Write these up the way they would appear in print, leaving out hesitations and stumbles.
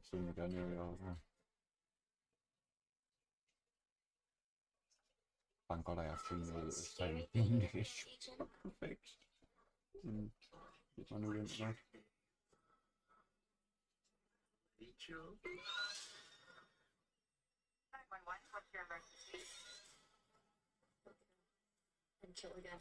지금 연휴여서 ancora quindi stai English perfect. Man vet vad. 911, what's your emergency? And kill again.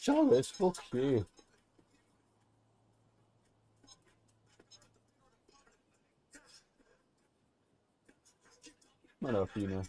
Charles, fuck you. Man up, you know.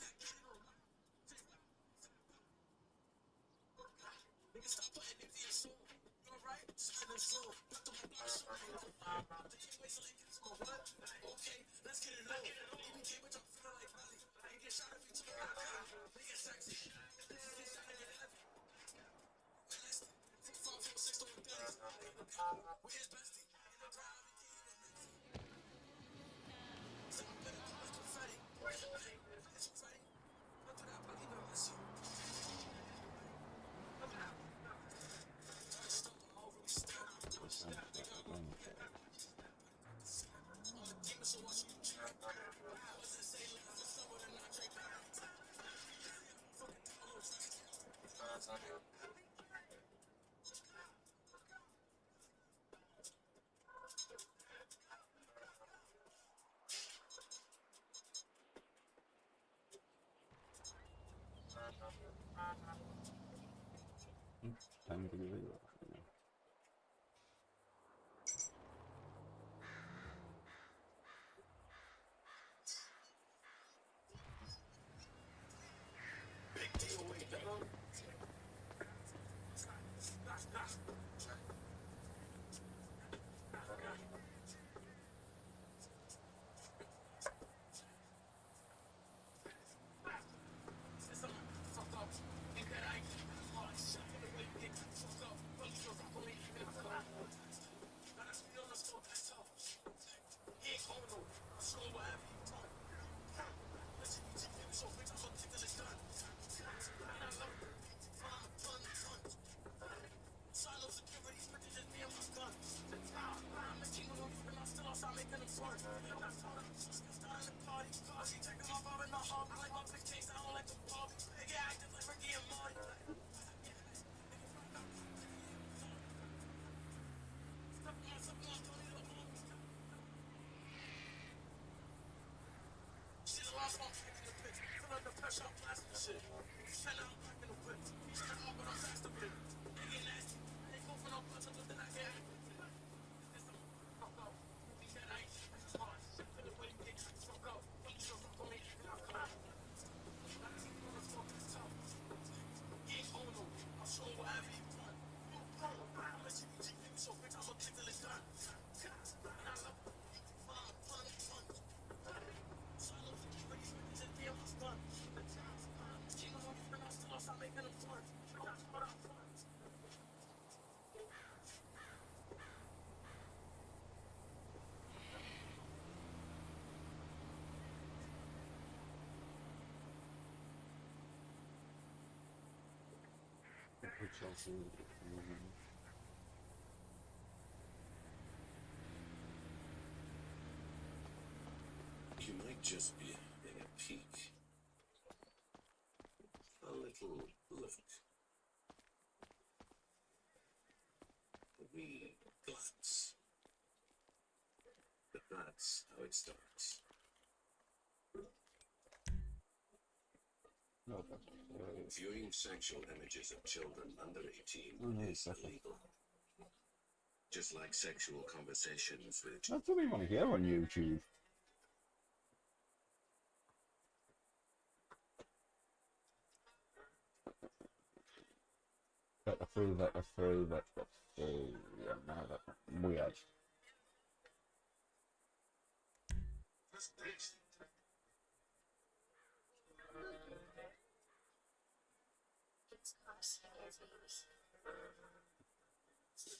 Time to give it. You might just be having a peek. A little lift That's how it starts. No, that's Viewing sexual images of children under 18 Oh, no, is exactly. illegal. Just like sexual conversations with That's what we want to hear on YouTube. Vector 3, Vector 3, Vector 3. Yeah, now that weird. It's constant, baby.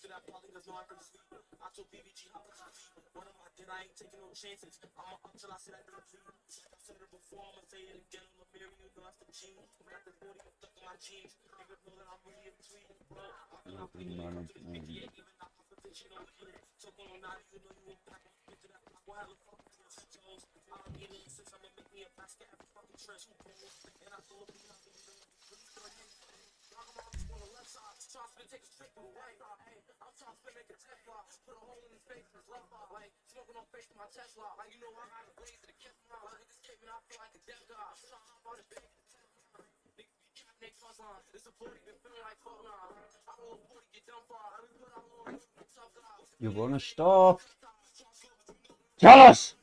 That probably does know I can sleep. I told BBG how much I leave. What am I did? I ain't taking no chances. I'ma up till I said I didn't leave. Like I said it before, I'ma say it again. I'm a mirror, you know that's the G. Got the 40 up stuck in my jeans. Niggas know that I'm really a tweet, bro. I'm feeling to the 58, even not opposition over here. Took on naughty, you know you won't back on into that block. Why the fuck is this Jones? I don't need it since I'ma make me a basket every fucking trench. And I pull up and I'm on the left side, trying to take a straight to the right. Hey, I'm trying to make a Tesla, put a hole in his face in his left eye, like smoking on face to my Tesla. Like you know I got a blaze to the kiss my like niggas came and I feel like a dead guy. I'm trying to hop on the bed. Niggas be capping they cross line. It's a 40, been feeling like 12 now. I roll a 40, get done for. I be put on low, tough guy. You wanna stop? Tell us!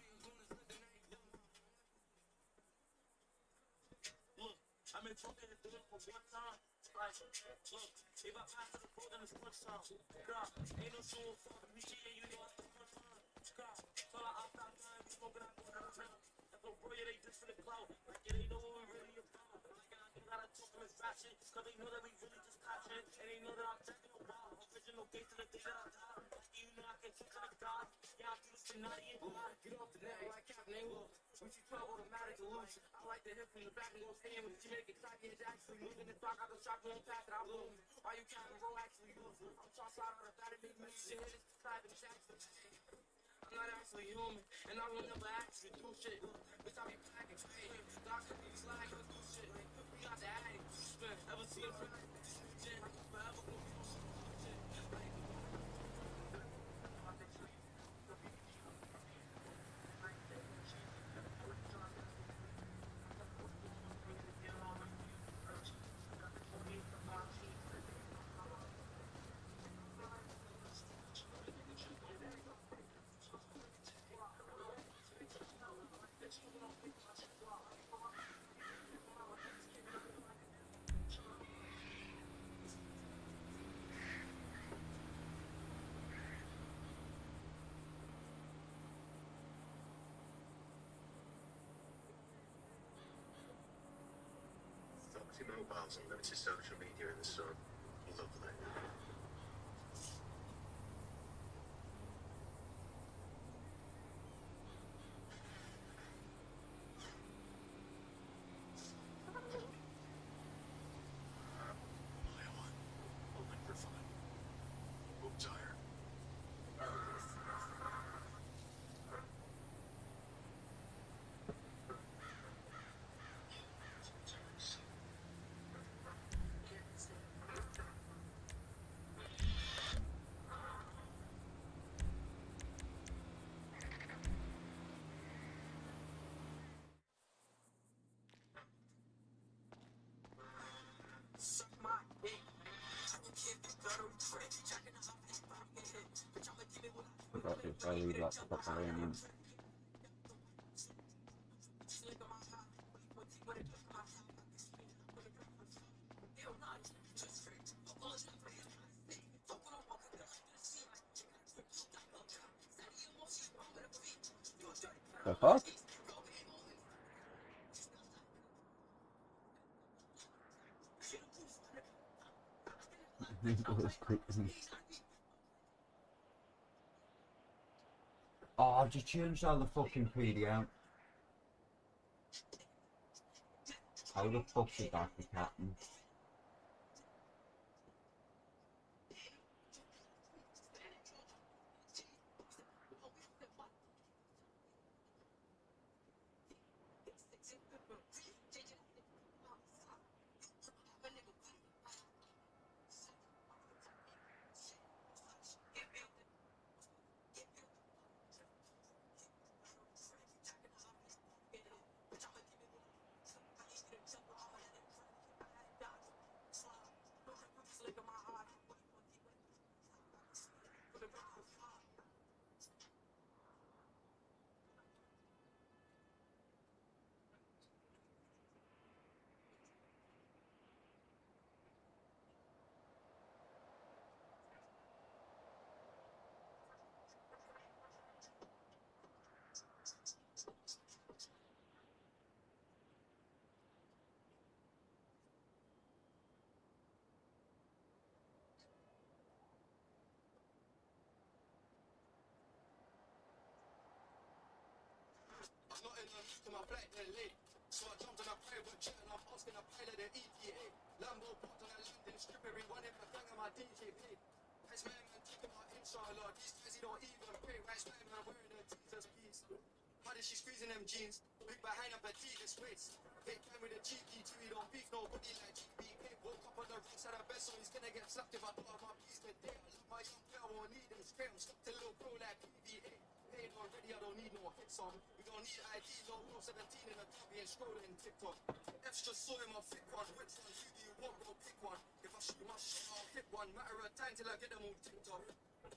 Look, I'm in trouble and doing it for one time. Like, look, if I pass the boat, then it's lunchtime. God, ain't no show for me, and you know it's the first time. God, so I opt out time, smoking out the town. That's no bro, yeah, they just for the clout. Like, yeah, they know what we really about. Like, I gotta talk from his fashion, cause they know that we really just catching. And they know that I'm taking a while. Original gate to the day that I die. Like, you know I can teach to the God. Yeah, I do this for naughty and blind. Get off the net like Captain A-Wolf. When she 12 automatic illusion. I like to hit from the back and go stand with Jamaican cocky is actually moving the stock out the shop on path that I blow. Why you can't roll actually move? I'm trying to slide out of that and make me shit. It's described in Jackson. I'm not actually human, and I will never actually do shit. Bitch, I be packing straight. Doctor be slag, let's do shit. We got the addict. Ever see him? I can forever go through shit. Foxy Mobiles and limited social media in the sun. Lovely. Electrifying. Move tire. Suck my dick. I can keep this gutter trick. Checking out my face, but I'm getting hit. Bitch, I'ma give it what I Forgot if I leave that properly and then the fuck? Oh, just change all the fucking PDM. How the fuck did that happen? starting on to my flight then late. So I jumped on a private jet and I'm asking a pilot the ETA. Lambo parked on a landing strip, everyone in my gang and my DJ paid. Nice man, taking my inshallah. These guys, he don't even pray. Nice man, wearing a Jesus piece. How did she squeezing them jeans? Big behind up Adidas waist. Big time with a GP2, he don't beef nobody like GBK. Woke up on the wrong side of bed, so he's gonna get slapped if I don't have my piece today. I love my young player, won't need him straight. I'm stuck to little bro like PVA. Paid already, I don't need no hits on. We don't need ID, no 17 in a derby and scrolling TikTok. F's just saw him, I'll pick one. Which one? Who do you want, bro? Pick one. If I shoot my shot, I'll hit one. Matter of time till I get them all ticked off. We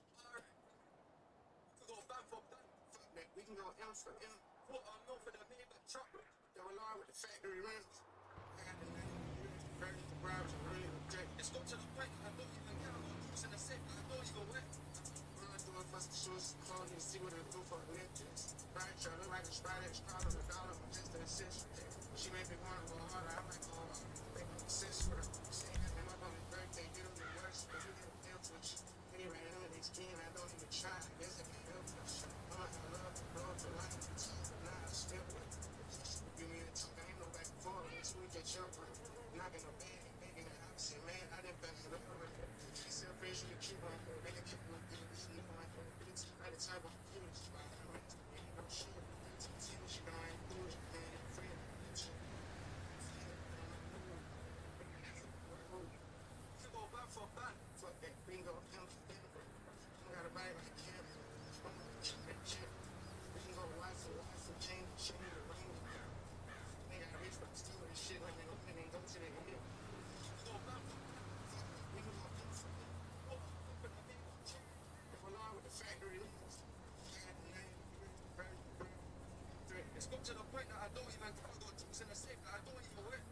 could go bang for bang. Fuck that, we can go M for M. What I know for the Maybach truck. They're alive with the factory rims. I got the name, the credit, the bribes, and really regret. It's got to the point I don't even care. I got juice in the safe, I don't even wet. All I do is bust the shoes, call and see what I do for a Netflix. Right, try look like a spider, it's probably a dollar for just an assist. She made me wanna go harder, I'm like, oh, make me assist with her. She ain't having up on his birthday, get him the worst, but you get a deal to it. He ran under their skin, I don't even try, I guess it can help us. I love the road to life, nah, I step with it. Give me a talk, I ain't no back and forth, until we get your work. Knocking a bag, making it opposite, man, I didn't back it up with it. She said, face you can keep on, make it keep on, it's new, I can get it, I the type of feelings, I ain't no shit. See what you going through, man, friend, you go back for back, fuck that bingo, I got a body like him, we can go wife for change, the ring. They got rich, but still this shit like they open and go to the hill. We go back for back, we can go back for back. If we're along with the factory links, I got the name, it's got to the point that I don't even think I got juice in the safe that I don't even wear.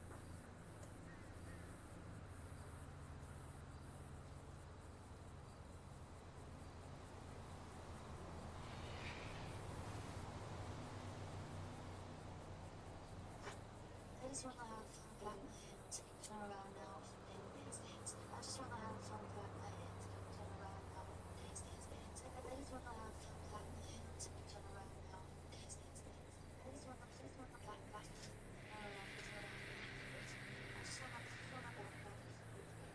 I just wanna have fun, back my head, turn around now, dance. I just wanna have fun, back my head, turn around now, dance. I just wanna have fun, back my head, turn around now, dance. I just wanna back, turn around, I just wanna back, turn around, dance. I just wanna back, turn around.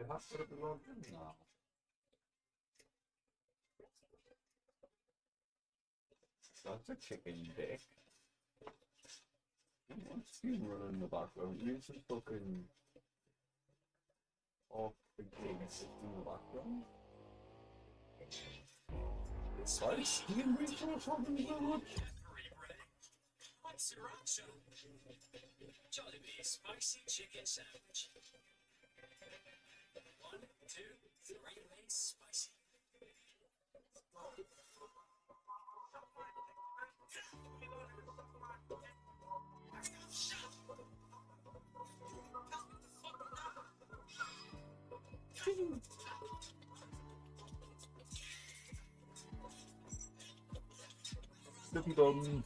have to be logged in now. That's a chicken dick. What's been running in the background? You just fucking off the game in the background. It's like steam resource something so much. What's sriracha? Jollibee spicy chicken sandwich. 1, 2, 3 lays spicy. Slippy bum.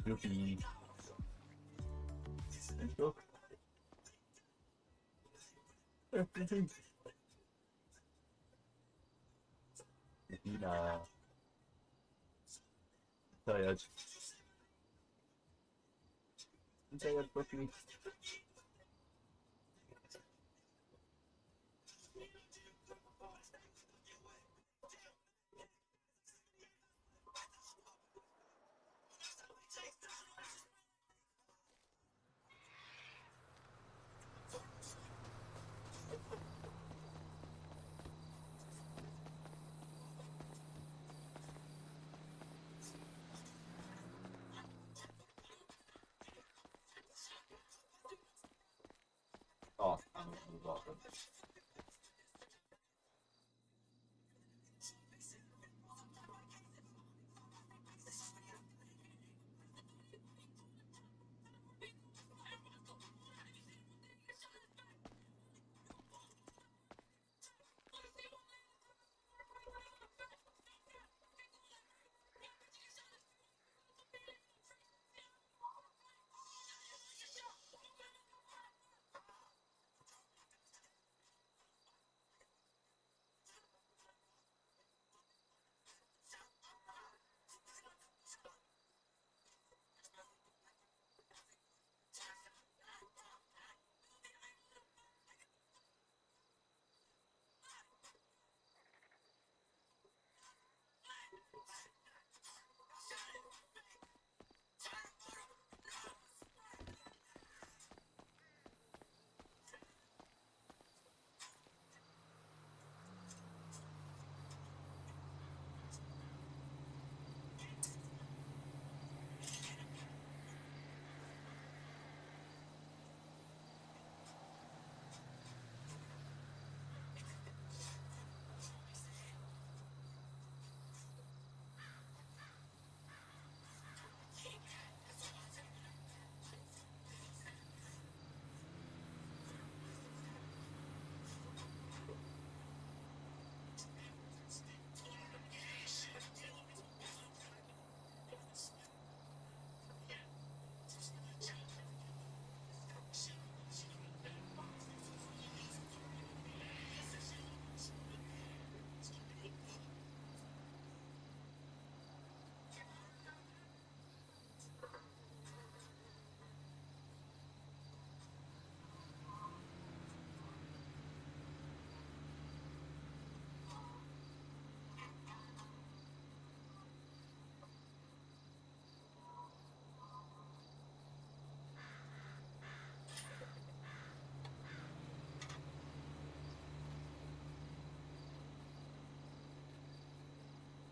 Slippy. Look. Everything. Nah. Tired. I'm tired, Buffy. Oh, I'm welcome.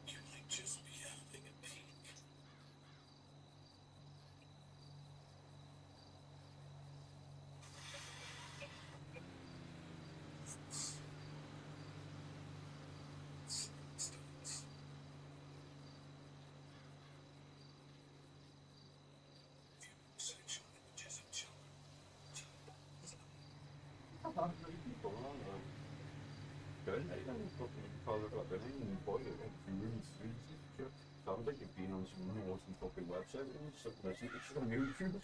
You might just be having a peek. Sexual images of children. Good. I don't fucking call it up. I didn't boy it. It's really sweet. Sounds like you've been on some awesome fucking website and stuff. It's on YouTube.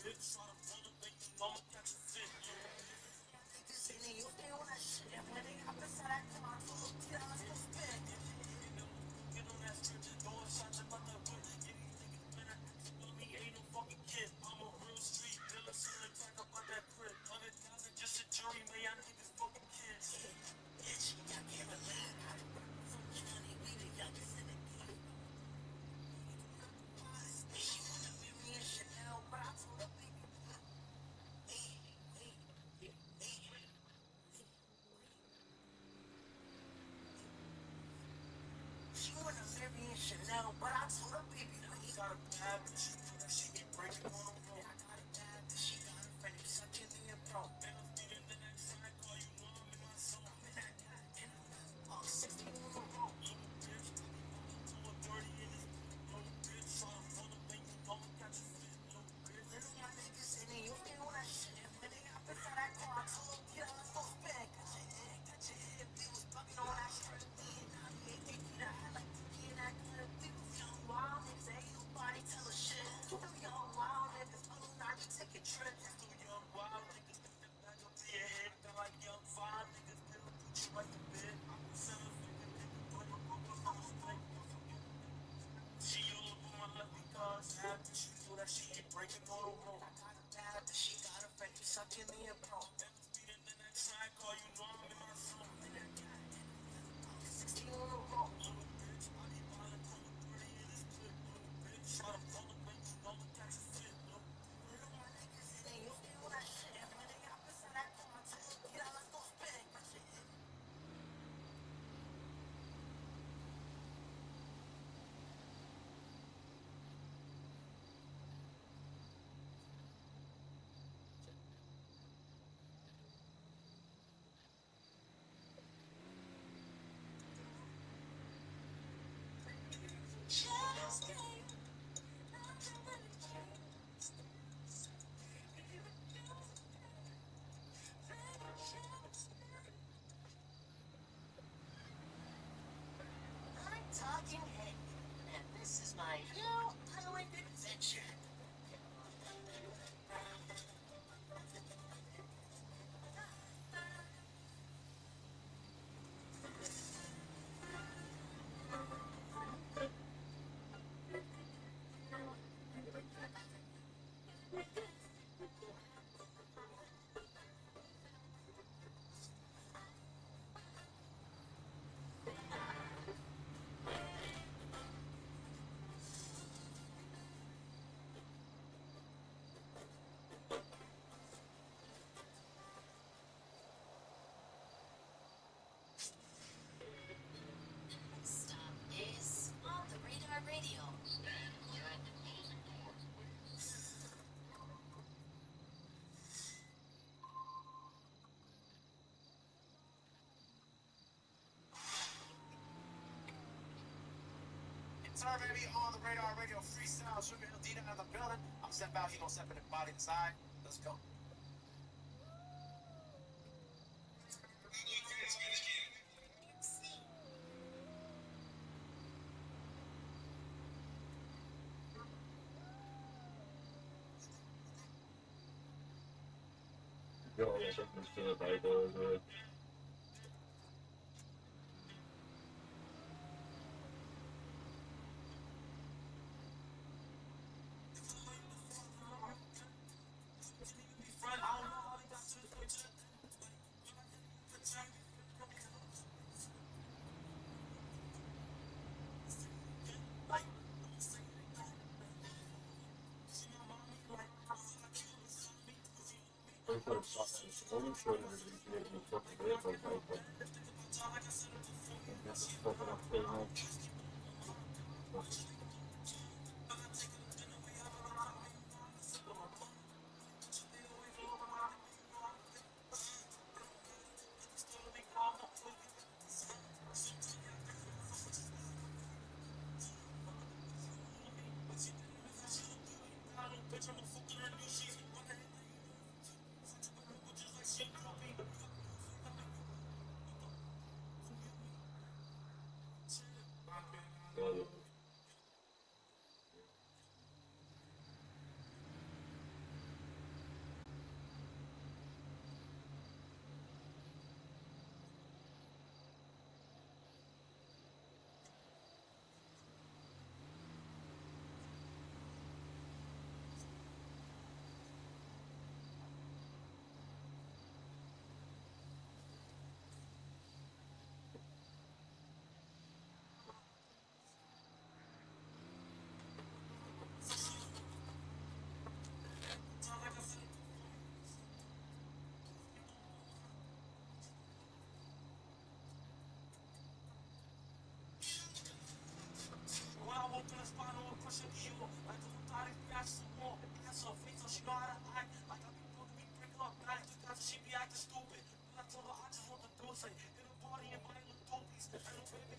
bitch. Try to pull up and you know I'ma catch a fit. Get on that strip, just throwing shots about that whip. Yeah, these niggas better ask about me, ain't no fucking kid. I'm a real street dealer, selling crack up out that crib. 100,000 just a jury, man, y'all niggas fucking kids. Chanel, but I told her, baby, no, you Got a bad bitch, you know that she get breaking on the road. I got a bad bitch, she got a friend who's sucking me a bro. Man, I'm feeding the next track, call you know I'm in my zone. I'm in that guy, and I'm 60 on the road. Little bitch, I be ballin' to a 30 in this little bitch. Try to pull up and you know I'ma catch a fit, little bitch. Little young niggas in the youth, they want that shit. And when they hop inside that car, I told them, get on, let's go spin. Got your head, they was bugging on that strip. Now you ain't thinking that I like to be in that clip. We was young, wild niggas, ain't nobody tell us shit. Them young, wild niggas, oh, now you take a trip. Two young wild niggas, put that back up to your head. Got like young fine niggas, get up, put you right in bed. I'm a 7-figure nigga, but I'm a first thing. She all up on my left because half the she know that she ain't breaking on the road. I got a bad bitch, she got a friend who's sucking me a bro. Man, I'm speeding in that track, call you know I'm in my zone. I'm in that guy, and I'm 60 on the road. Little bitch, I be ballin' to a 30 in this clip, little bitch. Try to pull up and you know I'ma catch a fit, little Little young niggas in the youth, they want that shit. And when they hop inside that car, I told them, get on, let's go spin. Got your head. I'm talking head, and this is my new highway adventure. Stop is on the Radar Radio. Sorry, baby, on the Radar Radio freestyle. Sugar Hill Dita in the building. I'm step out, he gonna step in the body inside. Let's go. Ja, das hat mich weiter. front, I don't know how they got to the picture. Onun şöyle bir bilgilerini çok iyi yapalım. Nasıl fotoğraflarını know how to act. Like I be supposed to be breaking up back. Just cause she be acting stupid. But I told her I just want to do say. Hit a party and buy little doopies. And little baby.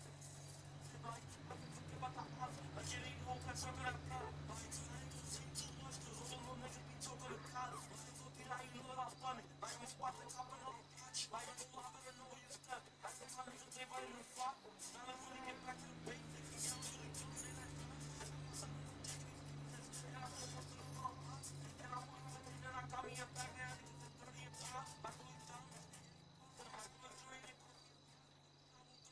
Like, I can forget about the odds. Like, it ain't no catch up in that pot. Like, I ain't gonna say too much. Cause all the little niggas be talking to cops. Like, so did I, you know that I'm funny. Like, I'm spot the cop and all the patch. Like, I know I better know where you step. I think my niggas they right in the flop. Now let's really get back to the basics. Yeah, I'm really doing it like that. And I'm supposed to know all odds. And I'm on the and I got me a bag now. Niggas is dirty and top. I do it down. I do it dirty.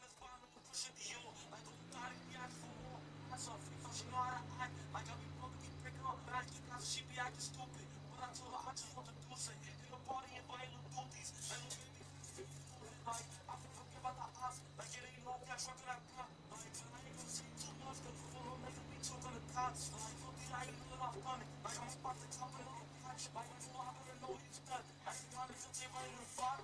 Let's buy a little push it to you. Like, don't die, be asking for more. That's all free, she know how to act. Like, I be supposed to be breaking up back. Just cause she be acting stupid. But I told her I just want to do say. Hit a party and buy little doopies. And little baby. Like, I can forget about the odds. Like, it ain't no cash up in that pot. Like, I ain't gonna say too much. Cause all the niggas be talking to cops. Like, so did I, you know that I'm funny. Like, I'm about to top and all the patch. Like, I know I better know you step. I think my niggas they right in the flop.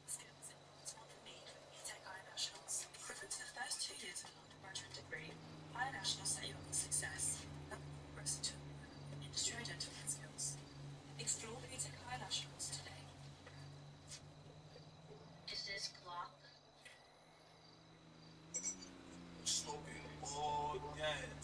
Skills it's what they need. You take Higher Nationals. Equivalent to the first 2 years of an undergraduate degree, Higher Nationals set you up for success. And progress to industry identifying skills. Explore BTEC Higher Nationals today. Is this clock? Smoking all that.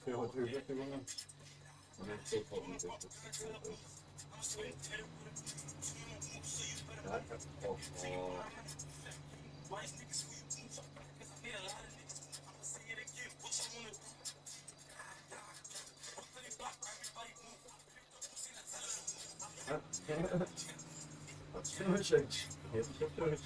Veel terug gewonnen. Met zoveel niet. Ja, ik heb het ook Wat is er zeg? Je hebt het terug.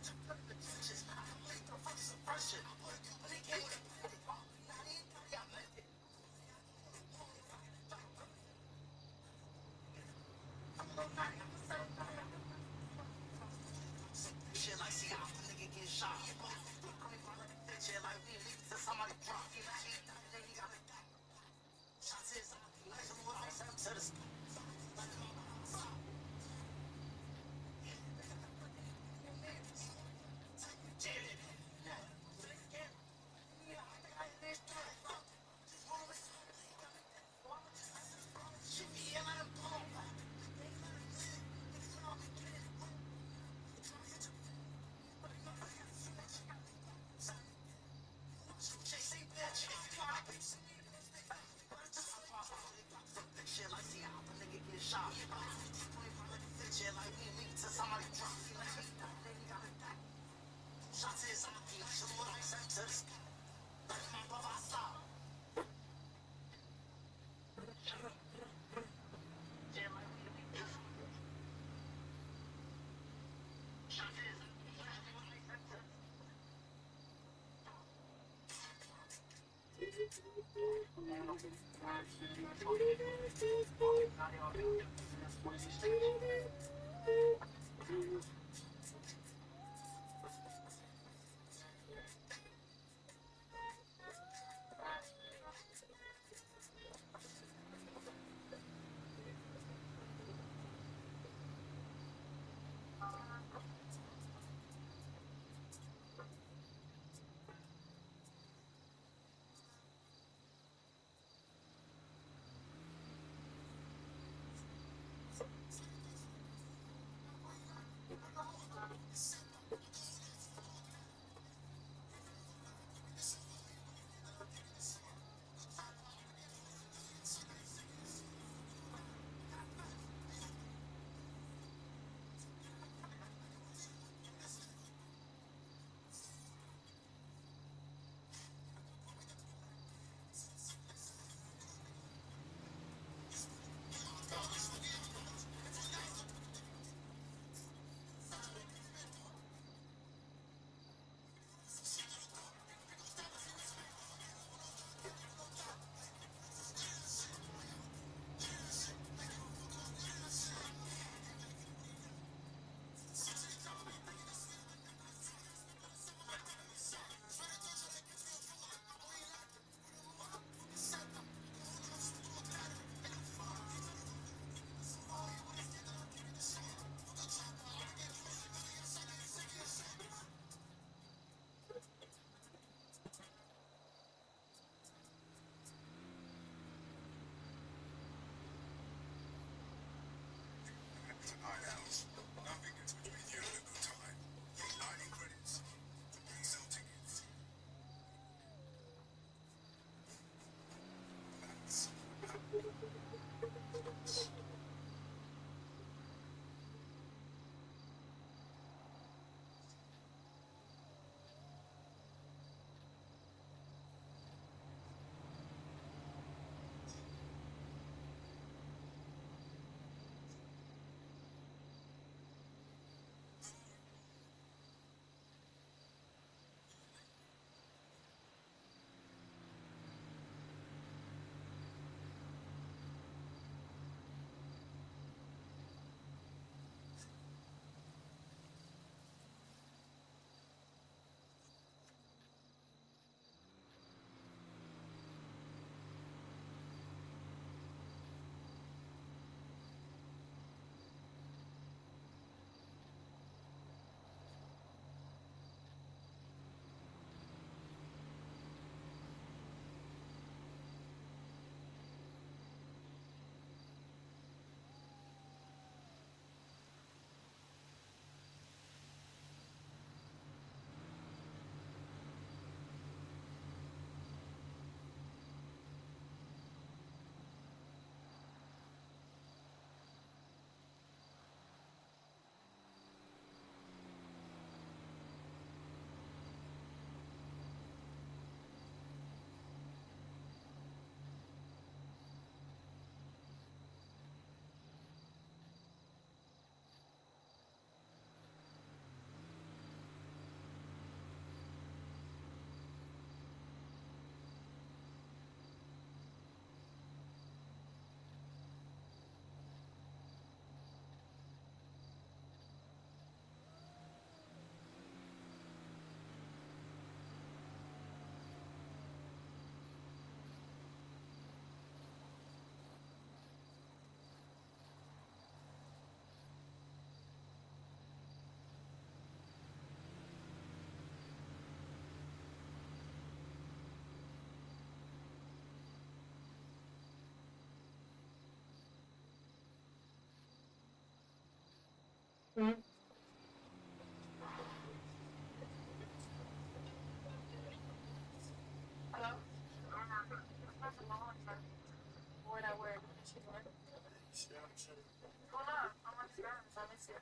Shit like see how a nigga get shot. Shit like we leak to somebody drop. Shots is like some more ice to the sky. Shit like see how a nigga get shot. Shit like we leak to somebody drop. Shots is like some more ice to the sky. My brother stop. Hello? What I wear? Hold up, I'm on the ground. I miss you.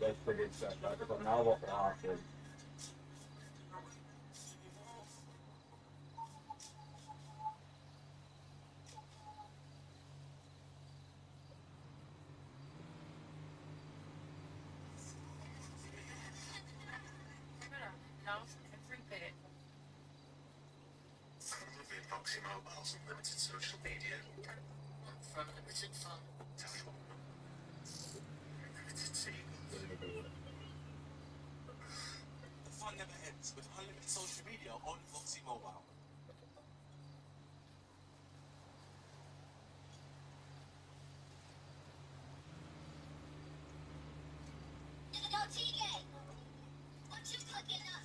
Let's forget that because now what happened. No, every bit. From lovely Foxy Mobiles and limited social media. From limited fun. Limited TV. The fun never ends with unlimited social media on Foxy Mobile. Yo, TK! What you cooking up?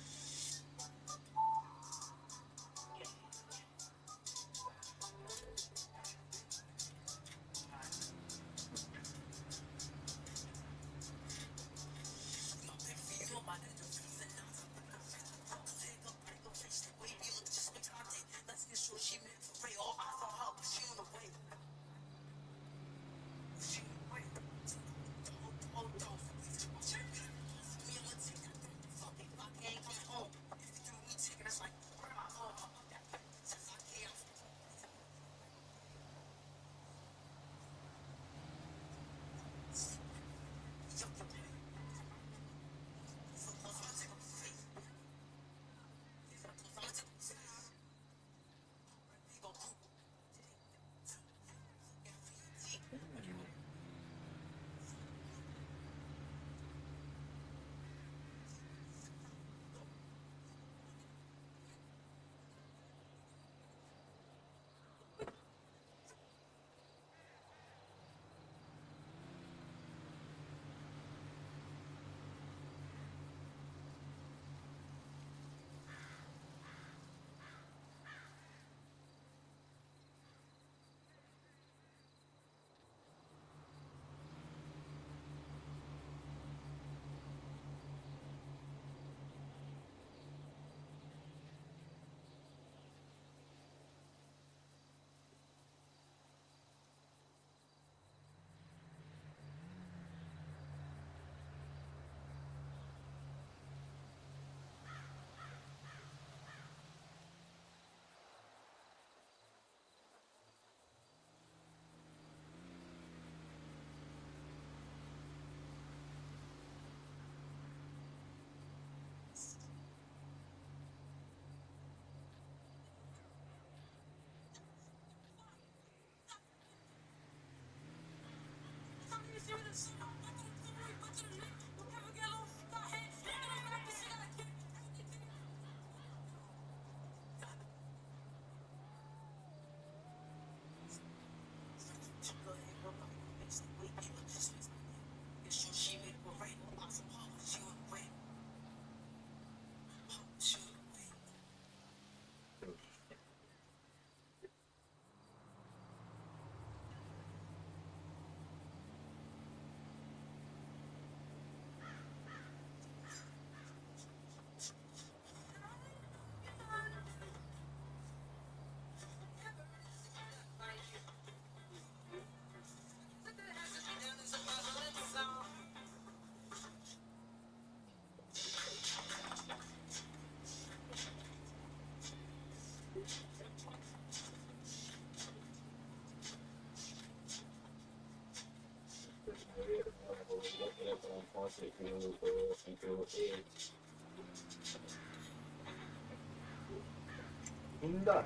Bunda.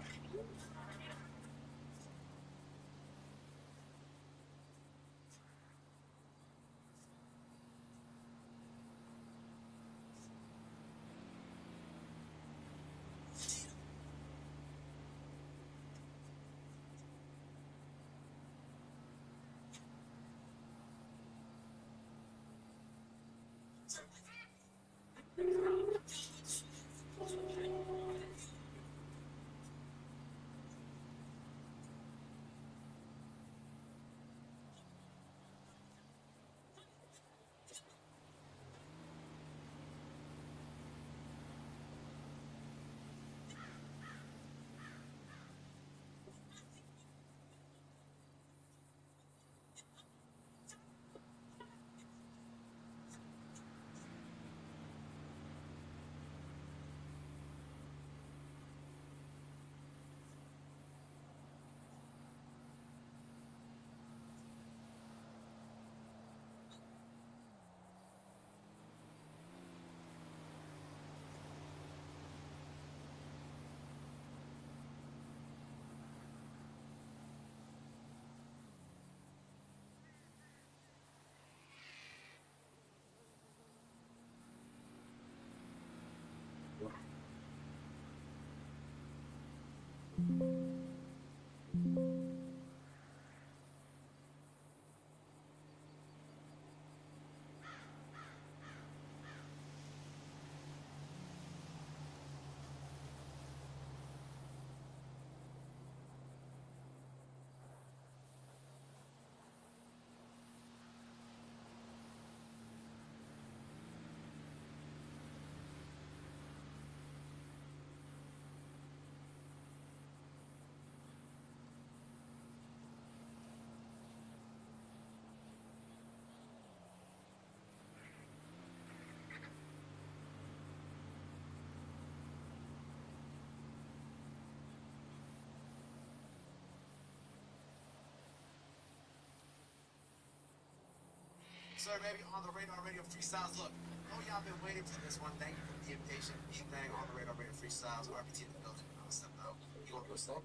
Sir, maybe on the Radar Radio Freestyles. Look, I know y'all been waiting for this one. Thank you for being patient. Anything on the Radar Radio Freestyles. RPT in the building. I'll step out. You want to go slow?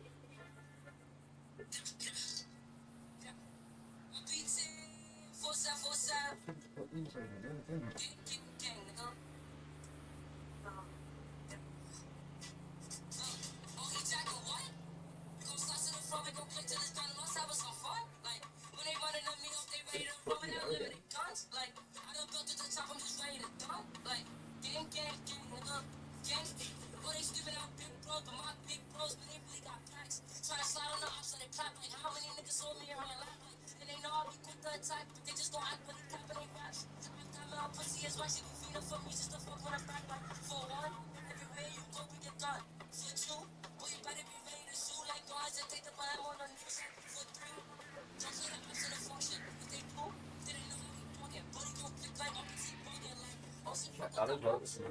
Alle Leute.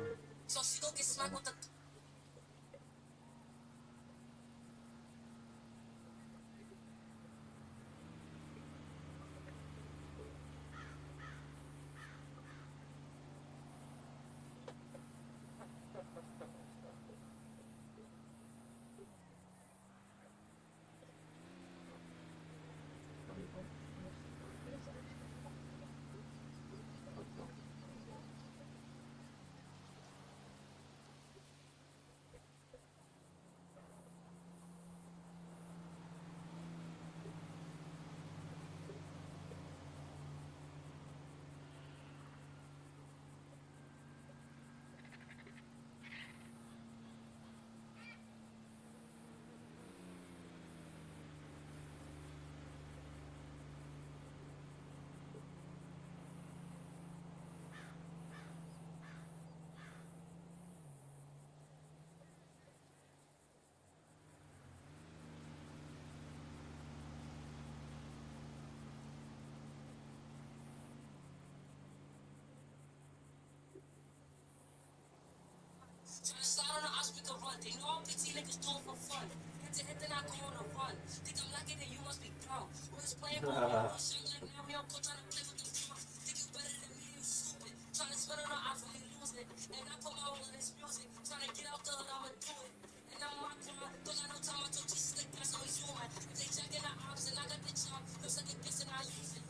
I'm cool trying to play with the drums. Think you better than me, you stupid. Trying to spin on the ops when you lose it. And I put my all in this music. Trying to get out the hood, I'ma do it. And I'm my grind. Don't got no time, I told Jesus like that's always human. If they checking the ops and I got the job, no second guessing, I use it.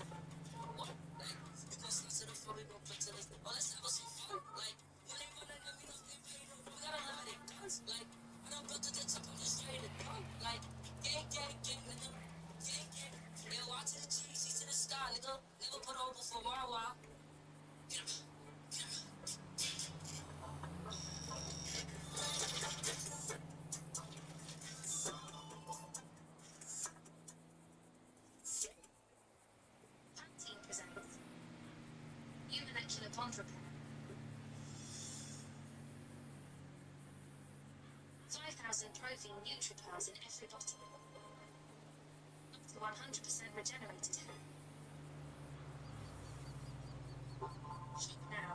What? Like, you gon' start to the floor, we gon' play till it's oh, let's have some fun. Like, when they running at me, no they ready to run. We got unlimited guns. Like, when I'm built to the top, I'm just ready to dump. Like, gang, gang, gang, nigga. Gang, gang. Yeah, watch to the cheese, see to the sky, nigga. Never put over for my while. Get up. Get up. 5,000 trophy Nutripals in every bottle. Up to 100% regenerated hair. Shop now.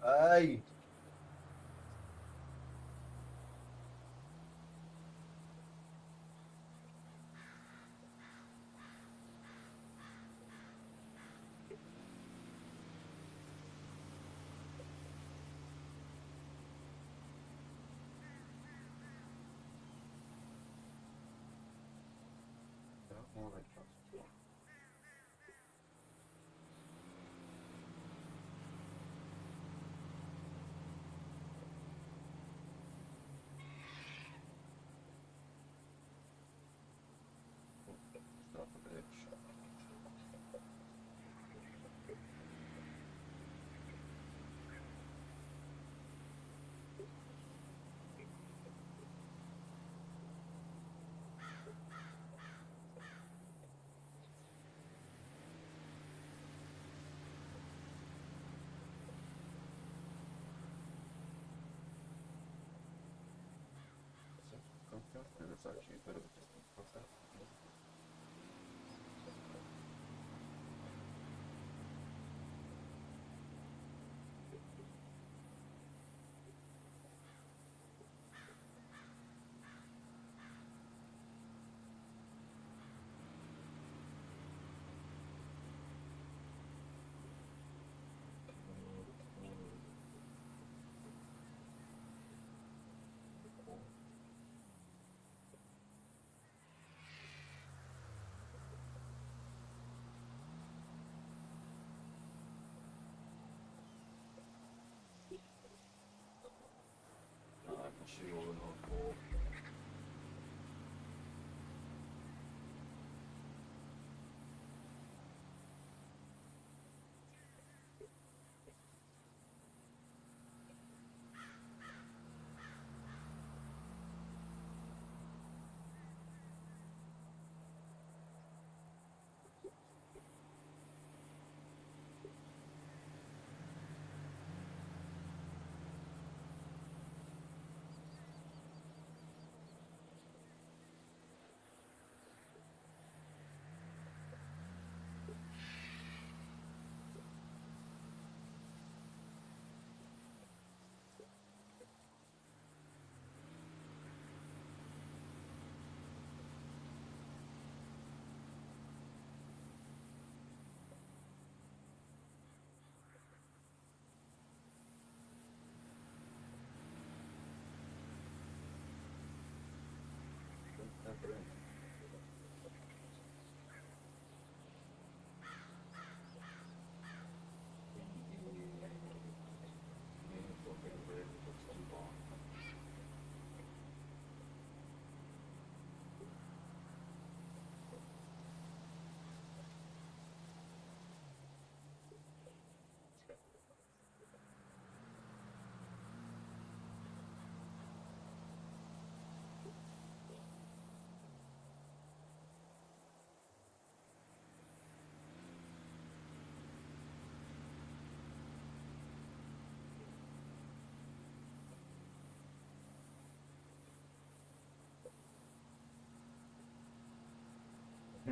Hey! It's actually a bit of a distance process.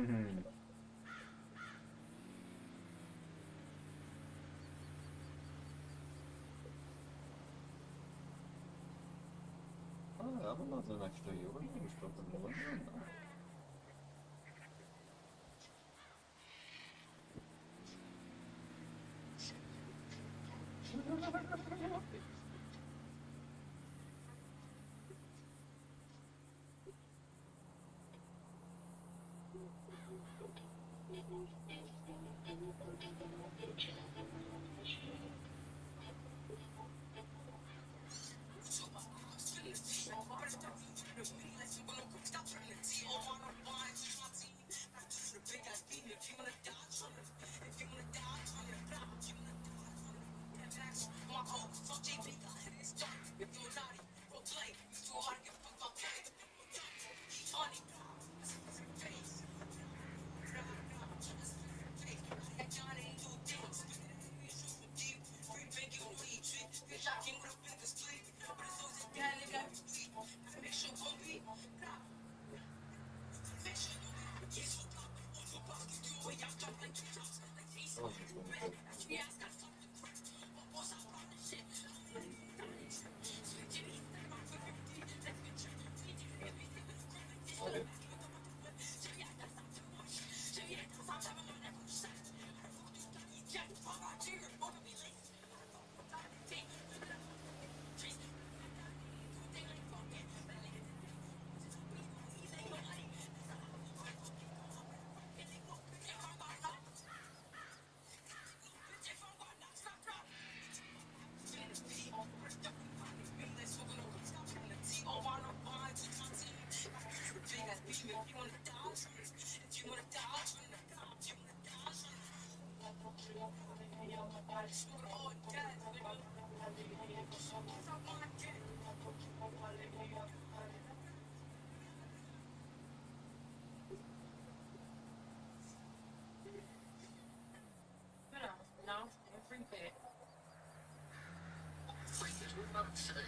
Ah, aber noch so eine Steuerung, ich glaube, das wollen wir nicht.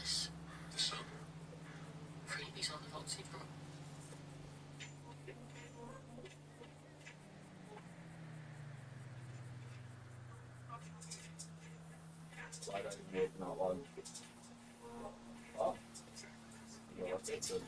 Face. The sun. Freebies on the Nazi front. I don't even know that one. Oh. Yeah, that's good.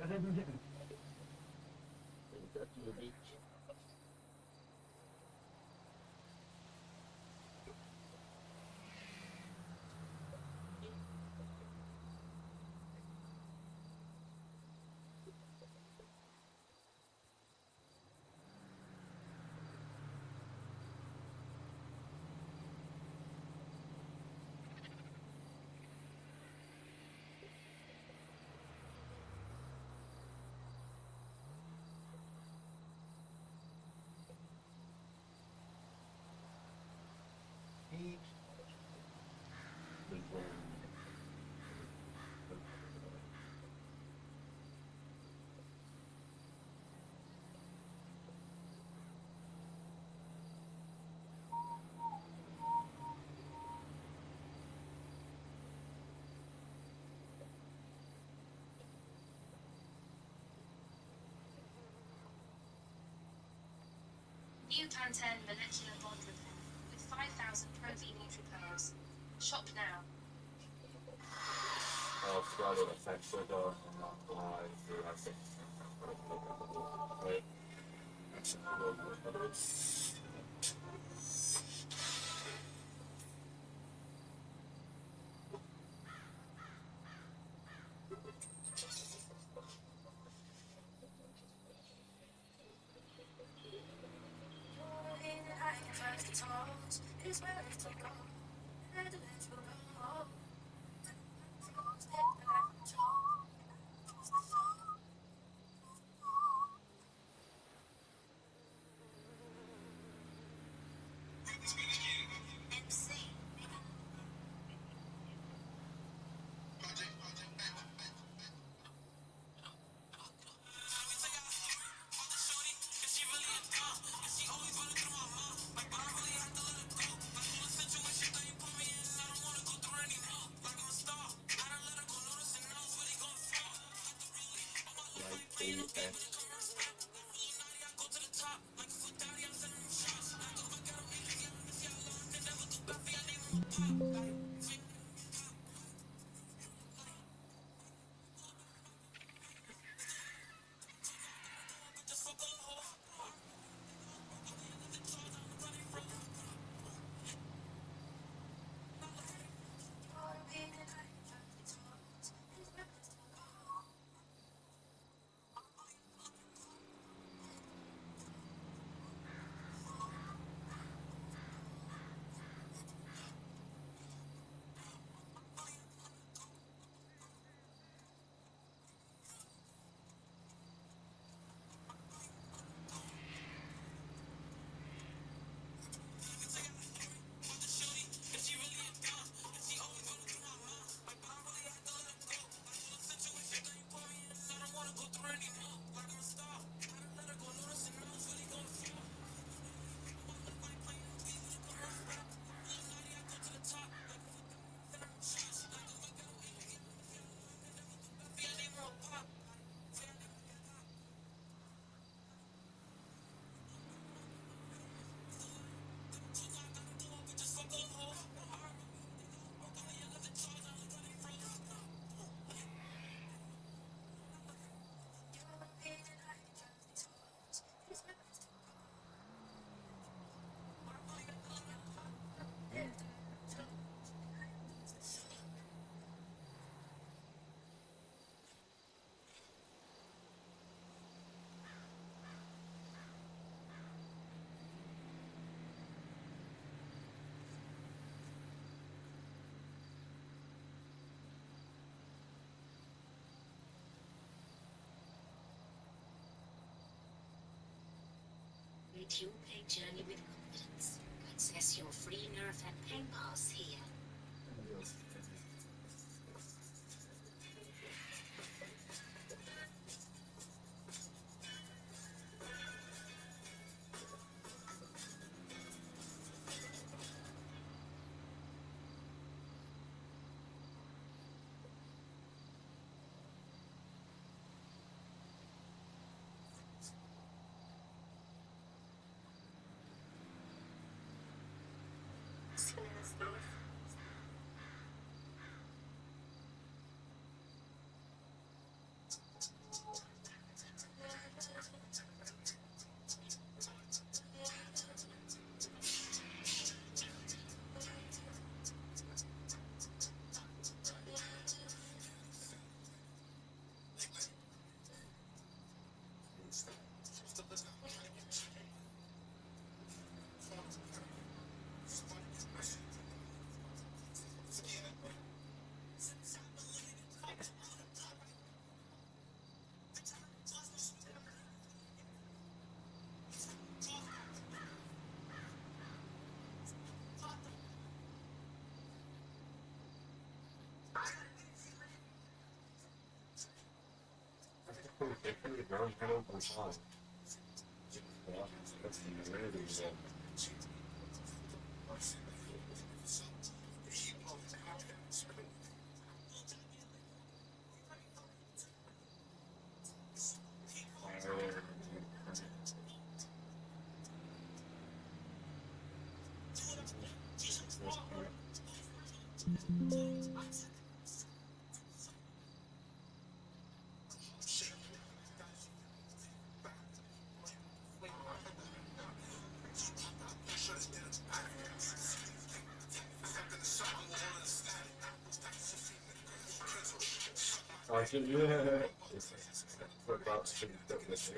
Go to the beach. New Pantene Molecular Bond Repair with 5,000 Pro-V Nutripearls. Shop now. Oh, Australia affects sugar and not lies. That's it. Wait. That's Make your pain journey with confidence. Access your free Neurofet pain pass here. They put the ground head open time. Yeah, that's amazing. I should, yeah. We're about to do this.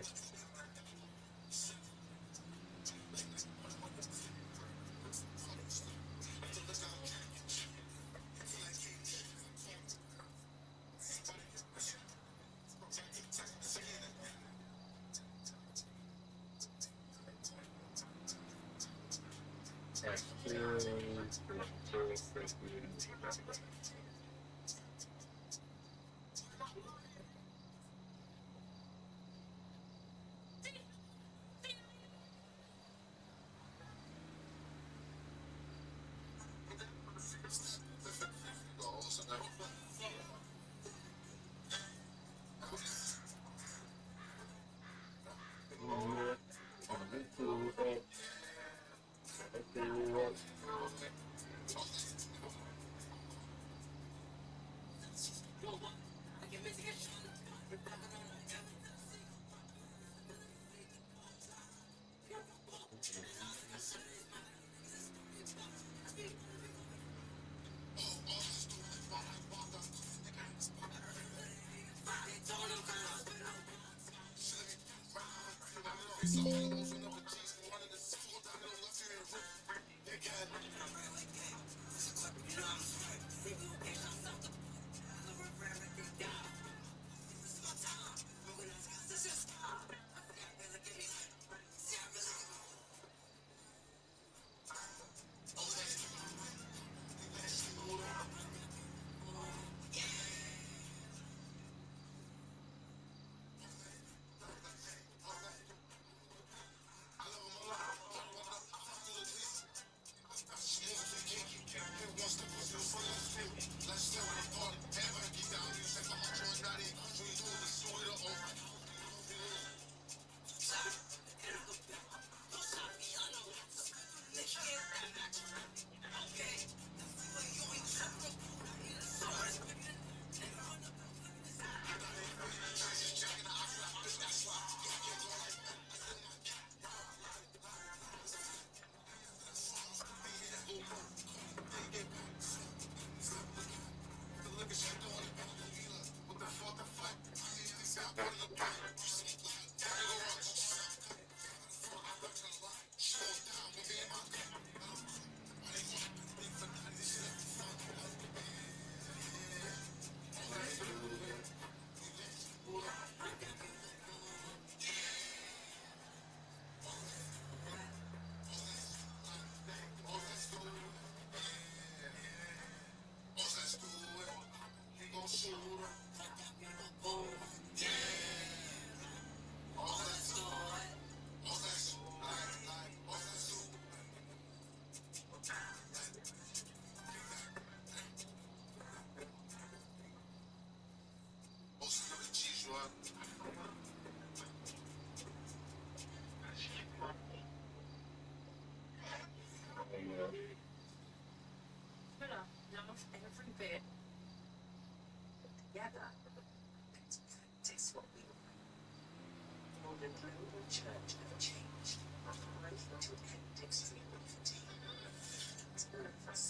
Every bit together. Practice what we want. The global church of change, working to end extreme poverty. Nervous.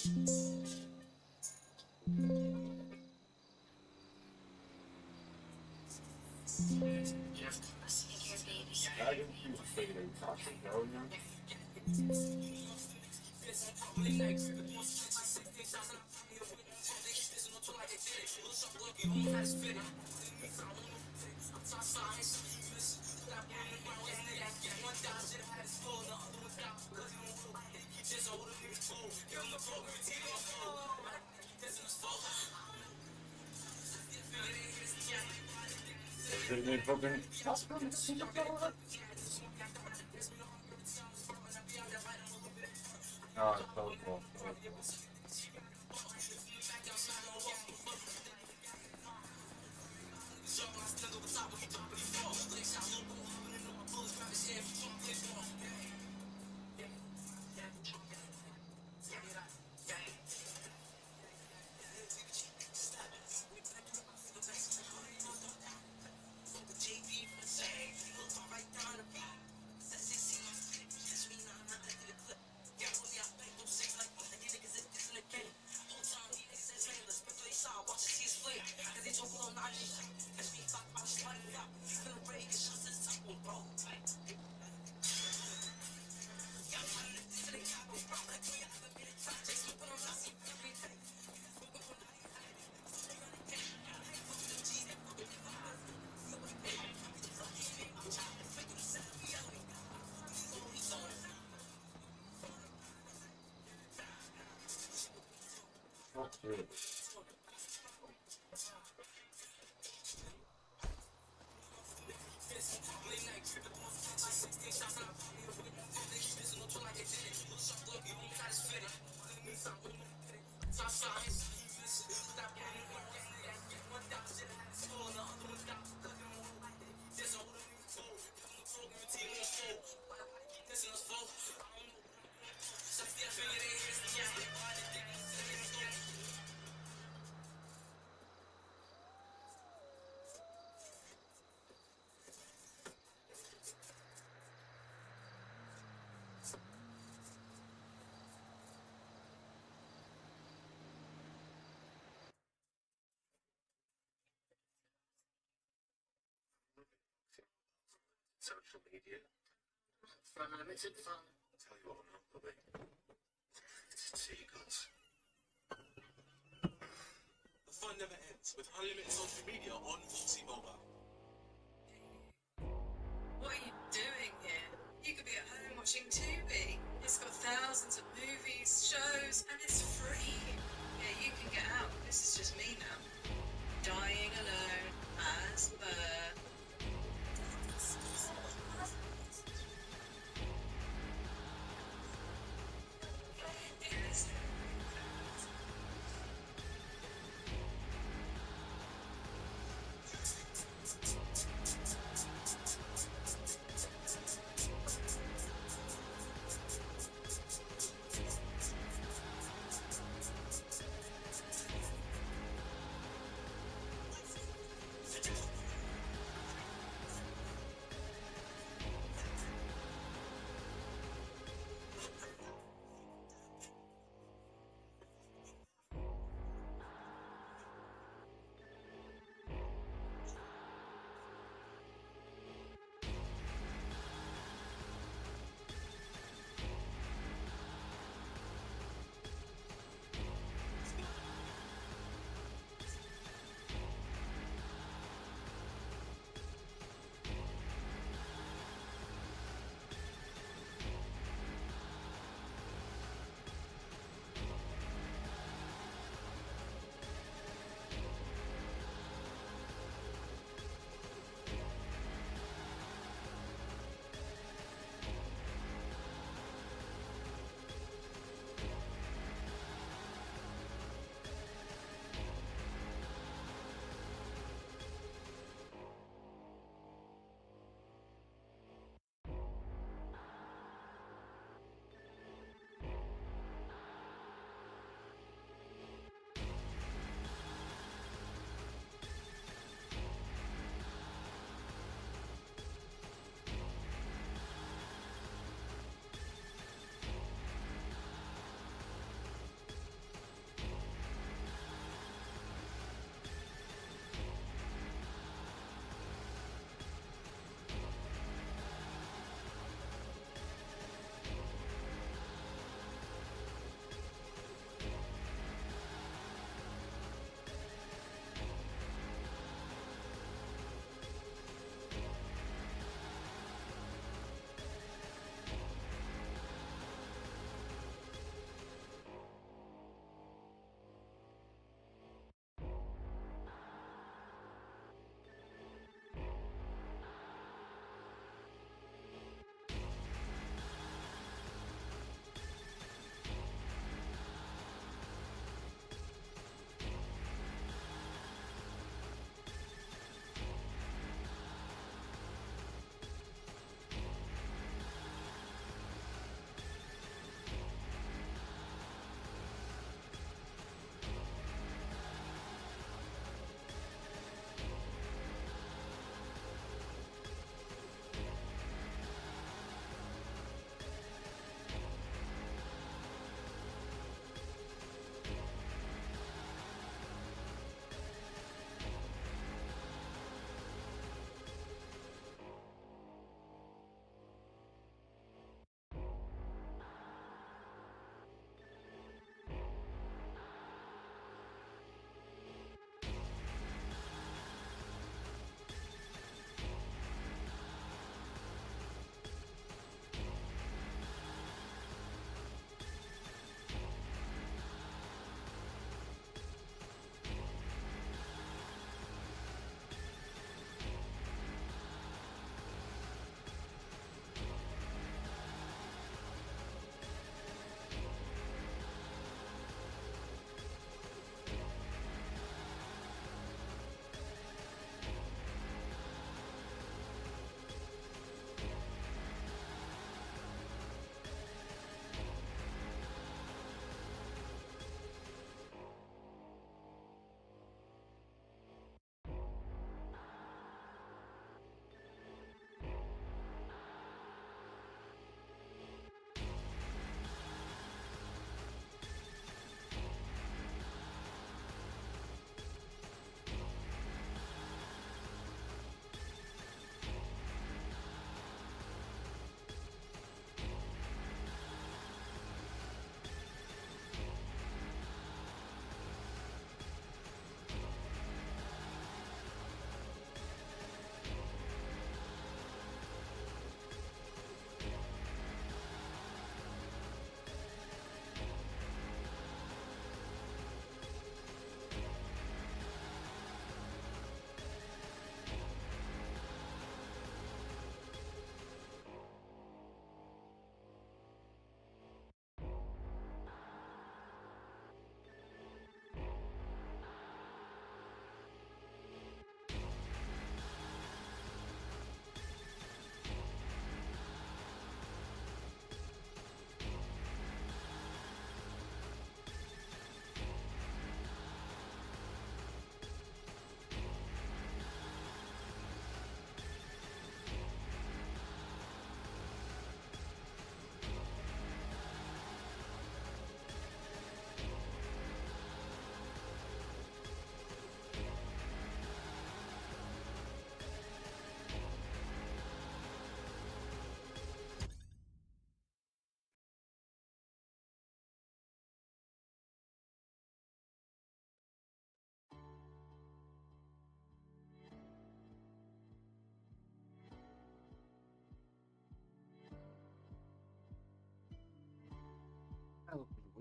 I didn't use a fade in caution, though, you know? They fucking. Oh, it's so cool. That's good. Social media. For unlimited fun. I'll tell you what I'm not loving. It's seagulls. The fun never ends with unlimited social media on Foxy Mobile. What are you doing here? You could be at home watching Tubi. It's got thousands of movies, shows, and it's free. Yeah, you can get out. This is just me now. Dying alone, as per.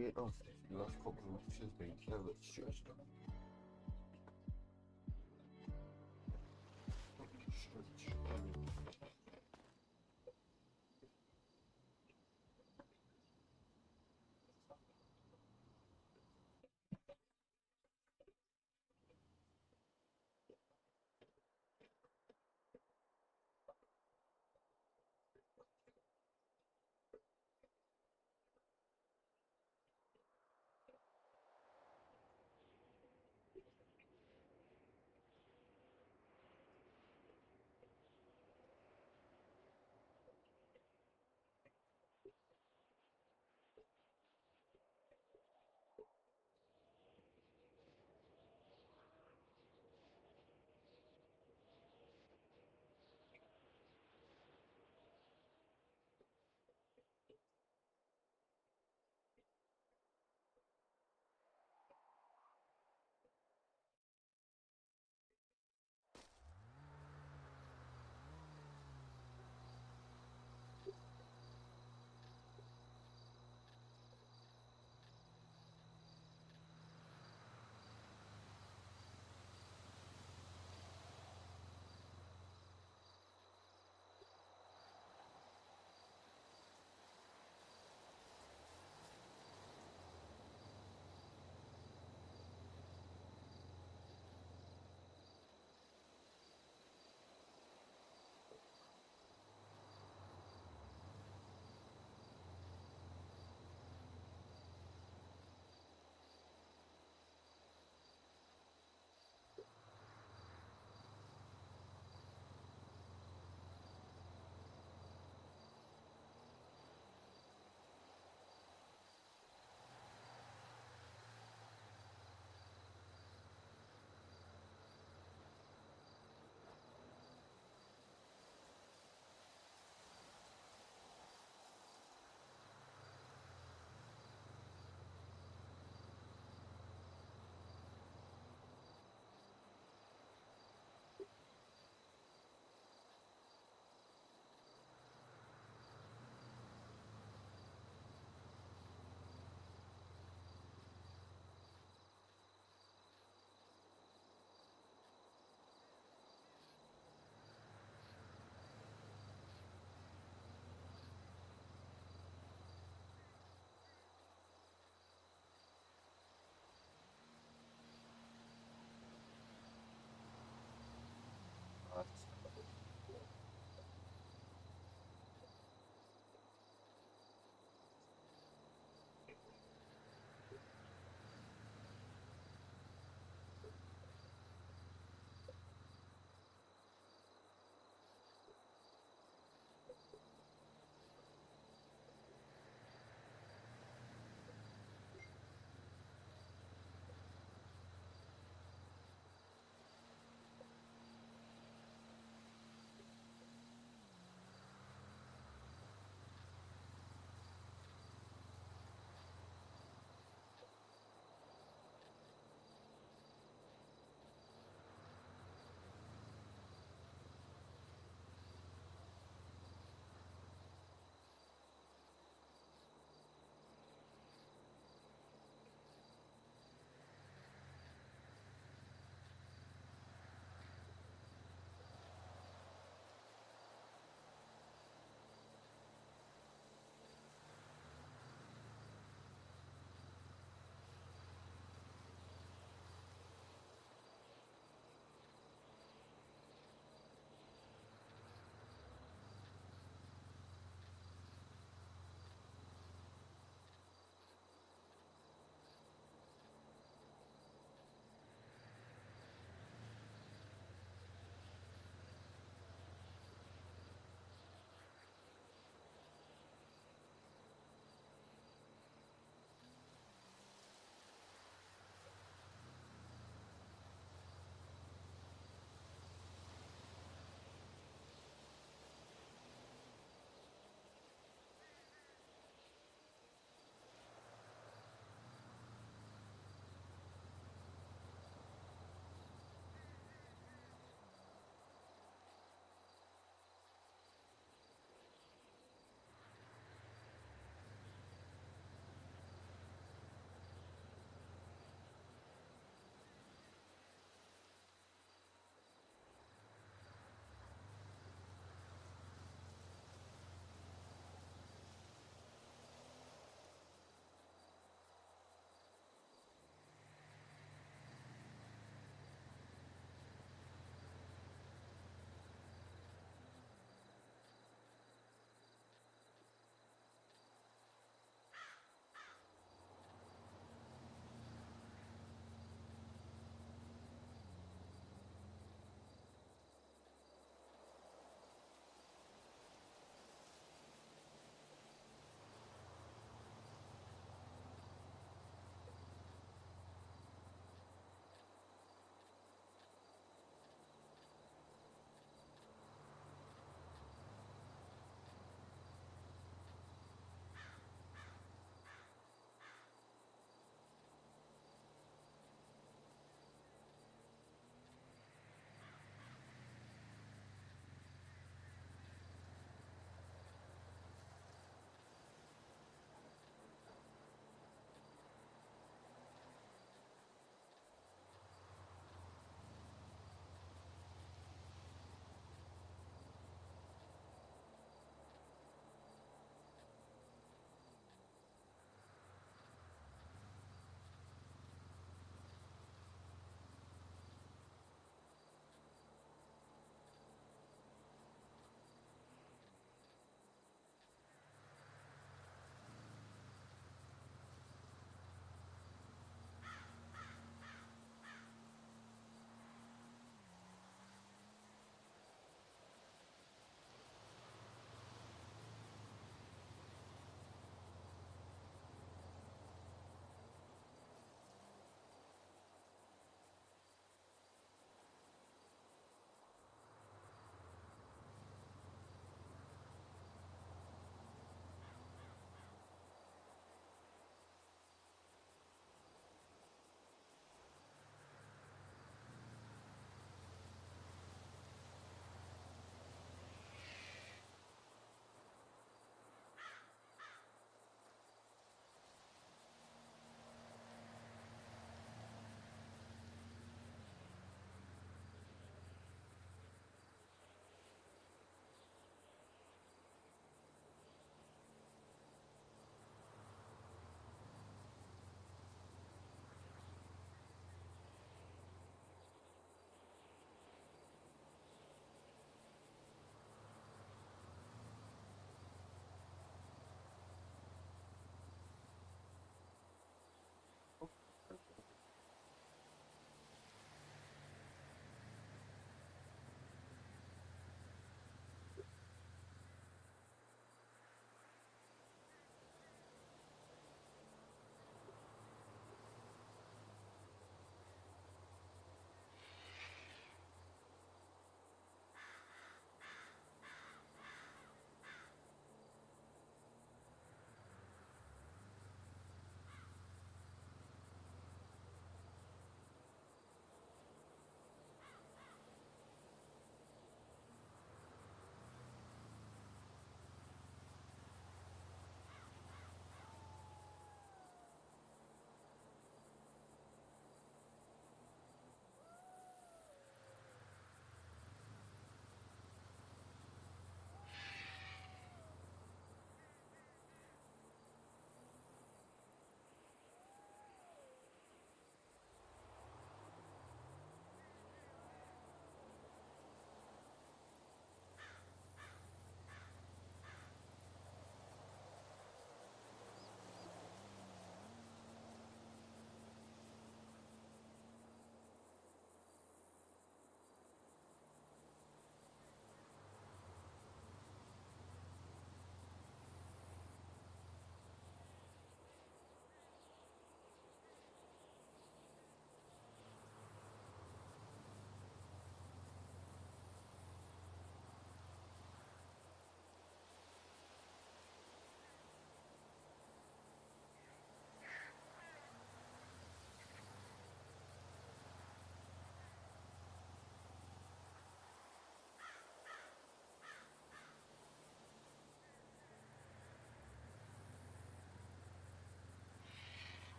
weird off. The last couple of weeks has been hella stressed.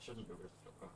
shouldn't be risk of that.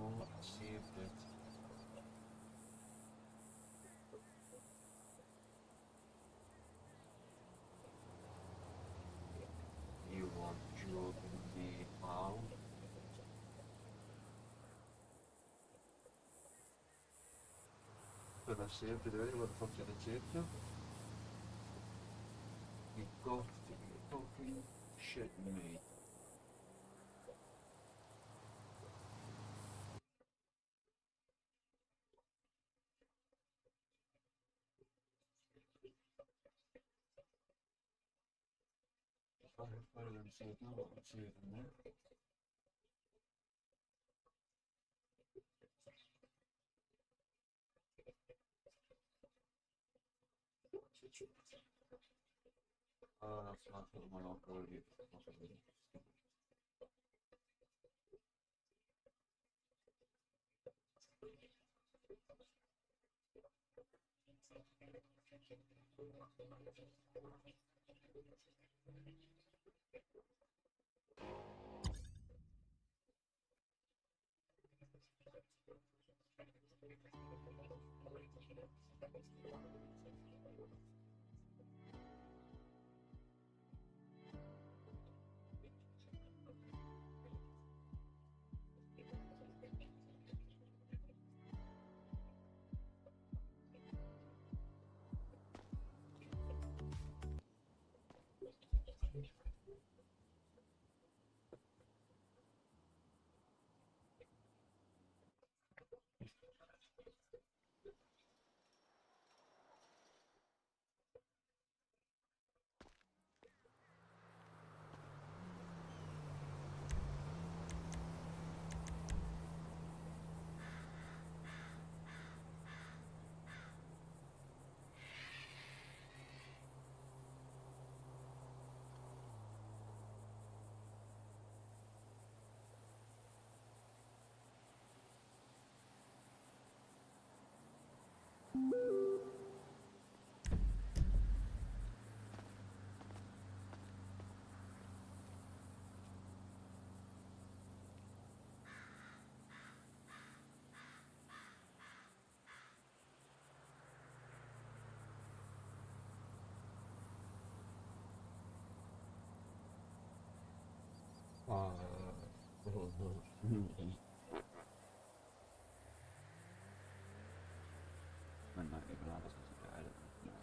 Oh, I saved it. You want joking me out? But I saved it already. What the fuck did I save to? You got to be fucking shitting me. Why did I save now? What I'm saving there? Oh, that's not what my uncle did. I'm not even honest with you, I don't know.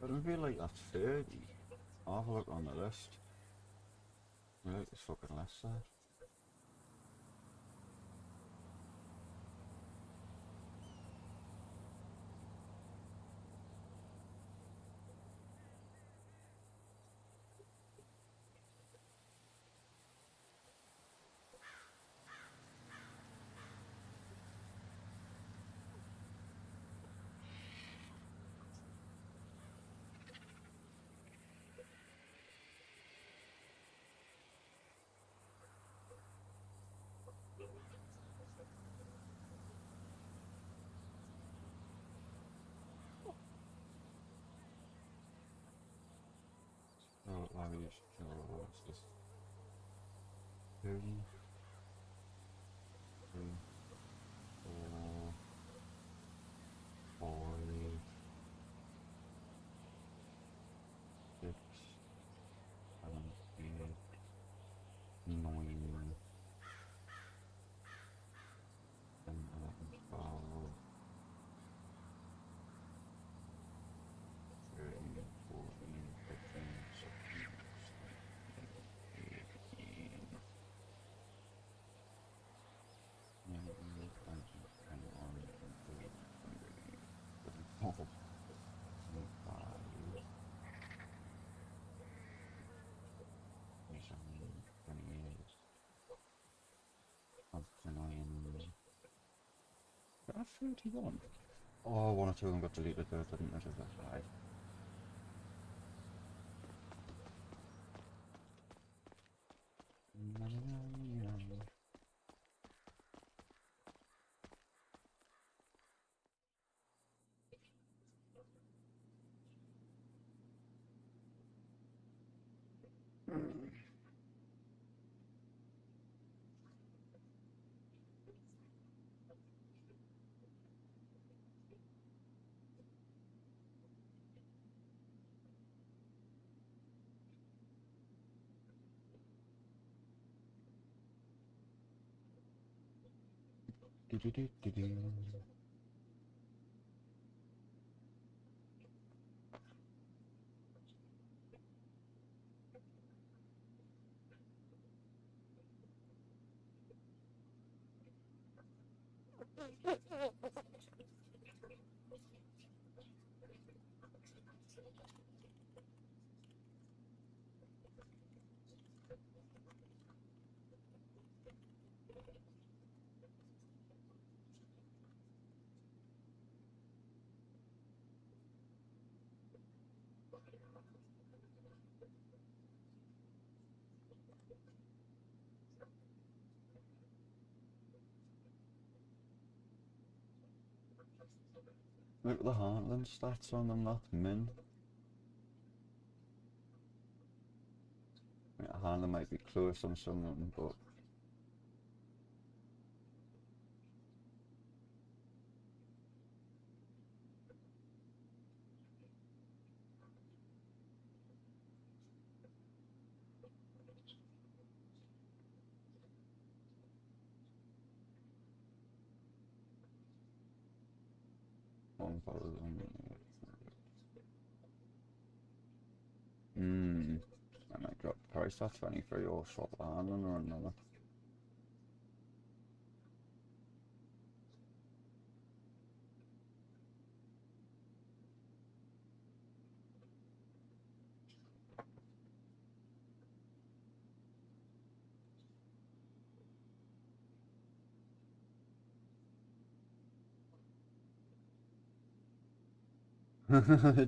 doesn't feel like that's 30. I'll have a look on the list. Look, it's fucking less there. Oh, what's this? 2, 3, 4, 5, 6, 7, 8, 9, 10, 11, 12, 13, 14, 15, 16, 17, 18, 19, 20, 21, 22, 23, 24, 25, 27, 28, 29. Did I have 31? Oh, one or two of them got deleted there, didn't they? That's right. Look at the Heartland stats on them, that's min. Yeah, Heartland might be close on some of them, but one follows them. I might drop the price at 23 or swap the Heartland or another.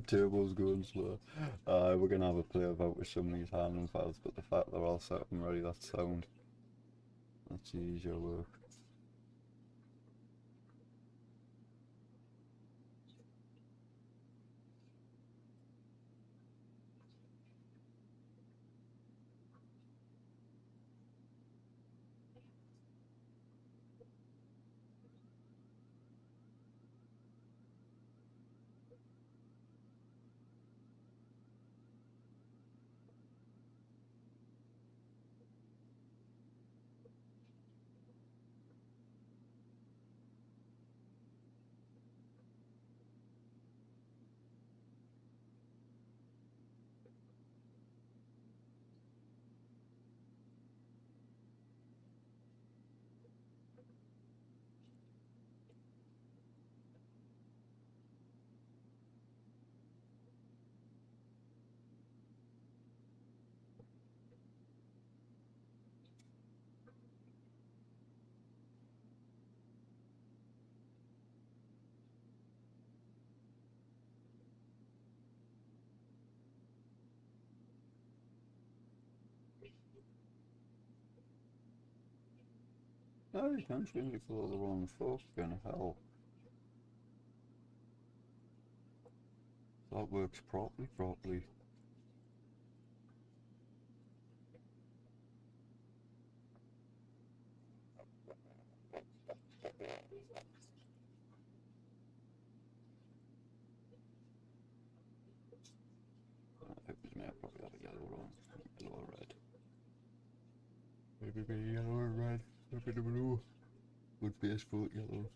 Turbo's going slow. We're gonna have a play about with some of these Harman files, but the fact they're all set up and ready, that's sound. That's easier work. No, you can't change it for the wrong fucking hell. That works properly. If it was me, I'd probably have a yellow one, yellow or red. Maybe be yellow or red, maybe the blue. Would be a sport yellow.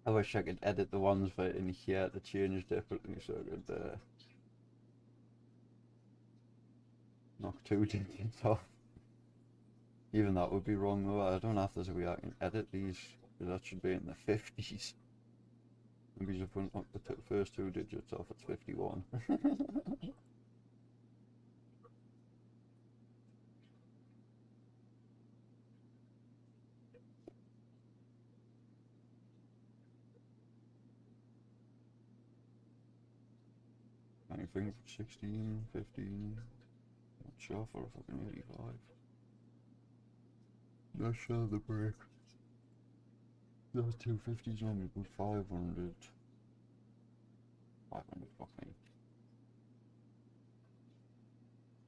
I wish I could edit the ones for in here to change differently so I could knock 2 digits off. Even that would be wrong though. I don't know if there's a way I can edit these, because that should be in the 50s. Maybe if I knock the first 2 digits off, it's 51. Anything for 16, 15, not sure for a fucking 85. Not sure the break. Those 250s normally put 500. 500, fuck me.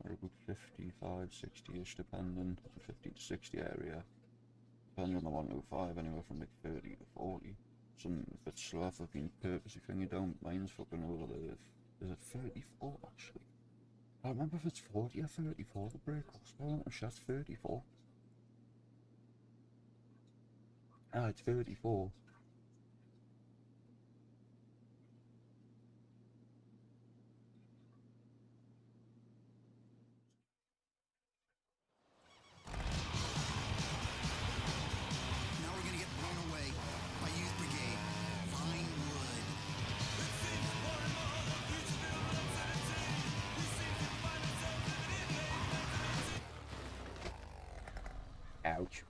Or a good 55, 60-ish depending. 50 to 60 area. Depending on the 105, anywhere from like 30 to 40. Some if it's slow, I've been purposely thinking down. Mine's fucking over there. Is it 34 actually? I don't remember if it's 40 or 34 the break was. I'm sure it's 34. Ah, it's 34. Now we're gonna get blown away by Youth Brigade. Vinewood. Ouch.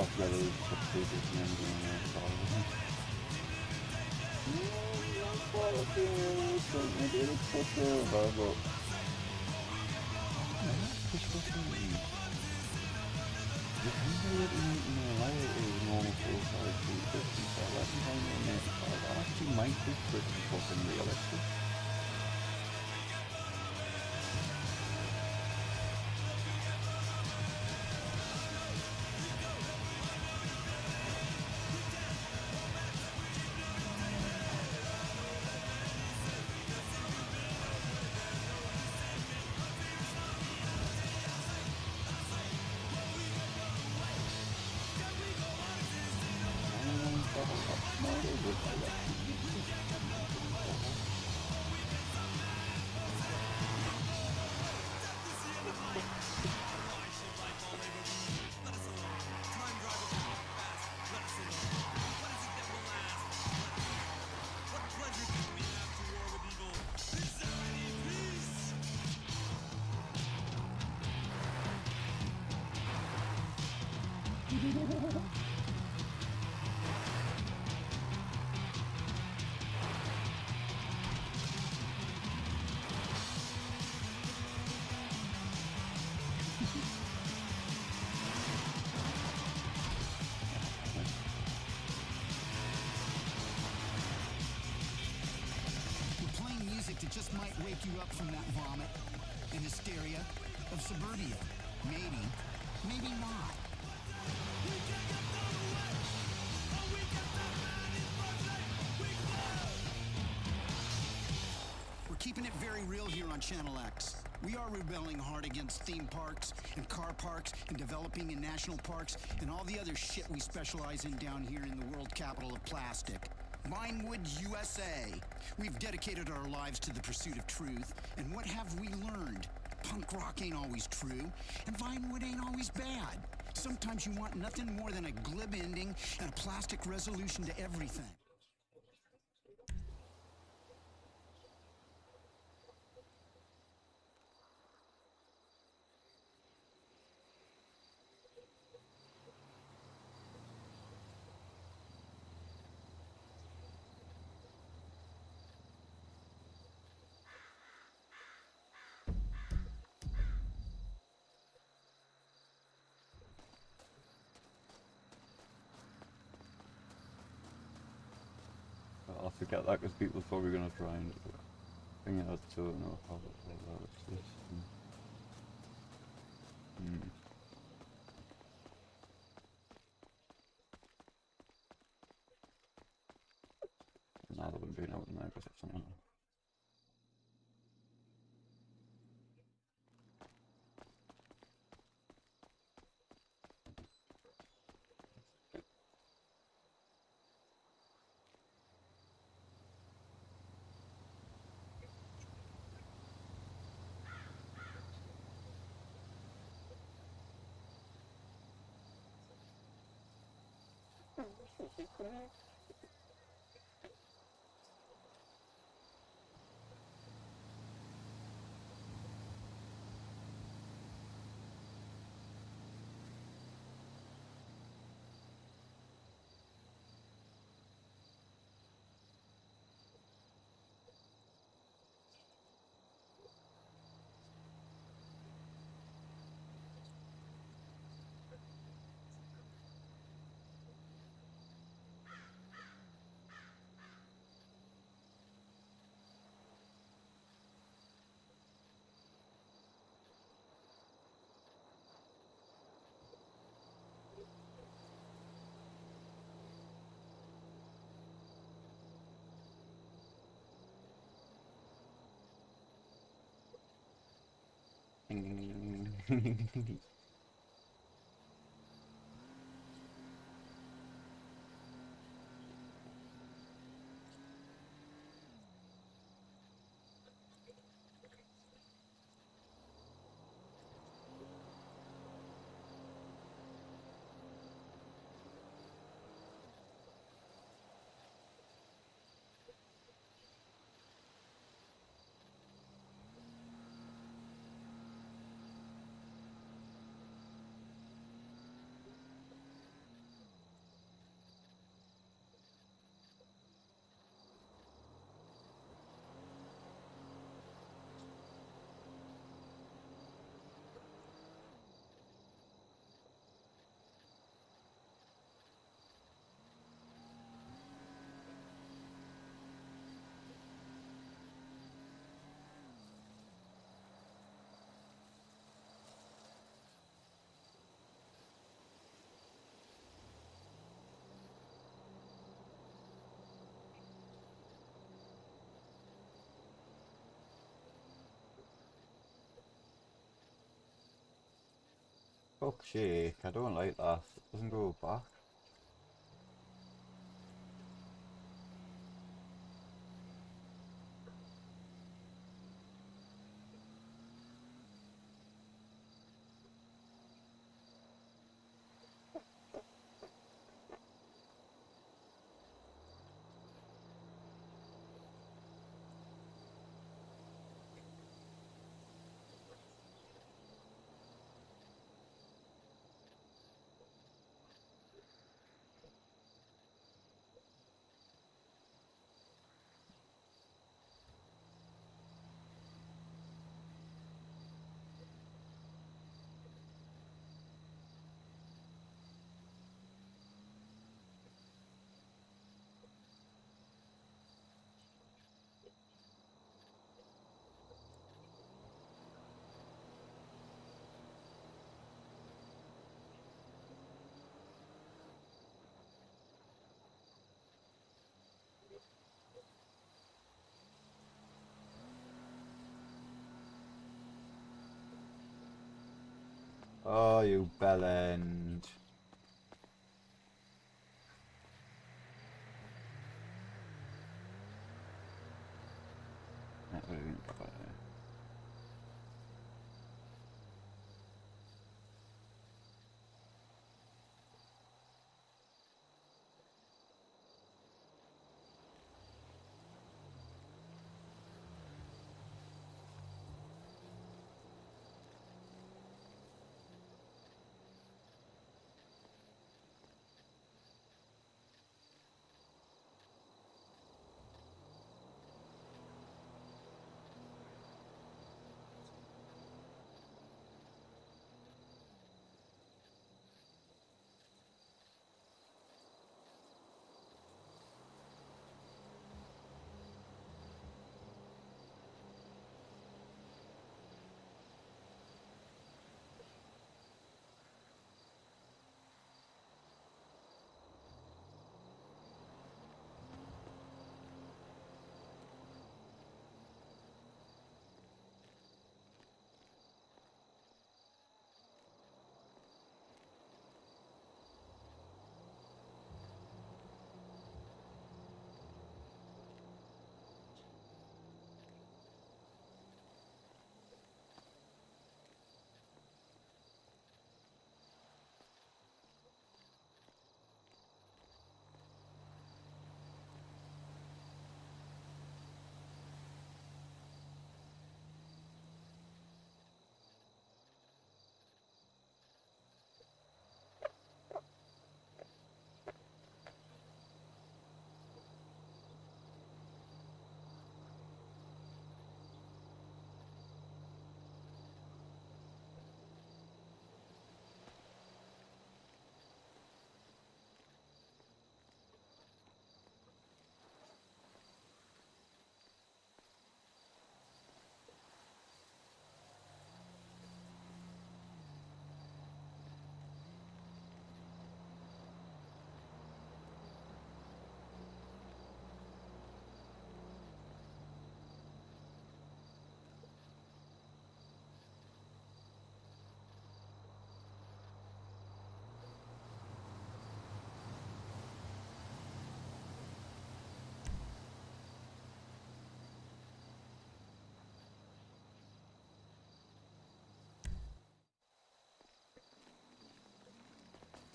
Oh, yeah, there's a big number in there, probably. Maybe it's push over, but... Push over. The number that you know, I is normal 45 to 50, so I reckon I'm in there. That actually might be pretty fucking realistic. It just might wake you up from that vomit and hysteria of suburbia. Maybe, maybe not. We're keeping it very real here on Channel X. We are rebelling hard against theme parks and car parks and developing in national parks and all the other shit we specialize in down here in the world capital of plastic. Vinewood, USA. We've dedicated our lives to the pursuit of truth, and what have we learned? Punk rock ain't always true, and Vinewood ain't always bad. Sometimes you want nothing more than a glib ending and a plastic resolution to everything. I'll forget that because people are probably going to try and bring it out to know how that exists. Now that we've been out in there because it's something. Fuck's sake, I don't like that. It doesn't go back. Oh, you bellend. That would have been better.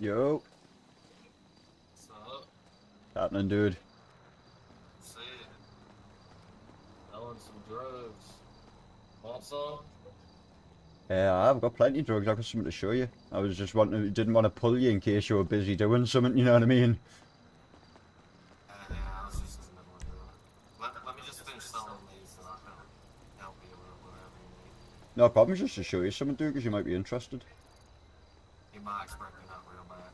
Yo. What's up? Happening, dude. See it. Selling some drugs. Want some? Yeah, I've got plenty of drugs. I've got something to show you. I was just didn't want to pull you in case you were busy doing something, you know what I mean? Yeah, I was just in the middle of doing it. Let me just finish selling these and I can help you with whatever you need. No problem, just to show you something, dude, because you might be interested. You might expect me not real bad.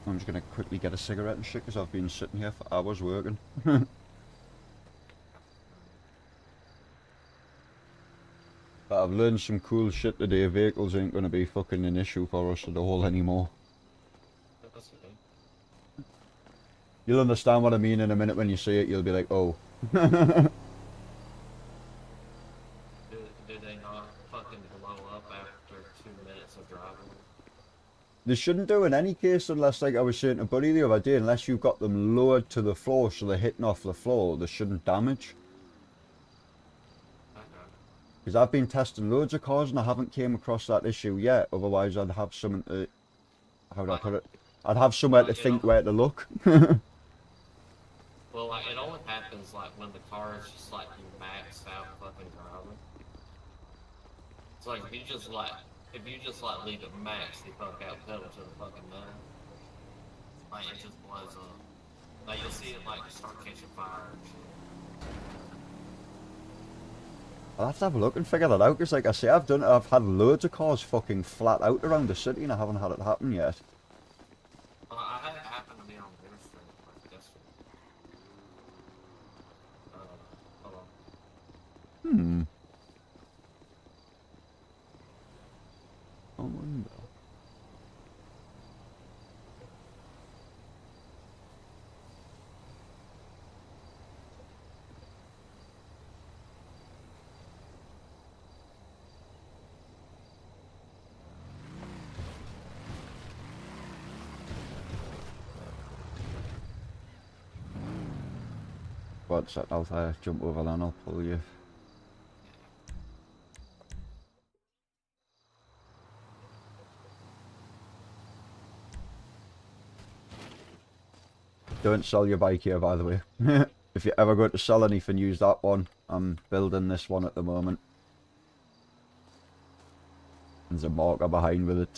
I'm just going to quickly get a cigarette and shit, because I've been sitting here for hours working. But I've learned some cool shit today. Vehicles ain't going to be fucking an issue for us at all anymore. That's okay. You'll understand what I mean in a minute when you see it. You'll be like, oh. Do they not fucking blow up after 2 minutes of driving? They shouldn't do in any case unless, like I was saying to Buddy the other day, unless you've got them lowered to the floor so they're hitting off the floor, they shouldn't damage. Because I've been testing loads of cars and I haven't came across that issue yet. Otherwise, I'd have something to... How do I put it? I'd have somewhere to think where to look. Well, like, it only happens, like, when the car is just, like, you maxed out fucking driving. It's like, if you just, like, leave it maxed, the fuck out pedal to the fucking metal, like, it just blows up. Like, you'll see it, like, start catching fire and shit. I'll have to have a look and figure that out, because like I say, I've had loads of cars fucking flat out around the city and I haven't had it happen yet. I had it happen to me on Interstate, like, yesterday. Hold on. I wonder. One sec, I'll jump over then, I'll pull you. Don't sell your bike here, by the way. If you're ever going to sell anything, use that one. I'm building this one at the moment. There's a marker behind with it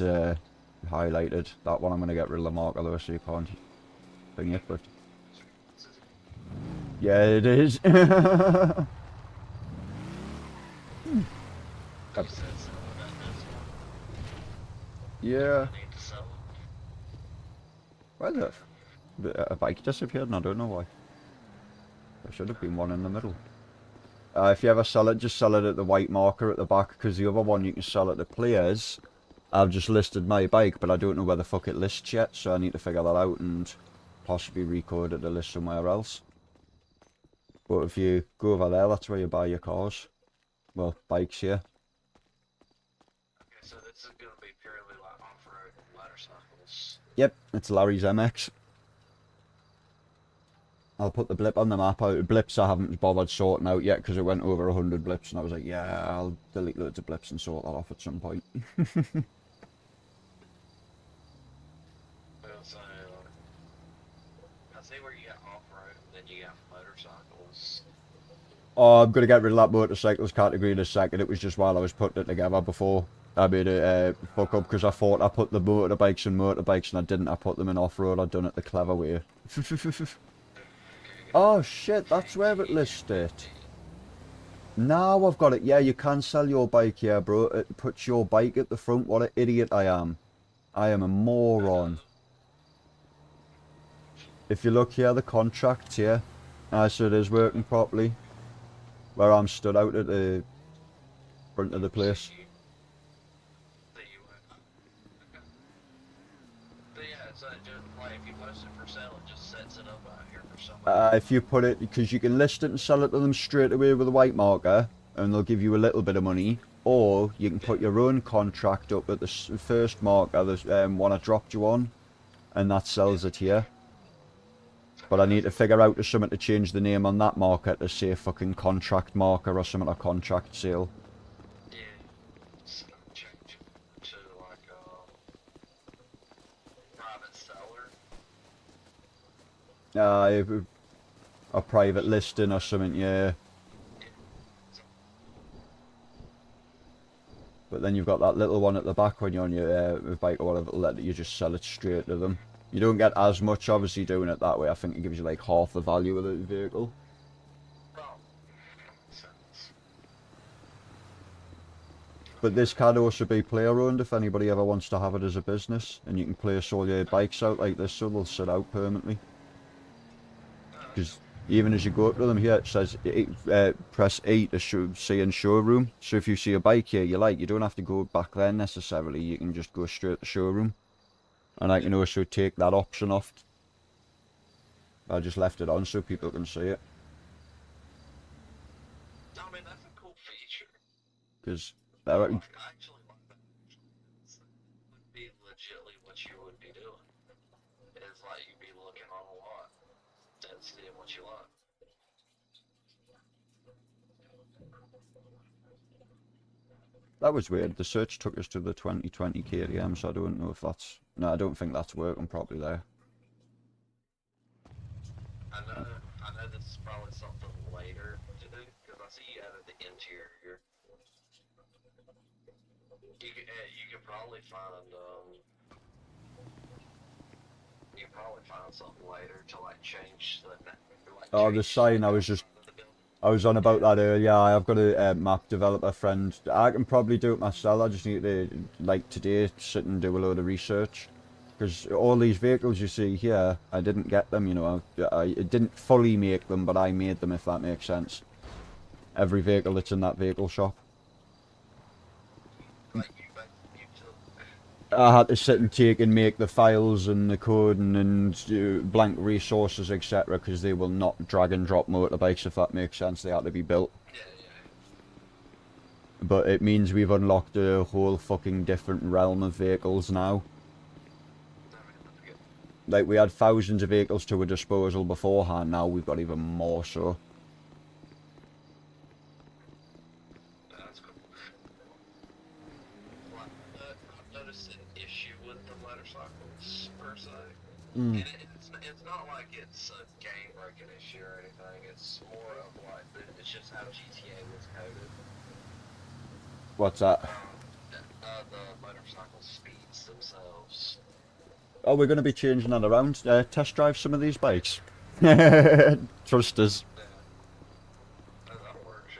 highlighted. That one I'm going to get rid of the marker though, so you can't thing it, but... Yeah, it is. Yeah. Where the... A bike disappeared and I don't know why. There should have been one in the middle. If you ever sell it, just sell it at the white marker at the back, because the other one you can sell at the players. I've just listed my bike, but I don't know where the fuck it lists yet, so I need to figure that out and possibly record it to list somewhere else. But if you go over there, that's where you buy your cars. Well, bikes here. Okay, so this is going to be purely like off-road motorcycles. Yep, it's Larry's MX. I'll put the blip on the map. Blips I haven't bothered sorting out yet because it went over 100 blips and I was like, yeah, I'll delete loads of blips and sort that off at some point. So, I see where you got off-road and then you got motorcycles. Oh, I'm going to get rid of that motorcycles category in a second. It was just while I was putting it together before I made a fuck up because I thought I put the motorbikes and motorbikes and I didn't. I put them in off-road. I'd done it the clever way. Oh shit, that's where it lists it. Now I've got it. Yeah, you can sell your bike here, bro. It puts your bike at the front. What an idiot I am. I am a moron. If you look here, the contract here. So it is working properly. Where I'm stood out at the front of the place. If you put it, because you can list it and sell it to them straight away with a white marker, and they'll give you a little bit of money, or you can put your own contract up at the first marker, the one I dropped you on, and that sells it here. But I need to figure out something to change the name on that marker to say fucking contract marker or something, or contract sale. Yeah, so change it to like a private seller. A private listing or something, yeah. But then you've got that little one at the back when you're on your bike or whatever, let you just sell it straight to them. You don't get as much, obviously, doing it that way. I think it gives you like half the value of the vehicle. But this can also be player owned if anybody ever wants to have it as a business, and you can place all your bikes out like this, so they'll sit out permanently. Because even as you go up to them here, it says press E to see in showroom. So if you see a bike here you like, you don't have to go back there necessarily. You can just go straight to showroom. And I can also take that option off. I just left it on so people can see it. I mean, that's a cool feature. Because I actually like that. Would be legitimately what you would be doing. It's like you'd be looking on a lot and seeing what you like. that was weird. The search took us to the 2020 KTM, so I don't know if that's... No, I don't think that's working properly there. I know this is probably something later to do, because I see you added the interior. You could probably find, you could probably find something later to like change the... Like, oh, the sign, I was on about that earlier. I've got a map developer friend. I can probably do it myself. I just need to, like today, sit and do a load of research. Because all these vehicles you see here, I didn't get them, you know. I didn't fully make them, but I made them, if that makes sense. Every vehicle that's in that vehicle shop. I had to sit and take and make the files and the code and blank resources, etc. because they will not drag and drop motorbikes, if that makes sense. They had to be built. But it means we've unlocked a whole fucking different realm of vehicles now. Like, we had thousands of vehicles to our disposal beforehand, now we've got even more so. Mm. It's not like it's a game-breaking issue or anything. It's more of like, it's just how GTA was coded. What's that? The motorcycle speeds themselves. Oh, we're going to be changing that around. Test drive some of these bikes. Trust us. Yeah. That works.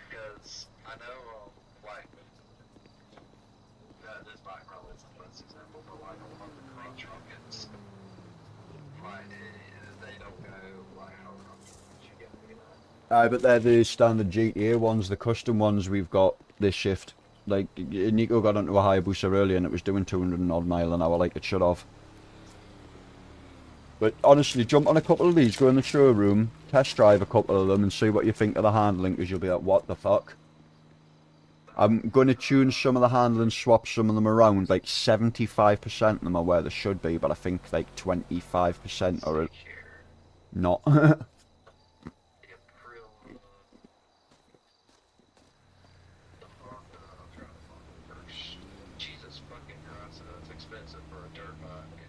Because I know, like, this bike probably isn't the best example, but like a lot of the crunch rockets, like, they don't go like how you get, you know. But they're the standard GTA ones, the custom ones we've got this shift. Like, Nico got onto a Hayabusa earlier and it was doing 200 and odd mile an hour like it should have. But honestly, jump on a couple of these, go in the showroom, test drive a couple of them and see what you think of the handling, because you'll be like, what the fuck? I'm going to tune some of the handling, swap some of them around, like 75% of them are where they should be, but I think like 25% are not. Jesus fucking Christ, that's expensive for a dirt bike.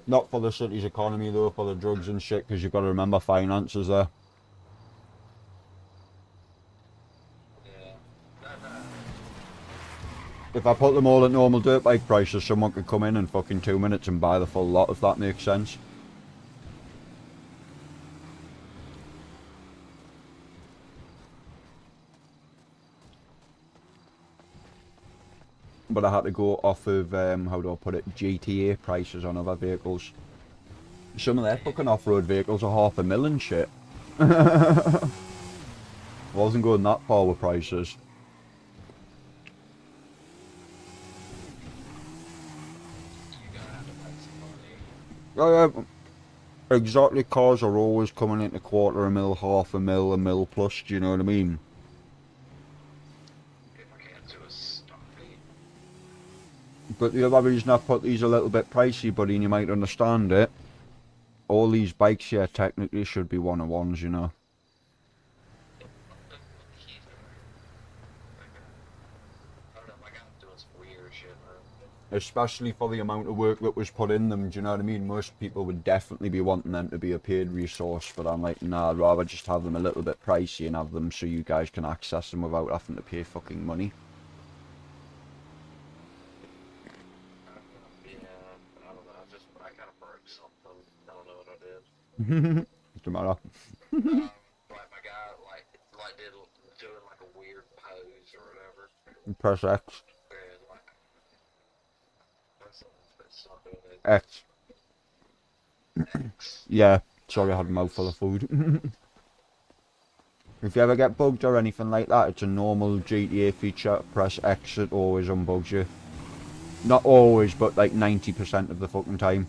Not for the city's economy though, for the drugs and shit, because you've got to remember finances there. If I put them all at normal dirt bike prices, someone could come in fucking 2 minutes and buy the full lot, if that makes sense. But I had to go off of, how do I put it, GTA prices on other vehicles. Some of their fucking off-road vehicles are $500,000 and shit. Wasn't going that far with prices. Oh yeah, exotic cars are always coming into $250,000, $500,000, $1 million plus, do you know what I mean? But the other reason I put these a little bit pricey, buddy, and you might understand it, all these bikes here technically should be 101s, you know. Especially for the amount of work that was put in them, do you know what I mean? Most people would definitely be wanting them to be a paid resource, but I'm like, nah, I'd rather just have them a little bit pricey and have them so you guys can access them without having to pay fucking money. Doesn't matter. Like my guy, like did doing like a weird pose or whatever. Press X. And like, it's not doing it. X. X. Yeah, sorry, I had a mouthful of food. If you ever get bugged or anything like that, it's a normal GTA feature. Press X, it always unbugs you. Not always, but like 90% of the fucking time.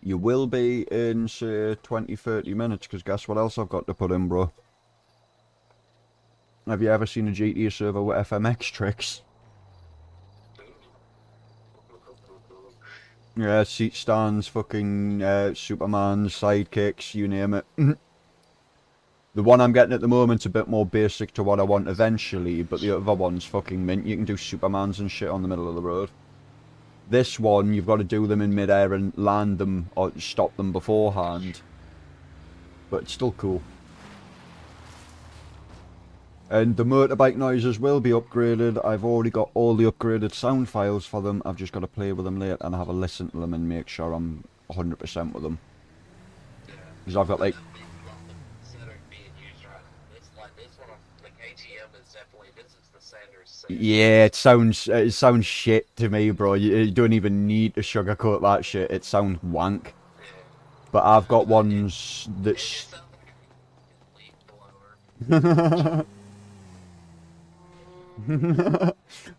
You will be in, say, 20-30 minutes, because guess what else I've got to put in, bro? Have you ever seen a GTA server with FMX tricks? Yeah, seat stands, fucking Superman, sidekicks, you name it. The one I'm getting at the moment's a bit more basic to what I want eventually, but the other one's fucking mint. You can do Supermans and shit on the middle of the road. This one, you've got to do them in mid-air and land them or stop them beforehand. But it's still cool. And the motorbike noises will be upgraded. I've already got all the upgraded sound files for them. I've just got to play with them later and have a listen to them and make sure I'm 100% with them. Because I've got like... Yeah, it sounds shit to me, bro. You don't even need to sugarcoat that shit. It sounds wank. But I've got ones that's...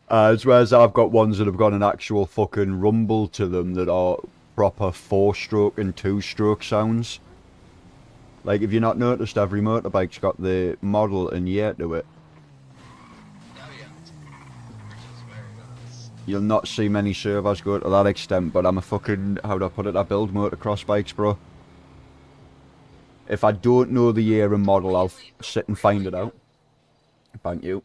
As well as I've got ones that have got an actual fucking rumble to them that are proper 4-stroke and 2-stroke sounds. Like, if you've not noticed, every motorbike's got the model and year to it. You'll not see many servers go to that extent, but I'm a fucking, how do I put it, I build motocross bikes, bro. If I don't know the year and model, I'll sit and find it out. Thank you.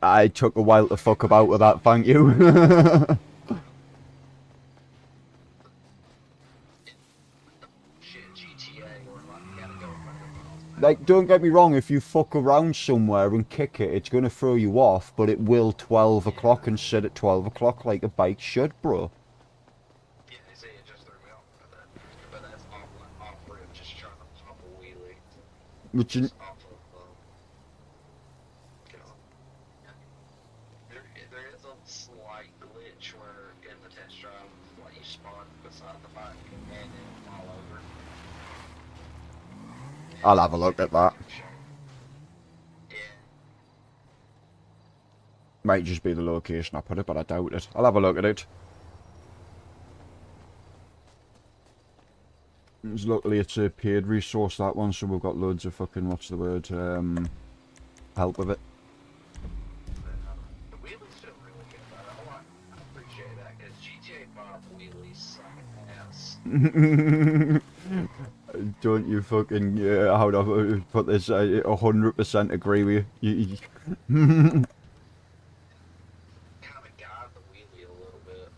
I took a while to fuck about with that, thank you. Like, don't get me wrong, if you fuck around somewhere and kick it, it's gonna throw you off, but it will 12 o'clock and sit at 12 o'clock like a bike should, bro. Yeah, they say it just threw me off with that. But that's off-road, just trying to pop a wheelie. Which is, Off of, you know, there is a slight glitch where in the test drive, like you spawn beside the bike and then fall over. I'll have a look at that. Yeah. Might just be the location I put it, but I doubt it. I'll have a look at it. Luckily it's a paid resource, that one, so we've got loads of fucking, what's the word, help with it. The wheelies feel really good about it. I appreciate that, because GTA 5 wheelies suck ass. Don't you fucking, how do I put this, 100% agree with you. Kind of guide the wheelie a little bit.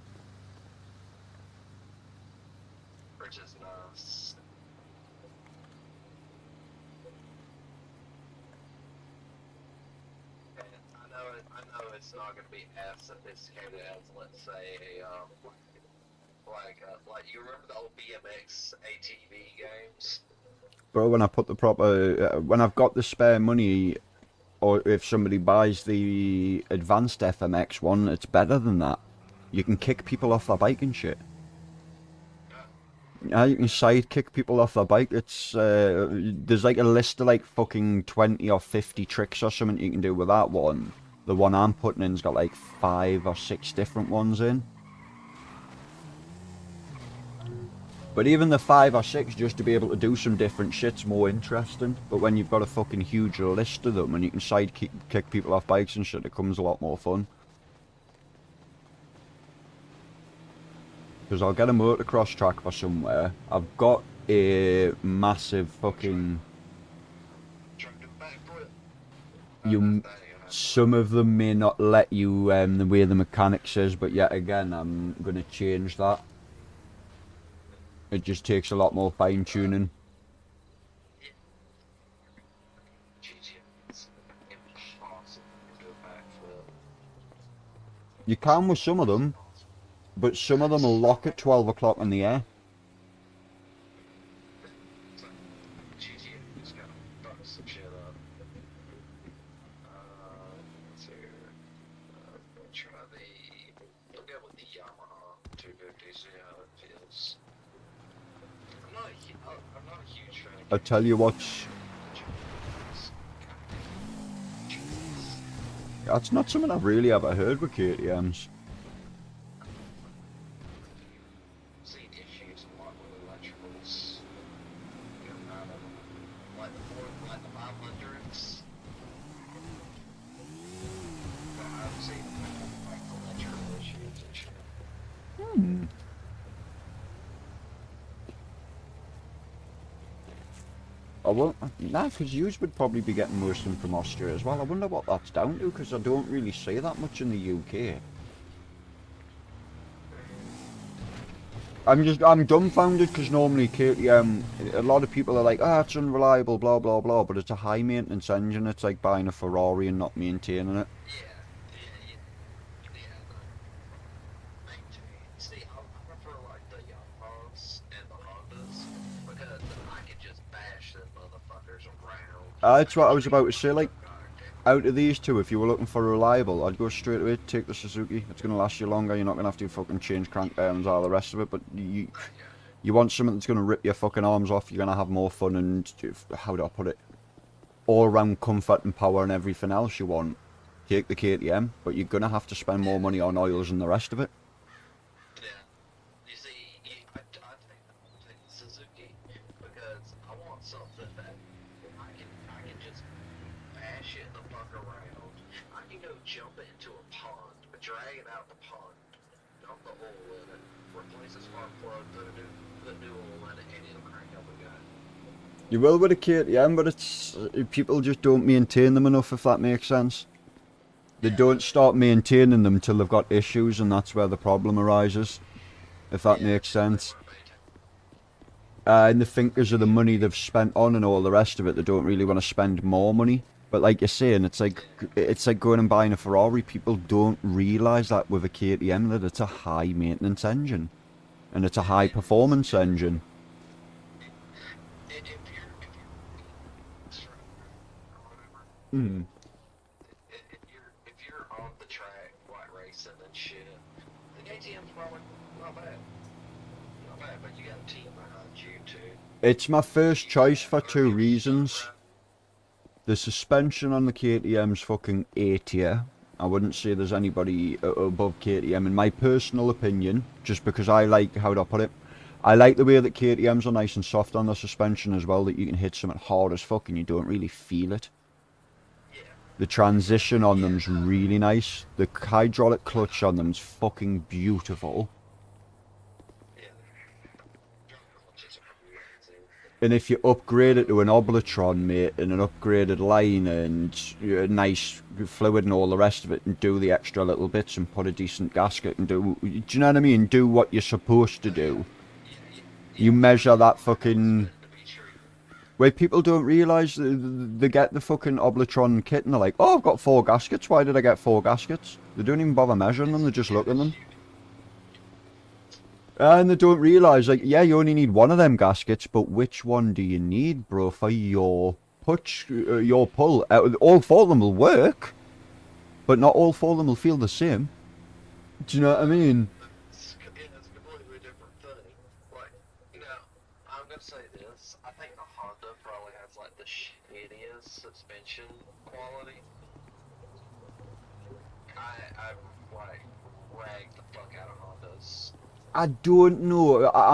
Which is nice. And I know it's not going to be as sophisticated as, let's say, like you remember the old BMX ATV games? Bro, when I put the proper, when I've got the spare money, or if somebody buys the advanced FMX one, it's better than that. You can kick people off their bike and shit. Yeah, you can side kick people off their bike. It's, there's like a list of like fucking 20 or 50 tricks or something you can do with that one. The one I'm putting in's got like 5 or 6 different ones in. But even the 5 or 6, just to be able to do some different shit's more interesting. But when you've got a fucking huge list of them and you can side kick people off bikes and shit, it becomes a lot more fun. Because I'll get a motocross track for somewhere. I've got a massive fucking... Some of them may not let you the way the mechanics is, but yet again, I'm going to change that. It just takes a lot more fine tuning. You can with some of them, but some of them will lock at 12 o'clock in the air. I tell you what, that's not something I've really ever heard with KTMs. Seen issues a lot with electricals. Like the 500s. I've seen like electrical issues and shit. I won't, nah, because yous would probably be getting most of them from Austria as well. I wonder what that's down to, because I don't really see that much in the UK. I'm dumbfounded, because normally KTM, a lot of people are like, ah, it's unreliable, blah, blah, blah, but it's a high maintenance engine. It's like buying a Ferrari and not maintaining it. See, I prefer like the Yamahas and the Hondas, because I can just bash them motherfuckers around. That's what I was about to say, like, out of these two, if you were looking for reliable, I'd go straight away, take the Suzuki. It's going to last you longer, you're not going to have to fucking change crank bearings, all the rest of it, but you want something that's going to rip your fucking arms off, you're going to have more fun and, how do I put it, all-round comfort and power and everything else you want. Take the KTM, but you're going to have to spend more money on oils and the rest of it. You see, I take the Suzuki because I want something that I can just bash it the fuck around. I can go jump it into a pond, drag it out the pond, dump the oil in it, replace the spark plug, put a new oil in it, and it'll crank up again. You will with a KTM, but it's people just don't maintain them enough, if that makes sense. They don't start maintaining them till they've got issues, and that's where the problem arises, if that makes sense. And they think because of the money they've spent on and all the rest of it, they don't really want to spend more money. But like you're saying, it's like going and buying a Ferrari. People don't realise that with a KTM that it's a high maintenance engine, and it's a high performance engine. Mm. If you're on the track, like racing and shit, the KTM's probably not bad. Not bad, but you got a team behind you too. It's my first choice for two reasons. The suspension on the KTM's fucking A tier. I wouldn't say there's anybody above KTM in my personal opinion, just because I like, how do I put it? I like the way that KTM's are nice and soft on the suspension as well, that you can hit something hard as fuck and you don't really feel it. The transition on them's really nice. The hydraulic clutch on them's fucking beautiful. And if you upgrade it to an Oblatron, mate, and an upgraded line and nice fluid and all the rest of it, and do the extra little bits and put a decent gasket and do you know what I mean? Do what you're supposed to do. You measure that fucking... Where people don't realise, they get the fucking Oblatron kit and they're like, oh, I've got 4 gaskets, why did I get 4 gaskets? They don't even bother measuring them, they just look at them. And they don't realise, like, yeah, you only need one of them gaskets, but which one do you need, bro, for your your pull? All 4 of them will work, but not all 4 of them will feel the same. Do you know what I mean? It's a completely different thing. Like, you know, I'm gonna say this. I think the Honda probably has like the shittiest suspension quality. I like ragged the fuck out of Hondas. I don't know. I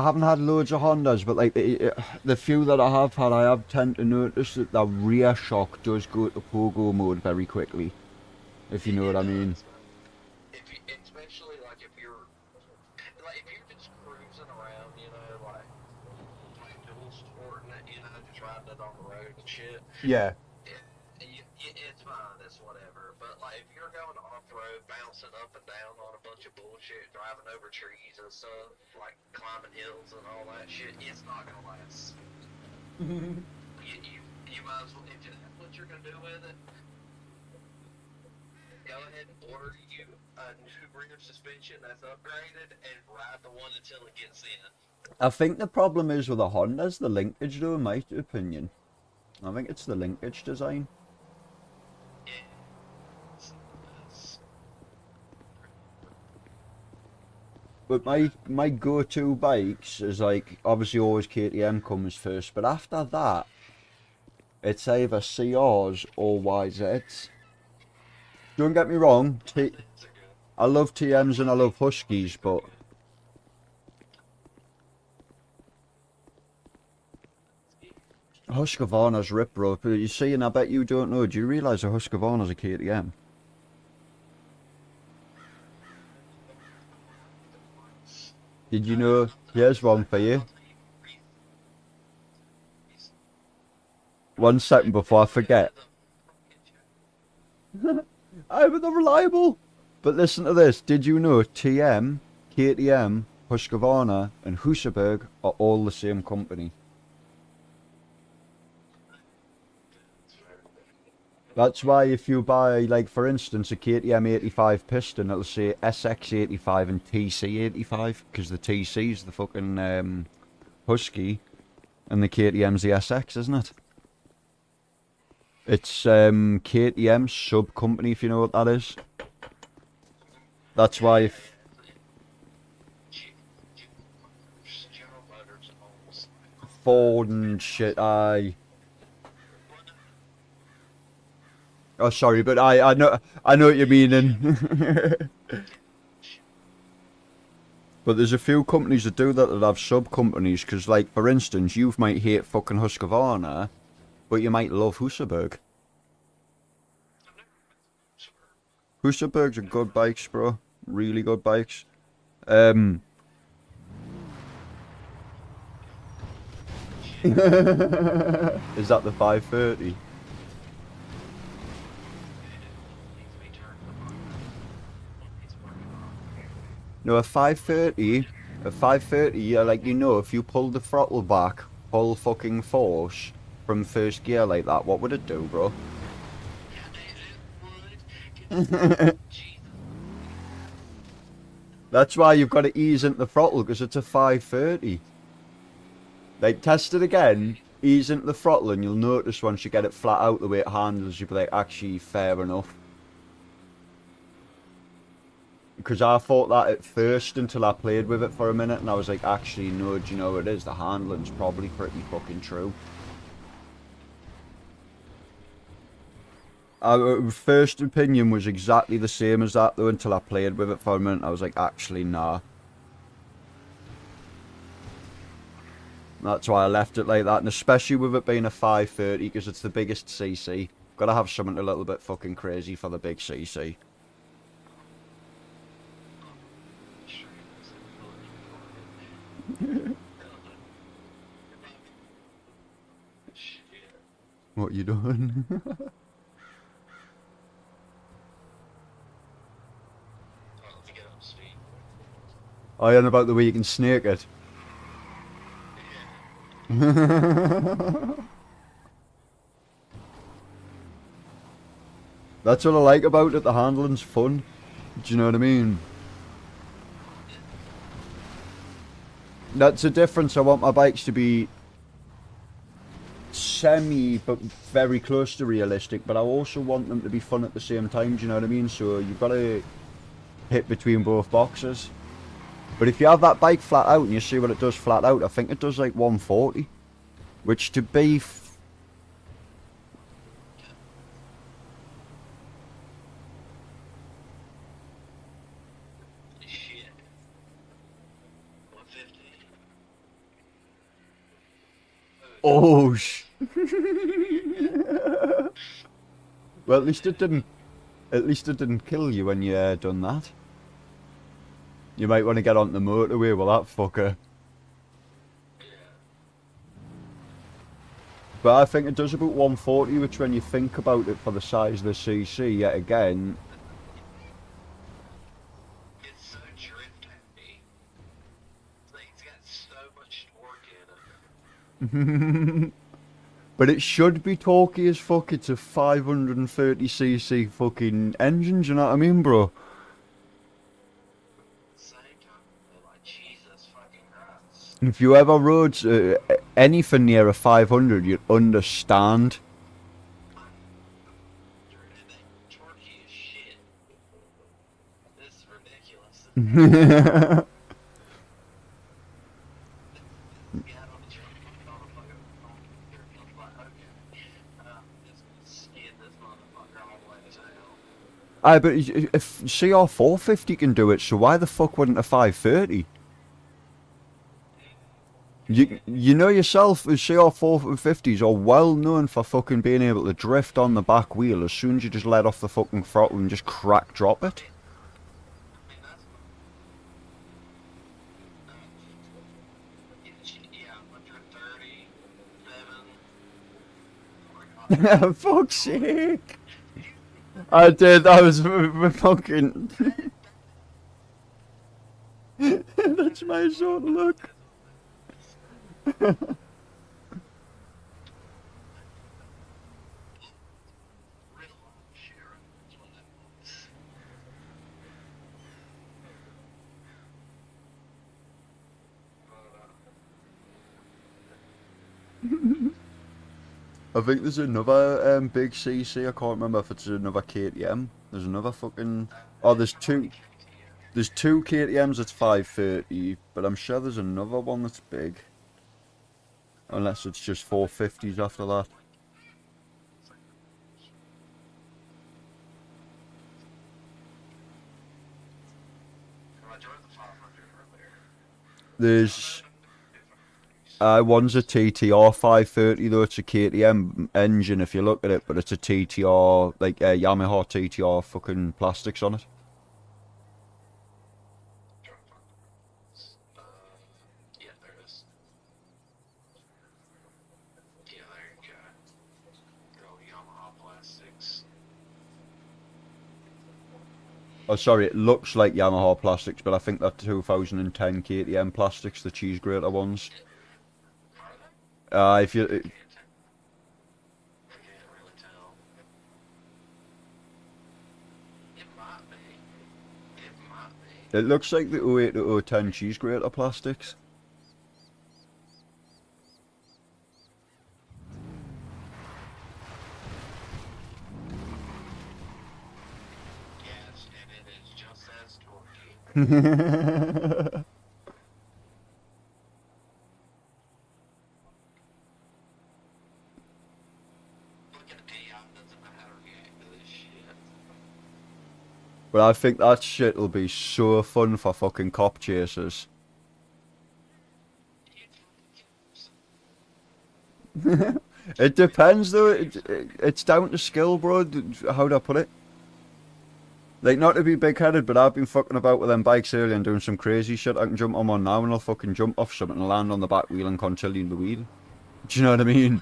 haven't had loads of Hondas, but like the few that I have had, I have tend to notice that the rear shock does go to pogo mode very quickly. If you know what I mean. Especially like if you're just cruising around, you know, like dual sporting it, you know, just riding it on the road and shit. Yeah. It's fine, it's whatever. But like if you're going off road, bouncing up and down on a bunch of bullshit, driving over trees and stuff, like climbing hills and all that shit, it's not gonna last. You might as well, if that's what you're gonna do with it, go ahead and order you a new rear suspension that's upgraded and ride the one until it gets in. I think the problem is with the Hondas, the linkage though, in my opinion. I think it's the linkage design. But my go-to bikes is like, obviously always KTM comes first, but after that, it's either CRs or YZs. Don't get me wrong, I love TMs and I love Huskies, but... Husqvarna's rip, bro. You see, and I bet you don't know, do you realise a Husqvarna's a KTM? Did you know? Here's one for you. 1 second before I forget. I'm the reliable. But listen to this. Did you know TM, KTM, Husqvarna and Husaberg are all the same company? That's why if you buy, like for instance, a KTM 85 piston, it'll say SX85 and TC85, because the TC's the fucking Husky, and the KTM's the SX, isn't it? It's KTM's sub-company, if you know what that is. That's why if... Ford and shit, aye. Oh, sorry, but I know what you mean. And but there's a few companies that do that have sub-companies, because, like, for instance, you might hate fucking Husqvarna, but you might love Husaberg. Husabergs are good bikes, bro. Really good bikes. Is that the 530? Needs to be turned up. It's working on. No, a 530, yeah, like, you know, if you pull the throttle back full fucking force from first gear like that, what would it do, bro? That's why you've got to ease into the throttle, because it's a 530. Like, test it again, ease into the throttle, and you'll notice once you get it flat out the way it handles, you'll be like, actually, fair enough. Because I thought that at first until I played with it for a minute, and I was like, actually, no, do you know what it is? The handling's probably pretty fucking true. First opinion was exactly the same as that, though, until I played with it for a minute. I was like, actually, nah. That's why I left it like that, and especially with it being a 530, because it's the biggest CC. Gotta have something a little bit fucking crazy for the big CC. What you doing? Oh, yeah, and about the way you can snake it. That's what I like about it, the handling's fun. Do you know what I mean? That's the difference. I want my bikes to be semi, but very close to realistic, but I also want them to be fun at the same time, do you know what I mean? So you've got to hit between both boxes. But if you have that bike flat out and you see what it does flat out, I think it does like 140, which to be Shit. 150. oh well, at least it didn't kill you when you done that. You might want to get on the motorway with that fucker. But I think it does about 140, which when you think about it for the size of the CC, yet again... It's so drift happy. Like, it's got so much torque in it. But it should be torquey as fuck. It's a 530cc fucking engine, do you know what I mean, bro? If you ever rode anything near a 500, you'd understand. Torquey as shit. This is ridiculous. Aye, but if CR450 can do it, so why the fuck wouldn't a 530? You know yourself, CR450s are well known for fucking being able to drift on the back wheel as soon as you just let off the fucking throttle and just crack drop it. Fuck's sake! I did, that was fucking... That's my sort of look. I think there's another big CC, I can't remember if it's another KTM. There's another fucking... Oh, there's two KTMs that's 530, but I'm sure there's another one that's big. Unless it's just 450s after that. There's... one's a TTR 530 though, it's a KTM engine if you look at it, but it's a TTR, like a Yamaha TTR fucking plastics on it. plastics. Oh, sorry, it looks like Yamaha plastics, but I think they're 2010 KTM plastics, the cheese grater ones. If you... I can't really tell. It might be. It might be. It looks like the 08 to 010 cheese grater plastics. Yes, and it is just as torquey. Look at the AI doesn't know how to react to this shit. But I think that shit will be so fun for fucking cop chasers. It depends though, it's down to skill, bro. How do I put it? Like, not to be big-headed, but I've been fucking about with them bikes earlier and doing some crazy shit. I can jump on one now and I'll fucking jump off something and land on the back wheel and continue the wheel. Do you know what I mean?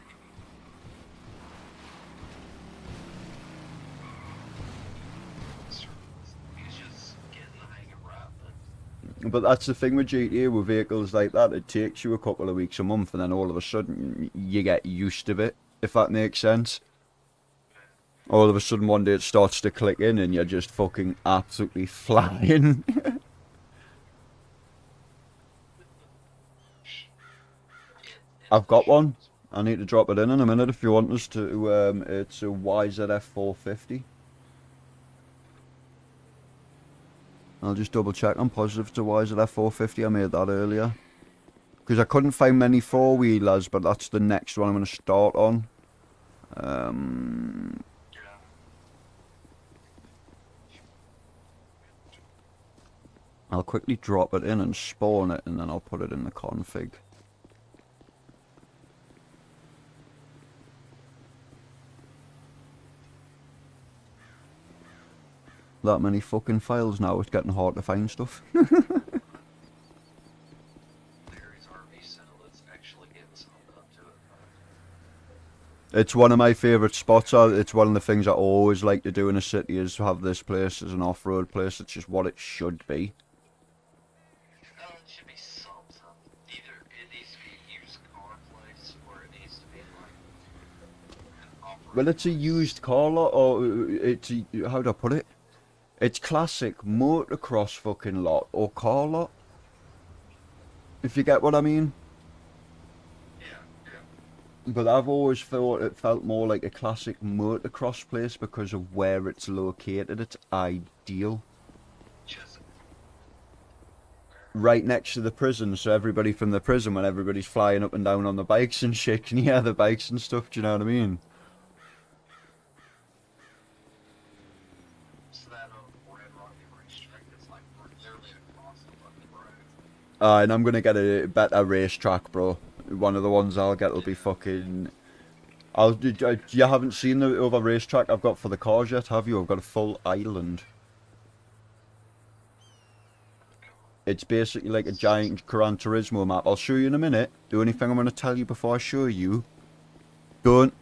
He's just getting the hang of riding. But that's the thing with GTA, with vehicles like that. It takes you a couple of weeks, a month, and then all of a sudden you get used to it, if that makes sense. All of a sudden one day it starts to click in and you're just fucking absolutely flying. I've got one. I need to drop it in a minute if you want us to. It's a YZF 450. I'll just double check. I'm positive it's a YZF 450. I made that earlier. Because I couldn't find many four-wheelers, but that's the next one I'm going to start on. I'll quickly drop it in and spawn it, and then I'll put it in the config. That many fucking files now, it's getting hard to find stuff. Larry's RV cell is actually getting something up to it. It's one of my favourite spots. It's one of the things I always like to do in a city, is have this place as an off-road place. It's just what it should be. Oh, it should be something. Either it needs to be a used car place, or it needs to be like an off-road. Well, it's a used car lot, or it's a, how do I put it? It's classic motocross fucking lot, or car lot. If you get what I mean. But I've always thought it felt more like a classic motocross place because of where it's located. It's ideal. Right next to the prison, so everybody from the prison, when everybody's flying up and down on the bikes and shit, can hear the bikes and stuff, do you know what I mean? So that Red Rocket racetrack is like literally across the fucking road. And I'm gonna get a better racetrack, bro. One of the ones I'll get will be fucking... You haven't seen the other racetrack I've got for the cars yet, have you? I've got a full island. It's basically like a giant Gran Turismo map. I'll show you in a minute. The only thing I'm going to tell you before I show you, don't...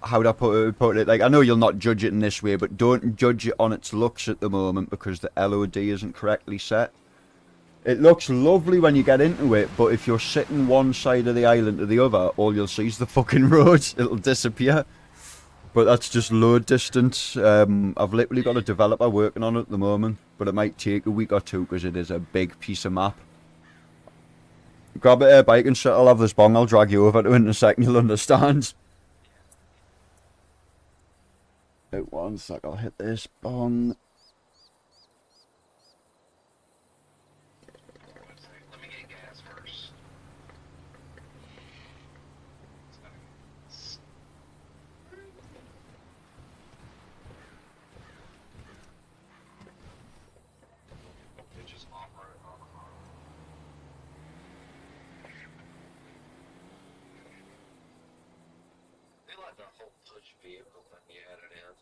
How would I put it? Like, I know you'll not judge it in this way, but don't judge it on its looks at the moment because the LOD isn't correctly set. It looks lovely when you get into it, but if you're sitting one side of the island to the other, all you'll see is the fucking road. It'll disappear. But that's just load distance. I've literally got a developer working on it at the moment, but it might take a week or two because it is a big piece of map. Grab a air bike and shit, I'll have this bong, I'll drag you over to it in a second, you'll understand. Wait 1 sec, I'll hit this bong. Let me get gas first. It's just off-road on the road. They like the whole push vehicle thing you added in.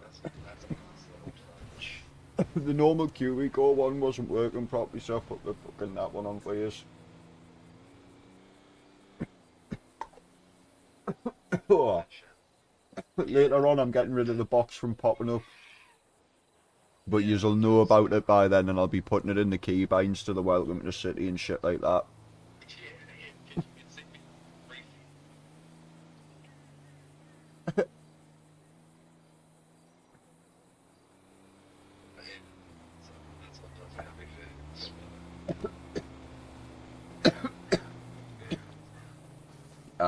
That's a nice little touch. The normal QE one wasn't working properly, so I put the fucking that one on for you. Oh. Later on, I'm getting rid of the box from popping up. But you'll know about it by then, and I'll be putting it in the keybinds to the Welcome to the City and shit like that.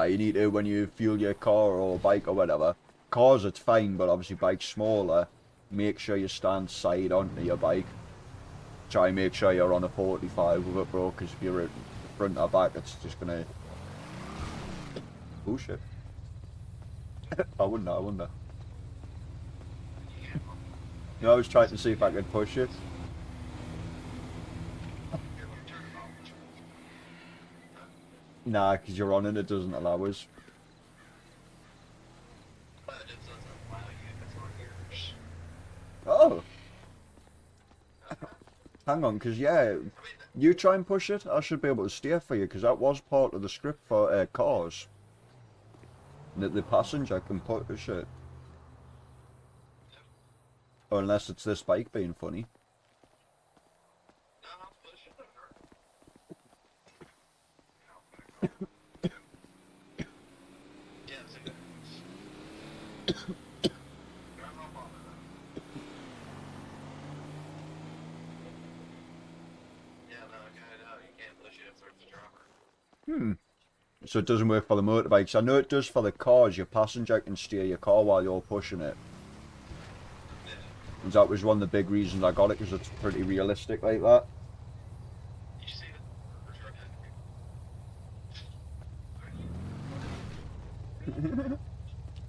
You need to, when you fuel your car or bike or whatever. Cars, it's fine, but obviously bike's smaller. Make sure you stand side onto your bike. Try and make sure you're on a 45 with it, bro, because if you're in front or back, it's just gonna... Oh, shit. I wonder. No, I was trying to see if I could push it. Nah, because you're on it, it doesn't allow us. Oh! Hang on, because yeah, you try and push it, I should be able to steer for you, because that was part of the script for cars. That the passenger can push it. Unless it's this bike being funny. So it doesn't work for the motorbikes. I know it does for the cars. Your passenger can steer your car while you're pushing it. And that was one of the big reasons I got it, because it's pretty realistic like that.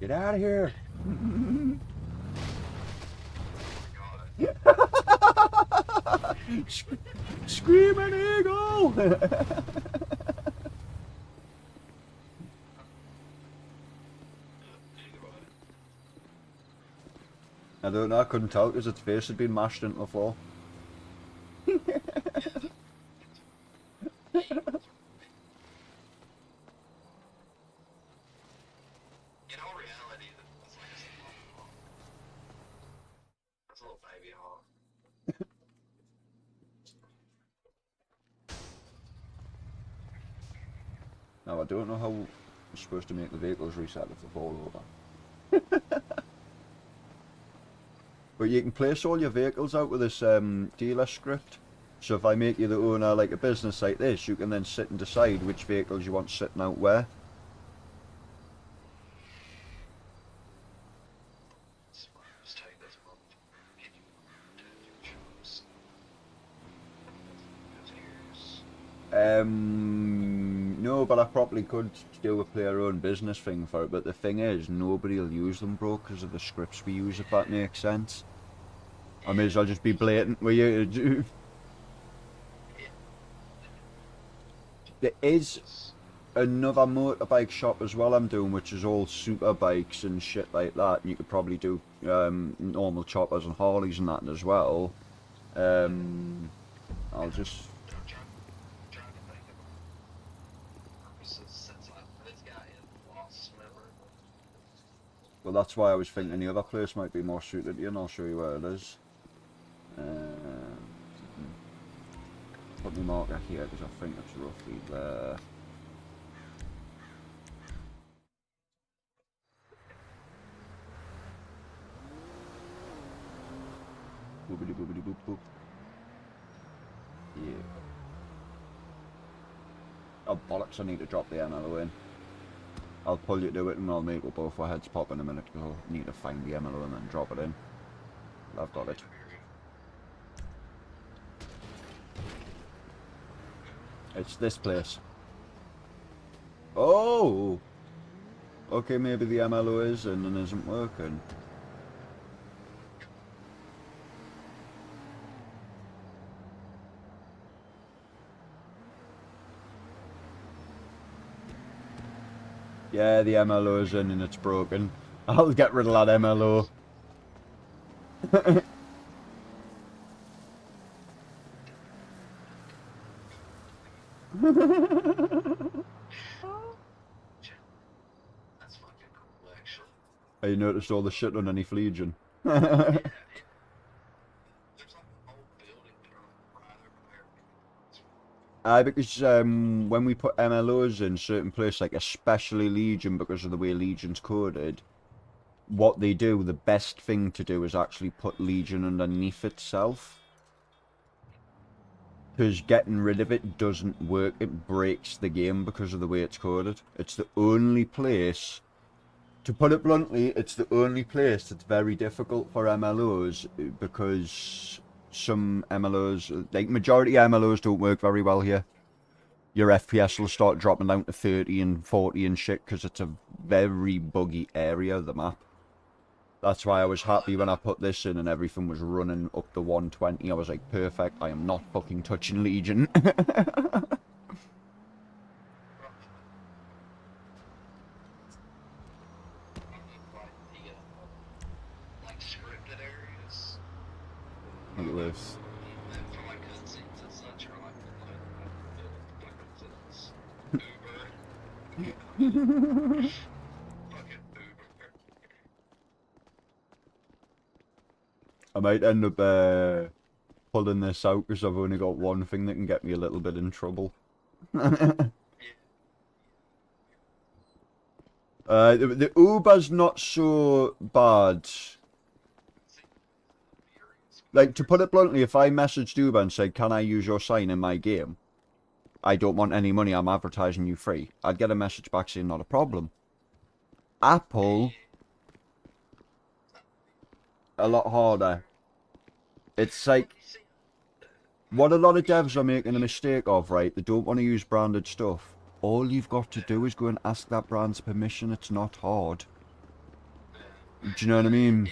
Get out of here! Screaming eagle! I don't know, I couldn't tell because its face had been mashed into the floor. Now I don't know how you're supposed to make the vehicles reset if they fall over. But you can place all your vehicles out with this dealer script. So if I make you the owner like a business like this, you can then sit and decide which vehicles you want sitting out where. No, but I probably could do a player-owned business thing for it, but the thing is, nobody will use them, bro, because of the scripts we use, if that makes sense. I may as well just be blatant with you. There is another motorbike shop as well I'm doing, which is all super bikes and shit like that, and you could probably do normal choppers and Harleys and that as well. I'll just... Well, that's why I was thinking the other place might be more suited to you, and I'll show you where it is. Put my marker here, because I think it's roughly there. Boopity boopity boop boop. Yeah. Oh bollocks, I need to drop the MLO in. I'll pull you to it and I'll make it both our heads pop in a minute, because I'll need to find the MLO and then drop it in. I've got it. It's this place. Oh! Okay, maybe the MLO is in and isn't working. Yeah, the MLO is in and it's broken. I'll get rid of that MLO. That's fucking cool, actually. You noticed all the shit underneath Legion. Yeah, there's like an old building right over there. Because when we put MLOs in certain places, like especially Legion, because of the way Legion's coded, what they do, the best thing to do is actually put Legion underneath itself. Because getting rid of it doesn't work, it breaks the game because of the way it's coded. It's the only place, to put it bluntly, it's the only place that's very difficult for MLOs, because some MLOs, like majority of MLOs don't work very well here. Your FPS will start dropping down to 30 and 40 and shit, because it's a very buggy area of the map. That's why I was happy when I put this in and everything was running up to 120. I was like, perfect, I am not fucking touching Legion. Like scripted areas. Look at this. And for like cutscenes and such, or like Uber. Fucking Uber. I might end up pulling this out because I've only got one thing that can get me a little bit in trouble. The Uber's not so bad. Like, to put it bluntly, if I messaged Uber and said, can I use your sign in my game? I don't want any money, I'm advertising you free. I'd get a message back saying, not a problem. Apple, a lot harder. It's like, what a lot of devs are making a mistake of, right? They don't want to use branded stuff. All you've got to do is go and ask that brand's permission. It's not hard. Do you know what I mean?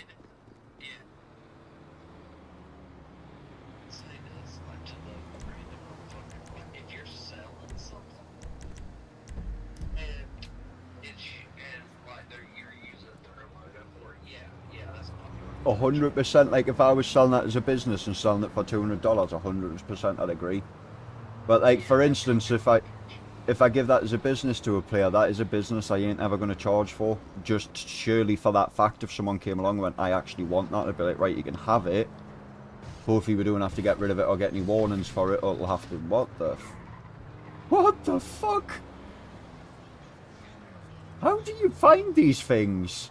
If you're selling something, and like you're using their logo for it, yeah, that's popular. 100%. Like, if I was selling that as a business and selling it for $200, 100% I'd agree. But like, for instance, if I give that as a business to a player, that is a business I ain't ever going to charge for. Just surely for that fact, if someone came along and went, I actually want that, I'd be like, right, you can have it. Hopefully we don't have to get rid of it or get any warnings for it, or it'll have to... What the fuck? How do you find these things?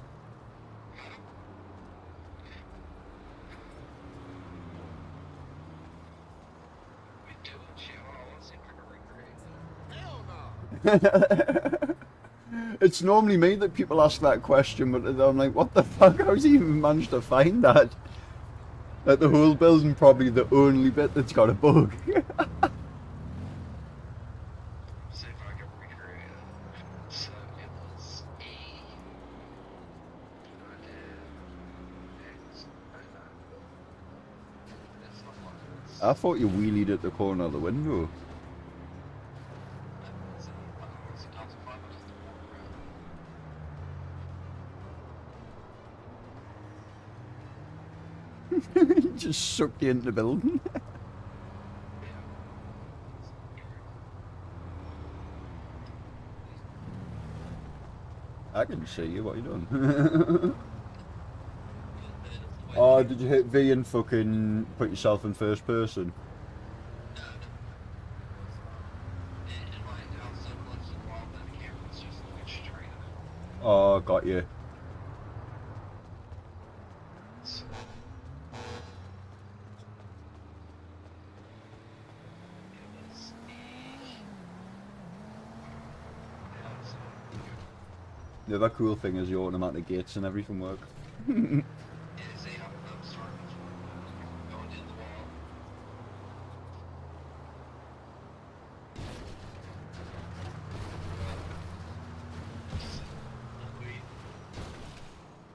It's normally me that people ask that question, but I'm like, what the fuck? How's he even managed to find that? Like, the whole building probably the only bit that's got a bug. See if I can recreate it. So it was I thought you wheelied at the corner of the window. Just sucked you into the building. I can see you, what are you doing? Oh, did you hit V and fucking put yourself in first person? Oh, got you. The other cool thing is the automatic gates and everything work.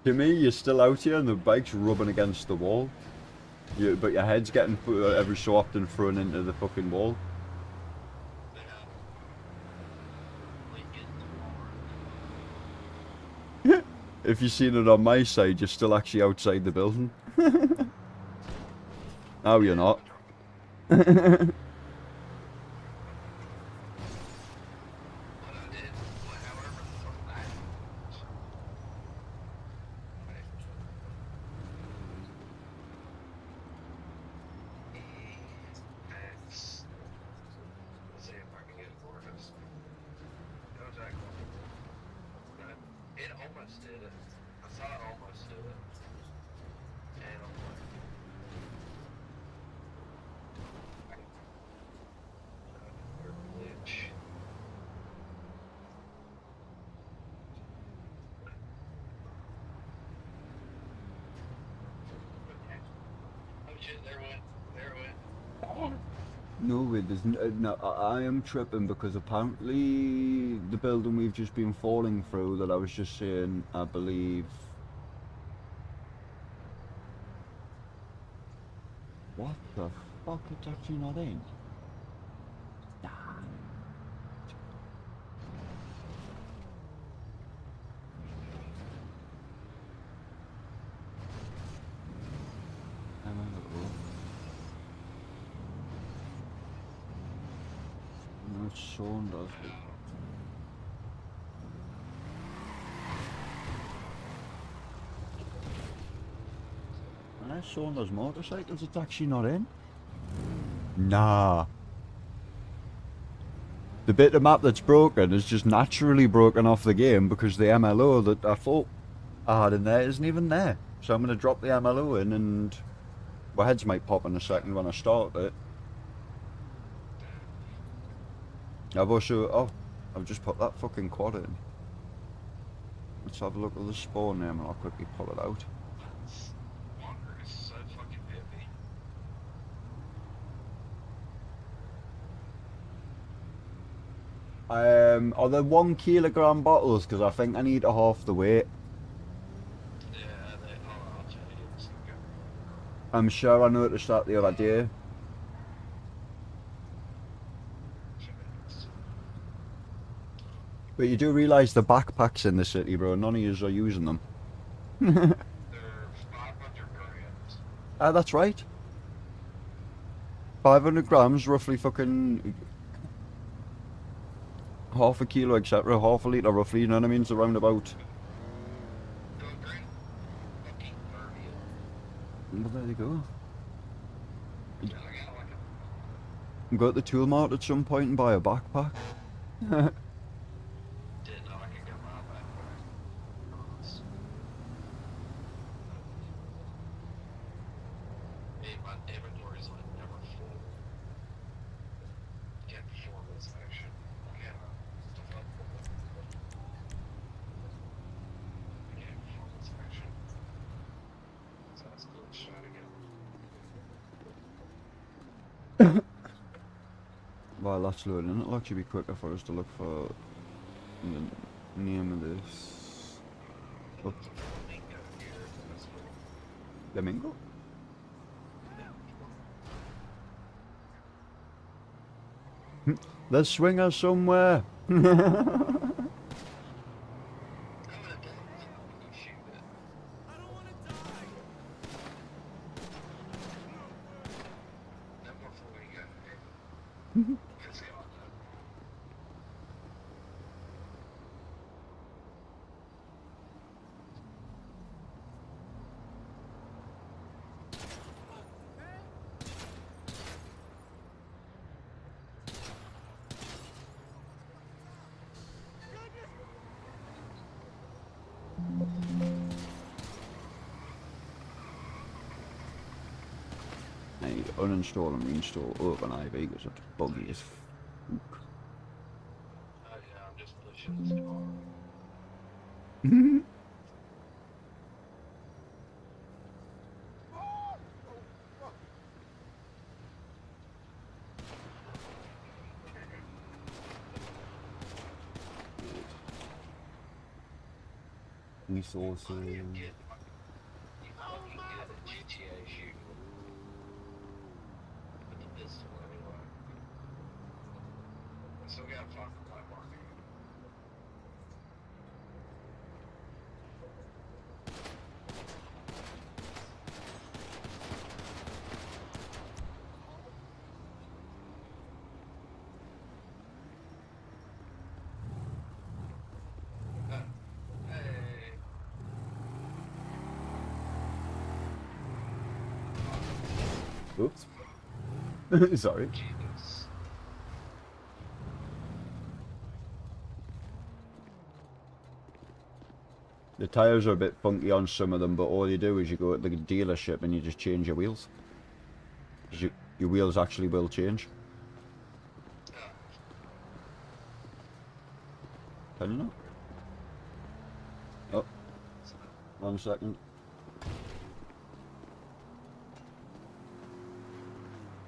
To me, you're still out here and the bike's rubbing against the wall. But your head's getting every so often thrown into the fucking wall. If you've seen it on my side, you're still actually outside the building. No, you're not. It almost did it. I saw it almost do it. And I'm like, glitch. Oh shit, there it went. There it went. No way, no, I am tripping because apparently the building we've just been falling through that I was just saying, I believe... What the fuck, it's actually not in? Nah. No, it's Sean does it. Unless Sean does motorcycles, it's actually not in. Nah. The bit of map that's broken is just naturally broken off the game because the MLO that I thought I had in there isn't even there. So I'm going to drop the MLO in and my heads might pop in a second when I start it. I've also, I've just put that fucking quad in. Let's have a look at the spawn name and I'll quickly pull it out. Walker is so fucking heavy. Are there 1 kilogram bottles? Because I think I need a half the weight. Yeah, I'll tell you. It's okay. I'm sure I noticed that the other day. But you do realise the backpacks in the city, bro. None of yous are using them. They're 500 grams. Ah, that's right. 500 grams, roughly fucking half a kilo, etc. Half a litre, roughly. You know what I mean? So around about. Well, there you go. Go to the tool mart at some point and buy a backpack. Didn't know I could get my backpack. My inventory's like never full. Can't performance action. Can't performance action. So that's cool. Shot again. While that's loading, it'll actually be quicker for us to look for the name of this. Oh. Flamingo? There's swingers somewhere. I need to uninstall and reinstall OpenIV because it's buggy as fuck. Oh yeah, I'm just pushing this car. Resources. You fucking get a GTA shooting with the pistol anyway. I still gotta find the black market. Oops. Sorry. Jesus. The tyres are a bit funky on some of them, but all you do is you go to the dealership and you just change your wheels. 'Cause your wheels actually will change. Can you not? Oh, 1 second.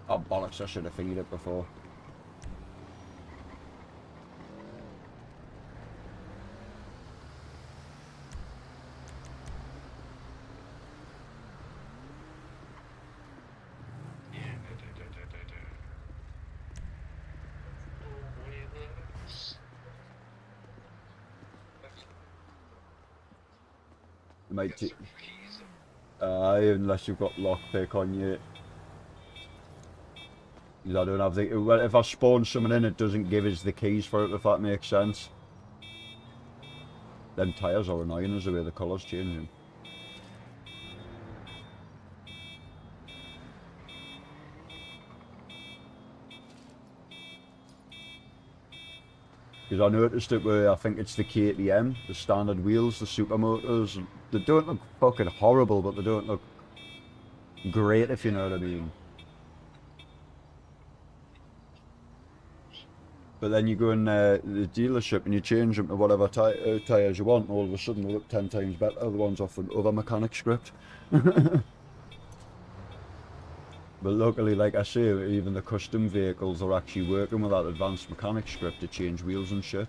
Oh bollocks, I should have figured it before. Mate, unless you've got lockpick on you. I don't have the. Well, if I spawn someone in, it doesn't give us the keys for it, if that makes sense. Them tyres are annoying as the way the colour's changing. Because I noticed it where I think it's the KTM, the standard wheels, the supermotors. They don't look fucking horrible, but they don't look great, if you know what I mean. But then you go in the dealership and you change them to whatever tyres you want, and all of a sudden they look 10 times better, the ones off the other mechanic script. But luckily, like I say, even the custom vehicles are actually working with that advanced mechanic script to change wheels and shit.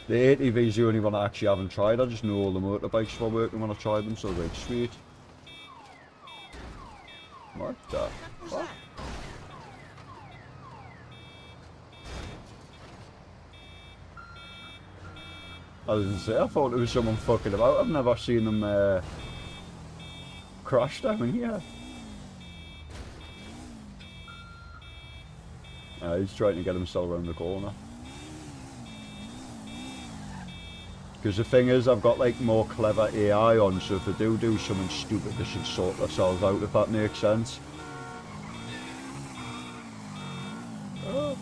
The ATV is the only one I actually haven't tried. I just know all the motorbikes were working when I tried them, so like, sweet. What the fuck? I was gonna say, I thought it was someone fucking about. I've never seen them crash down here. He's trying to get himself around the corner. Because the thing is, I've got like more clever AI on, so if they do something stupid, they should sort themselves out, if that makes sense. Oh.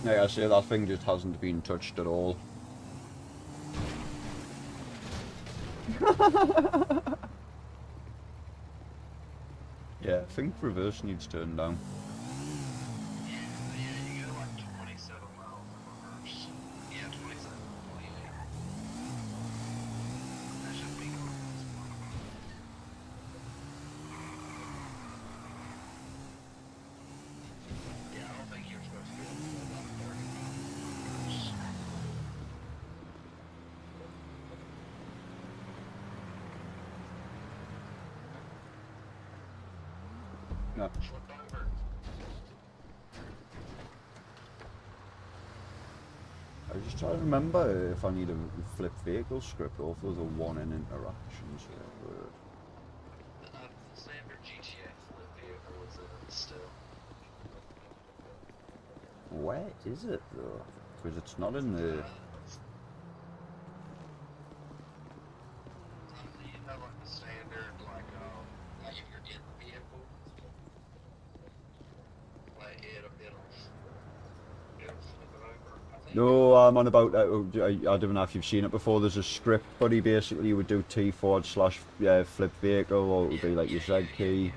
Like I say, that thing just hasn't been touched at all. Yeah, I think reverse needs turned down. You go like 27 miles in reverse. Yeah, 27, 28. That should be good. Yeah, I don't think you're supposed to be able to go about 30 miles in reverse. No. Flip over. I was just trying to remember if I need a flip vehicle script or if there's a one in interactions. The standard GTA flip vehicle is in it still. Where is it though? Because it's not in the... You have like the standard, like if you're in the vehicle, like it'll flip it over. I think. No, I'm on about that. I don't know if you've seen it before. There's a script, buddy. Basically, you would do T//flip vehicle, or it would be like your Z key,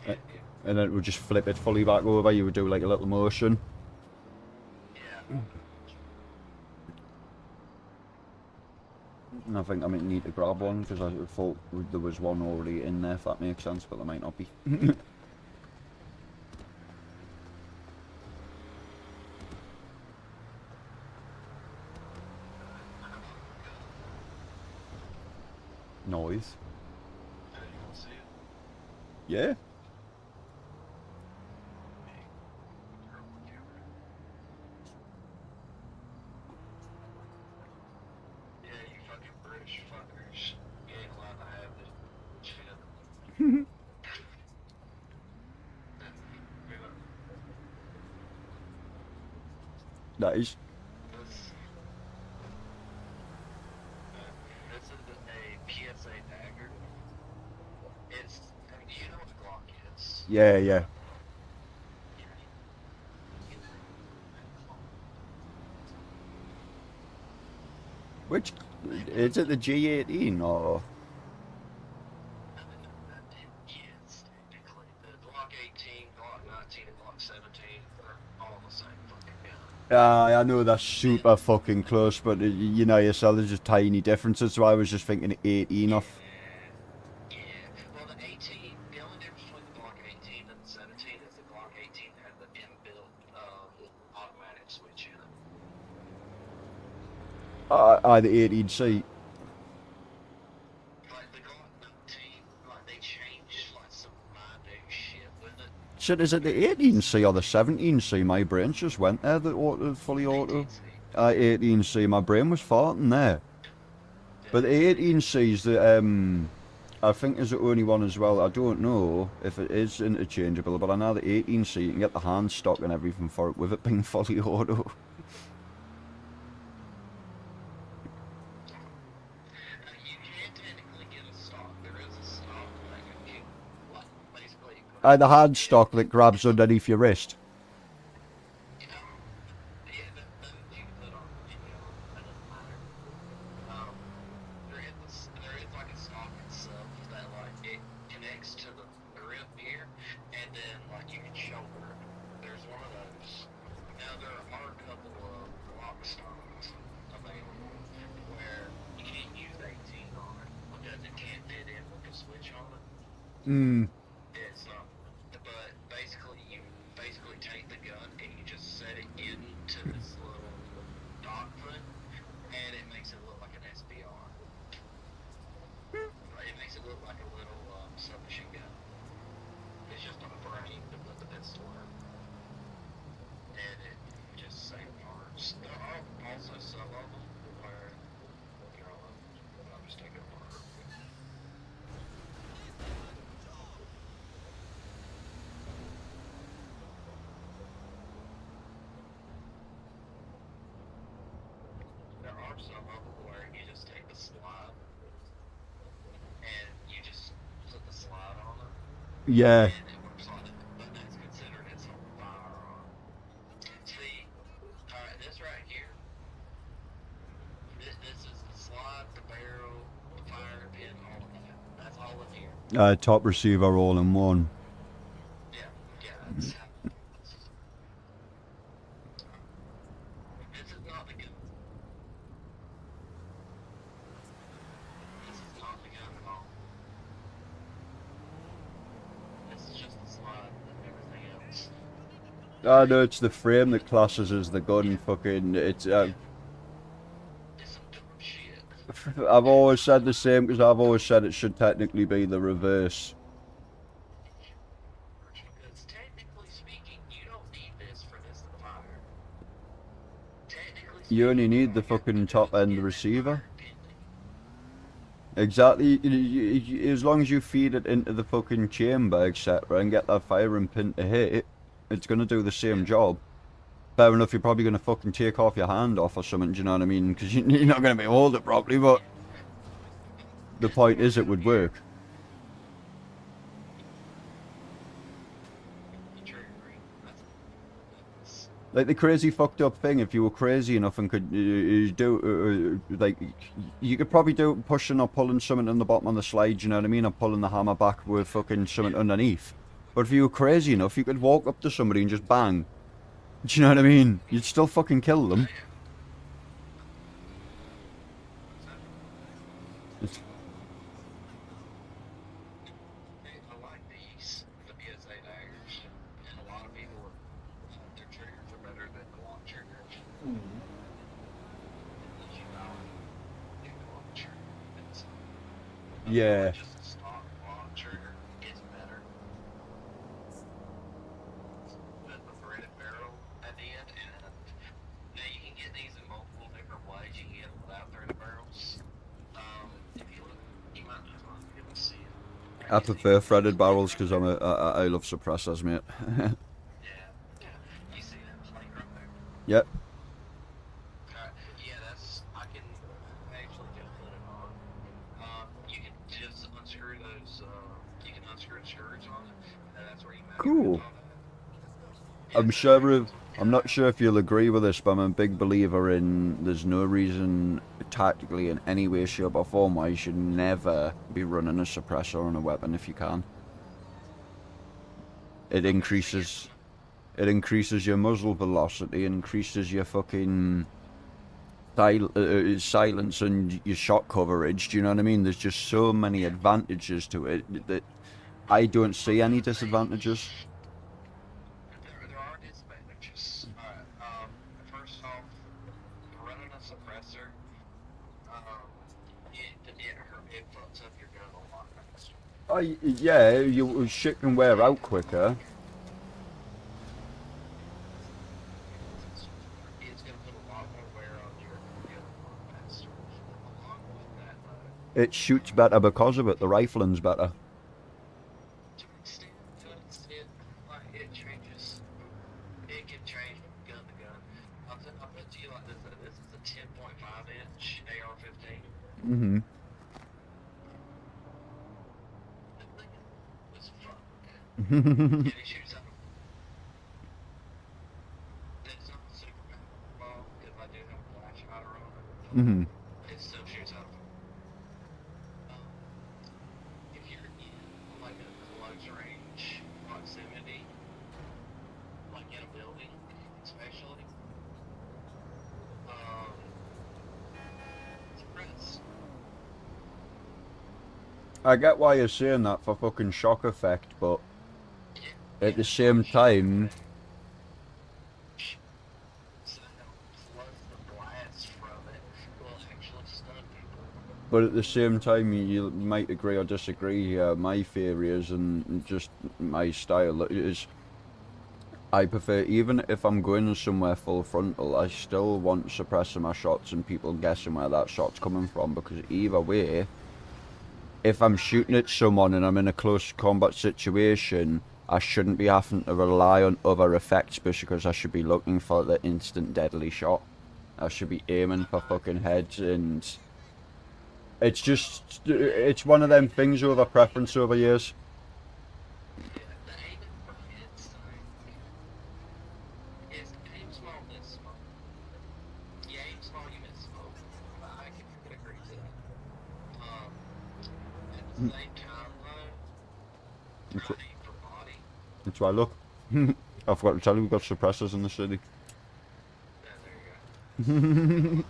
and then it would just flip it fully back over. You would do like a little motion. Yeah. And I think I might need to grab one because I thought there was one already in there, if that makes sense, but there might not be. Noise. Yeah. Yeah, you fucking British fuckers. You ain't allowed to have this shit. Nice. This is a PSA dagger. It's, I mean, you know what the Glock is. Yeah, yeah. Which is it? The G18 or? Yes, technically. The Glock 18, Glock 19, and Glock 17 are all the same fucking gun. I know that's super fucking close, but you know yourself, there's just tiny differences. So I was just thinking 18 off. Yeah. Well, the 18, the only difference between the Glock 18 and the 17 is the Glock 18 had the inbuilt automatic switch in it. The 18C. Like the Glock 19, like they changed like some mind shit with it. Shit, is it the 18C or the 17C? My brain just went there, the auto, fully auto. 18C, my brain was farting there. But the 18C's the, I think is the only one as well. I don't know if it is interchangeable, but I know the 18C, you can get the hand stock and everything for it with it being fully auto. You can technically get a stock. There is a stock that can get, like, basically. The hand stock that grabs underneath your wrist. Yeah, that you can put on video. That doesn't matter. There is like a stock itself that like it connects to the grip here, and then like you can shoulder it. There's one of those. Now there are a couple of lock stocks available where you can't use 18 on it because it can't fit in with the switch on it. It's not. But basically, you basically take the gun and you just set it into this little dock foot, and it makes it look like an SBR. It makes it look like a little submachine gun. It's just on a frame to put the pistol in, and it just same parts. There are also some of them where I'll just take it apart. There are some of them where you just take the slide and you just put the slide on it Yeah. and it works on it, but that's considered its own firearm. See, alright, this right here, this is the slide, the barrel, the firing pin, all of that. That's all in here. Top receiver all in one. Yeah, it's this is not the gun. This is not the gun at all. This is just the slide and everything else. No, it's the frame that classes as the gun. Fucking, it's. It's some dumb shit. I've always said the same because I've always said it should technically be the reverse. Because technically speaking, you don't need this for this to fire. Technically You only need the fucking top end receiver. Exactly. As long as you feed it into the fucking chamber, etc., and get that firing pin to hit, it's gonna do the same job. Fair enough, you're probably gonna fucking take off your hand off or something. Do you know what I mean? Because you're not gonna be able to hold it properly. But the point is, it would work. Like the crazy fucked up thing, if you were crazy enough and could do, like, you could probably do it pushing or pulling something on the bottom of the slide, you know what I mean, or pulling the hammer back with fucking something underneath. But if you were crazy enough, you could walk up to somebody and just bang. Do you know what I mean? You'd still fucking kill them. I like these, the PSA daggers, and a lot of people, their triggers are better than the long triggers. You know, the long trigger, it's, Yeah. just a stock long trigger is better. With the threaded barrel at the end, and now you can get these in multiple different ways. You can get them without threaded barrels. If you look, you might not be able to see it. I prefer threaded barrels because I love suppressors, mate. Yeah. You see that plate right there? Yep. I'm not sure if you'll agree with this, but I'm a big believer in there's no reason tactically in any way, shape or form why you should never be running a suppressor on a weapon if you can. It increases your muzzle velocity, increases your fucking silence and your shot coverage. Do you know what I mean? There's just so many advantages to it that I don't see any disadvantages. There are disadvantages. First off, running a suppressor, it fucks up your gun a lot faster. Yeah, shit can wear out quicker. It's going to put a lot more wear on your gun a lot faster. Along with that, though, It shoots better because of it. The rifling's better. to an extent, like, it changes. It can change from gun to gun. I'll put to you like this. This is a 10.5-inch AR-15. Mm-hmm. The thing was fuck. And it shoots out. It's not super powerful because I do have a flash hider on it. Mm-hmm. It still shoots out. If you're in like a close range proximity, like in a building, especially, suppress. I get why you're saying that for fucking shock effect, but at the same time, Plus the blast from it will actually stun people. but at the same time, you might agree or disagree here. My theory is, and just my style is, I prefer, even if I'm going somewhere full frontal, I still want suppressing my shots and people guessing where that shot's coming from, because either way, if I'm shooting at someone and I'm in a close combat situation, I shouldn't be having to rely on other effects because I should be looking for the instant deadly shot. I should be aiming for fucking heads, and it's just, it's one of them things over preference over years. Yeah, the aiming for hits thing is aim small, miss small. You aim small, you miss small. I can agree to that. At the same time, though, try to aim for body. That's why, look, I forgot to tell you, we've got suppressors in the city. Yeah, there you go.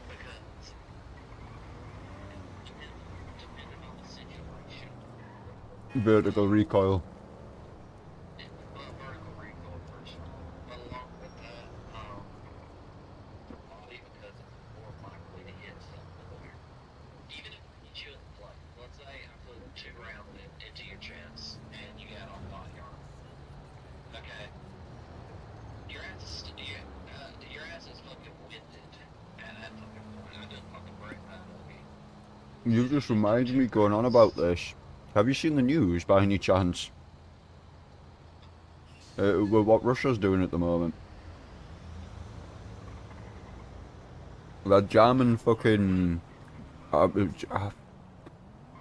Because depending on the situation, Vertical recoil. vertical recoil first, but along with that, for body, because it's more likely to hit something there. Even if it hits you in the plate, let's say I put 2 rounds into your chest and you got all body armor. Okay, your ass is fucking winded at that fucking point. I just fucking break that movie. You just reminded me going on about this. Have you seen the news by any chance? What Russia's doing at the moment? They're jamming fucking...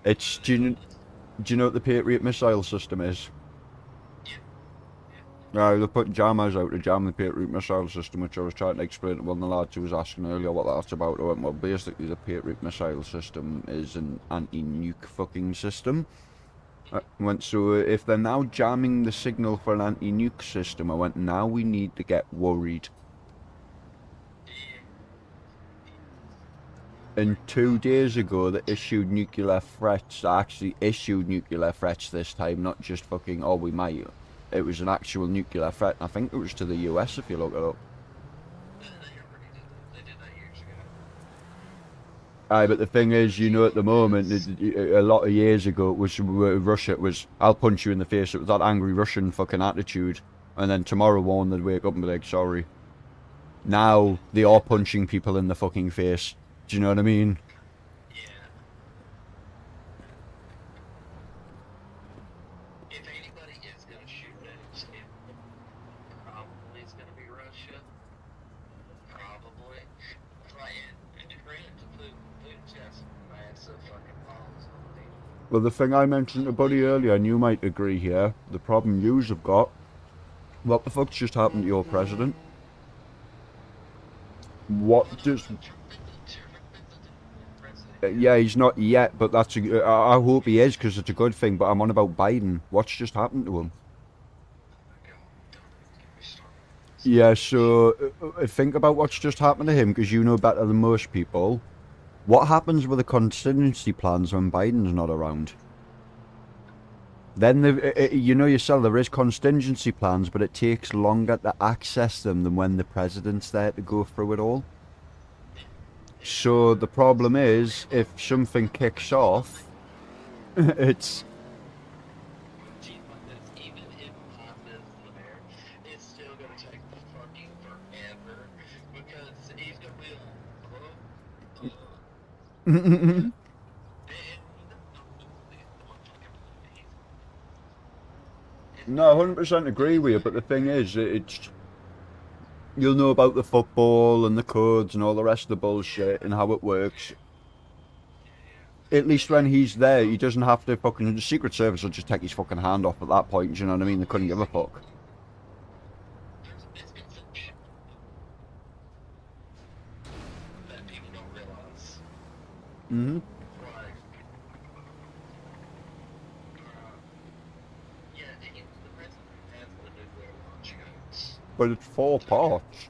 it's... Do you know what the Patriot missile system is? They're putting jammers out to jam the Patriot missile system, which I was trying to explain to one of the lads who was asking earlier what that's about. I went, well, basically the Patriot missile system is an anti-nuke fucking system. I went, so if they're now jamming the signal for an anti-nuke system, I went, now we need to get worried. And 2 days ago, they issued nuclear threats. They actually issued nuclear threats this time, not just fucking, oh, we might. It was an actual nuclear threat. I think it was to the US, if you look it up. They did that years ago. Aye, but the thing is, you know, at the moment, a lot of years ago, it was Russia. It was, I'll punch you in the face. It was that angry Russian fucking attitude. And then tomorrow morning, they'd wake up and be like, sorry. Now, they are punching people in the fucking face. Do you know what I mean? Yeah. If anybody is gonna shoot at it, probably it's gonna be Russia. Probably. Like, and granted to Putin, Putin's got some massive fucking bombs on him. Well, the thing I mentioned to Buddy earlier, and you might agree here, the problem yous have got, what the fuck's just happened to your president? What does... Yeah, he's not yet, but that's I hope he is, because it's a good thing, but I'm on about Biden. What's just happened to him? Yeah, so think about what's just happened to him, because you know better than most people. What happens with the contingency plans when Biden's not around? Then, you know yourself, there is contingency plans, but it takes longer to access them than when the president's there to go through it all. So the problem is, if something kicks off, it's... Even if Biden is there, it's still gonna take fucking forever, because he's gonna be like, No, 100% agree with you, but the thing is, it's... You'll know about the football and the codes and all the rest of the bullshit and how it works. At least when he's there, he doesn't have to fucking... The Secret Service will just take his fucking hand off at that point, do you know what I mean? They couldn't give a fuck. that people don't realize. Mm-hmm. Yeah, the president has the nuclear launch codes. But it's 4 parts.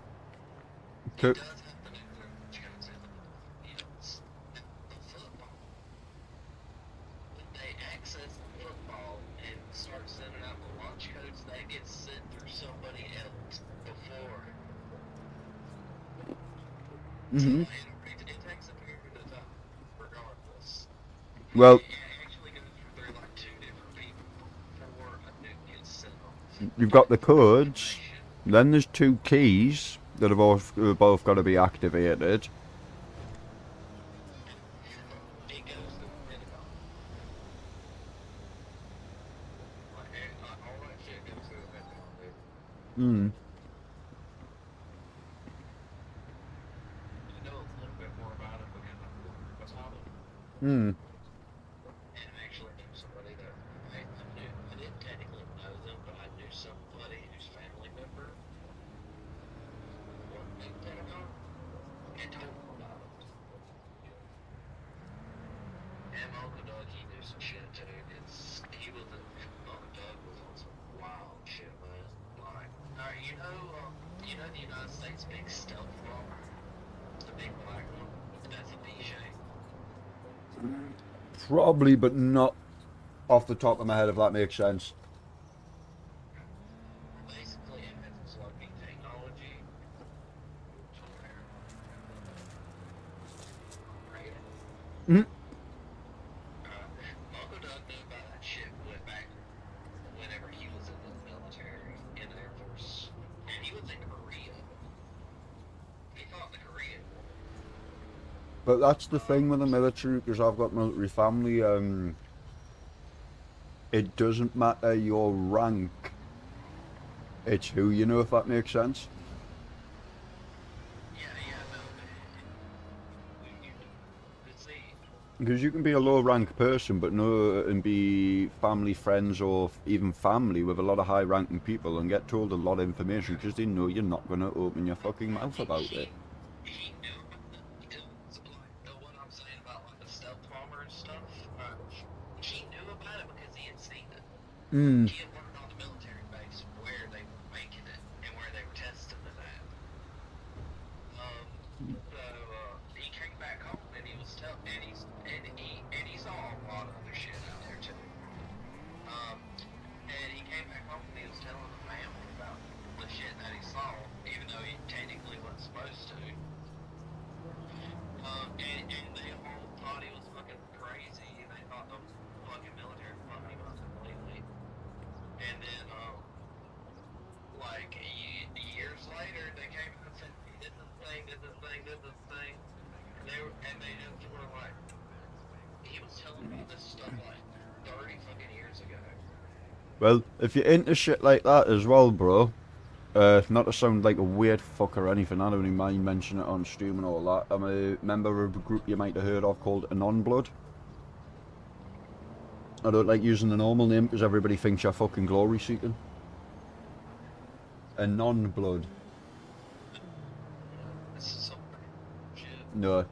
He does have the nuclear launch codes in the football. When they access the football and start sending out the launch codes, they get sent through somebody else before. Mm-hmm. So it takes a period of time, regardless. Well, It actually goes through like 2 different people before a nuke gets sent off. you've got the codes, then there's 2 keys that have both got to be activated. It goes to the Pentagon. All that shit goes to the Pentagon, dude. Hmm. I know a little bit more about it because I'm a pilot. Hmm. And I actually knew somebody that I didn't technically know them, but I knew somebody whose family member worked in the Pentagon and told them about it. And my Uncle Doug, he knew some shit too. Uncle Doug was on some wild shit, man. Like, you know the United States big stealth bomber? The big black one? That's a D-shape. Probably, but not off the top of my head, if that makes sense. Basically, it has slugging technology. Mm-hmm. Uncle Doug knew about that shit back whenever he was in the military, in the Air Force. And he was in Korea. He fought in the Korean War. But that's the thing with the military, because I've got military family, it doesn't matter your rank, it's who you know, if that makes sense. Yeah, no. See, Because you can be a low rank person, but and be family, friends, or even family with a lot of high ranking people and get told a lot of information because they know you're not going to open your fucking mouth about it. he knew like what I'm saying about like the stealth bomber and stuff. He knew about it because he had seen it. Hmm. He had worked on the military base where they were making it and where they were testing it at. He came back home and he was and he saw a lot of other shit out there too. And he came back home and he was telling the family about the shit that he saw, even though he technically wasn't supposed to. And they all thought he was fucking crazy. They thought the fucking military fucked him up completely. And then, like, years later, they came and said, he did this thing, did this thing, did this thing. And they just were like, he was telling me this stuff like 30 fucking years ago. Well, if you're into shit like that as well, bro, not to sound like a weird fuck or anything, I don't even mind mentioning it on stream and all that. I'm a member of a group you might have heard of called Anon Blood. I don't like using the normal name because everybody thinks you're fucking glory seeking. A non-blood. This is some shit. No.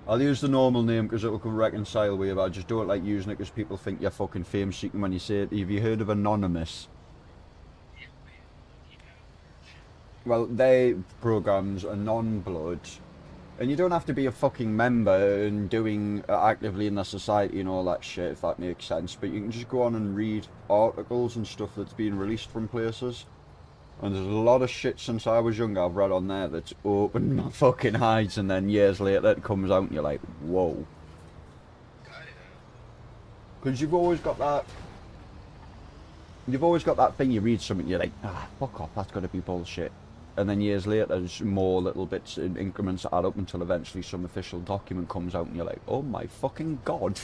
I'll use the normal name because it'll reconcile with you, but I just don't like using it because people think you're fucking fame seeking when you say it. Have you heard of Anonymous? Well, they programs are non-blood, and you don't have to be a fucking member and doing actively in the society and all that shit, if that makes sense, but you can just go on and read articles and stuff that's being released from places. And there's a lot of shit since I was younger I've read on there that's opened my fucking eyes, and then years later it comes out and you're like, whoa. Because you've always got that thing, you read something, you're like, ah, fuck off, that's gotta be bullshit. And then years later there's more little bits in increments that add up until eventually some official document comes out and you're like, oh my fucking god.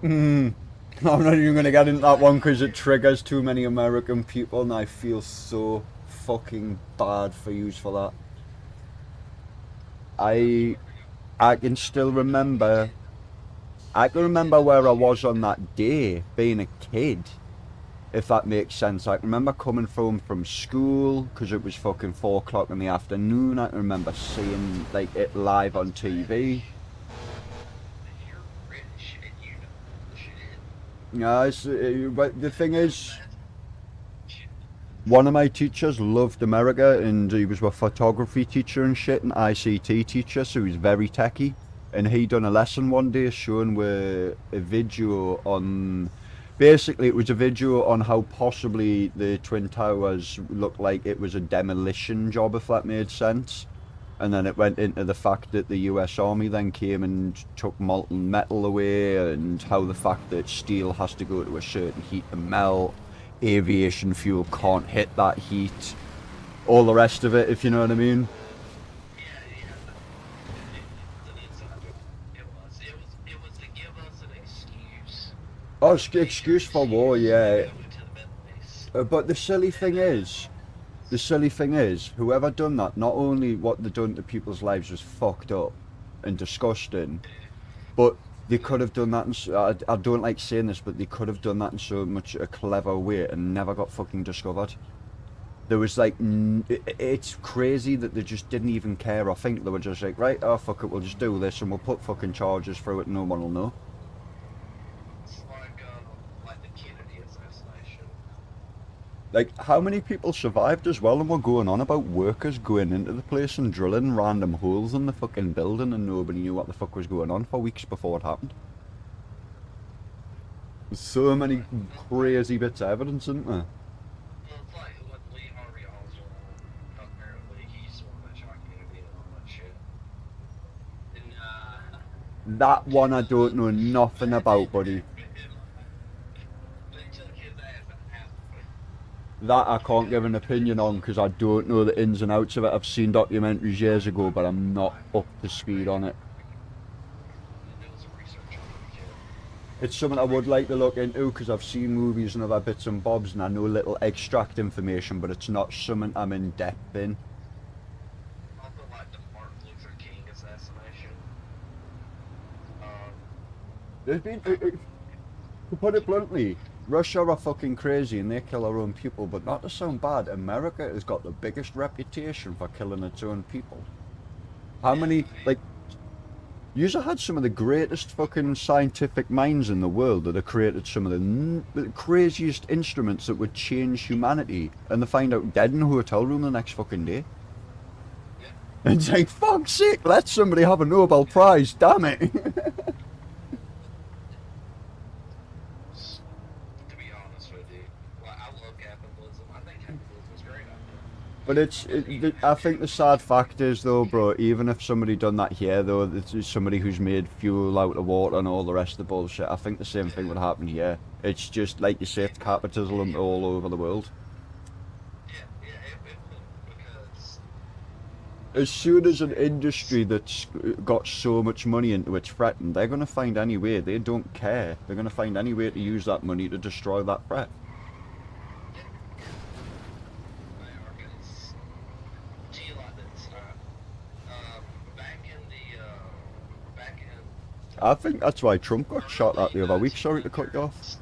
I'm not even going to get into that one because it triggers too many American people, and I feel so fucking bad for yous for that. I can still remember, where I was on that day, being a kid, if that makes sense. I can remember coming home from school because it was fucking 4 o'clock in the afternoon. I can remember seeing like it live on TV. Yeah, but the thing is, one of my teachers loved America, and he was a photography teacher and shit, and ICT teacher, so he was very techie. And he done a lesson one day showing a video on, basically it was a video on how possibly the Twin Towers looked like it was a demolition job, if that made sense. And then it went into the fact that the US Army then came and took molten metal away, and how the fact that steel has to go to a certain heat to melt, aviation fuel can't hit that heat, all the rest of it, if you know what I mean. It was to give us an excuse. Oh, excuse for war, yeah. But the silly thing is, whoever done that, not only what they done to people's lives was fucked up and disgusting, but they could have done that in, I don't like saying this, but they could have done that in so much a clever way and never got fucking discovered. There was like, it's crazy that they just didn't even care. I think they were just like, right, oh fuck it, we'll just do this and we'll put fucking charges through it and no one will know. Like, how many people survived as well, and were going on about workers going into the place and drilling random holes in the fucking building, and nobody knew what the fuck was going on for weeks before it happened? There's so many crazy bits of evidence, isn't there? That one I don't know nothing about, buddy. That I can't give an opinion on because I don't know the ins and outs of it. I've seen documentaries years ago, but I'm not up to speed on it. It's something I would like to look into because I've seen movies and other bits and bobs and I know little extract information, but it's not something I'm in depth in. There's been, to put it bluntly, Russia are fucking crazy and they kill their own people, but not to sound bad, America has got the biggest reputation for killing its own people. How many, like, you've had some of the greatest fucking scientific minds in the world that have created some of the craziest instruments that would change humanity, and they find out dead in a hotel room the next fucking day. And it's like, fuck's sake, let somebody have a Nobel Prize, damn it. But I think the sad fact is though, bro, even if somebody done that here though, it's somebody who's made fuel out of water and all the rest of the bullshit, I think the same thing would happen here. It's just, like you say, it's capitalism all over the world. As soon as an industry that's got so much money into it's threatened, they're going to find any way, they don't care. They're going to find any way to use that money to destroy that threat. I think that's why Trump got shot at the other week. Sorry to cut you off.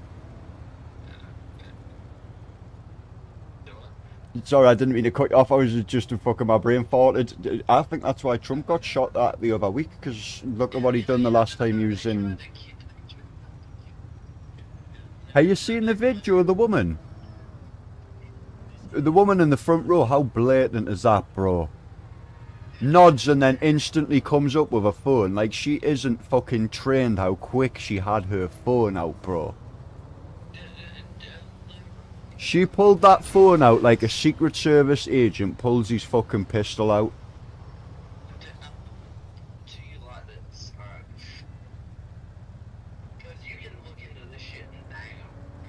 Sorry, I didn't mean to cut you off. I was just fucking my brain farted. I think that's why Trump got shot at the other week, because look at what he done the last time he was in. Have you seen the video of the woman? The woman in the front row, how blatant is that, bro? Nods and then instantly comes up with a phone. Like, she isn't fucking trained how quick she had her phone out, bro. She pulled that phone out like a Secret Service agent pulls his fucking pistol out. To you like this, alright? Because you can look into this shit now,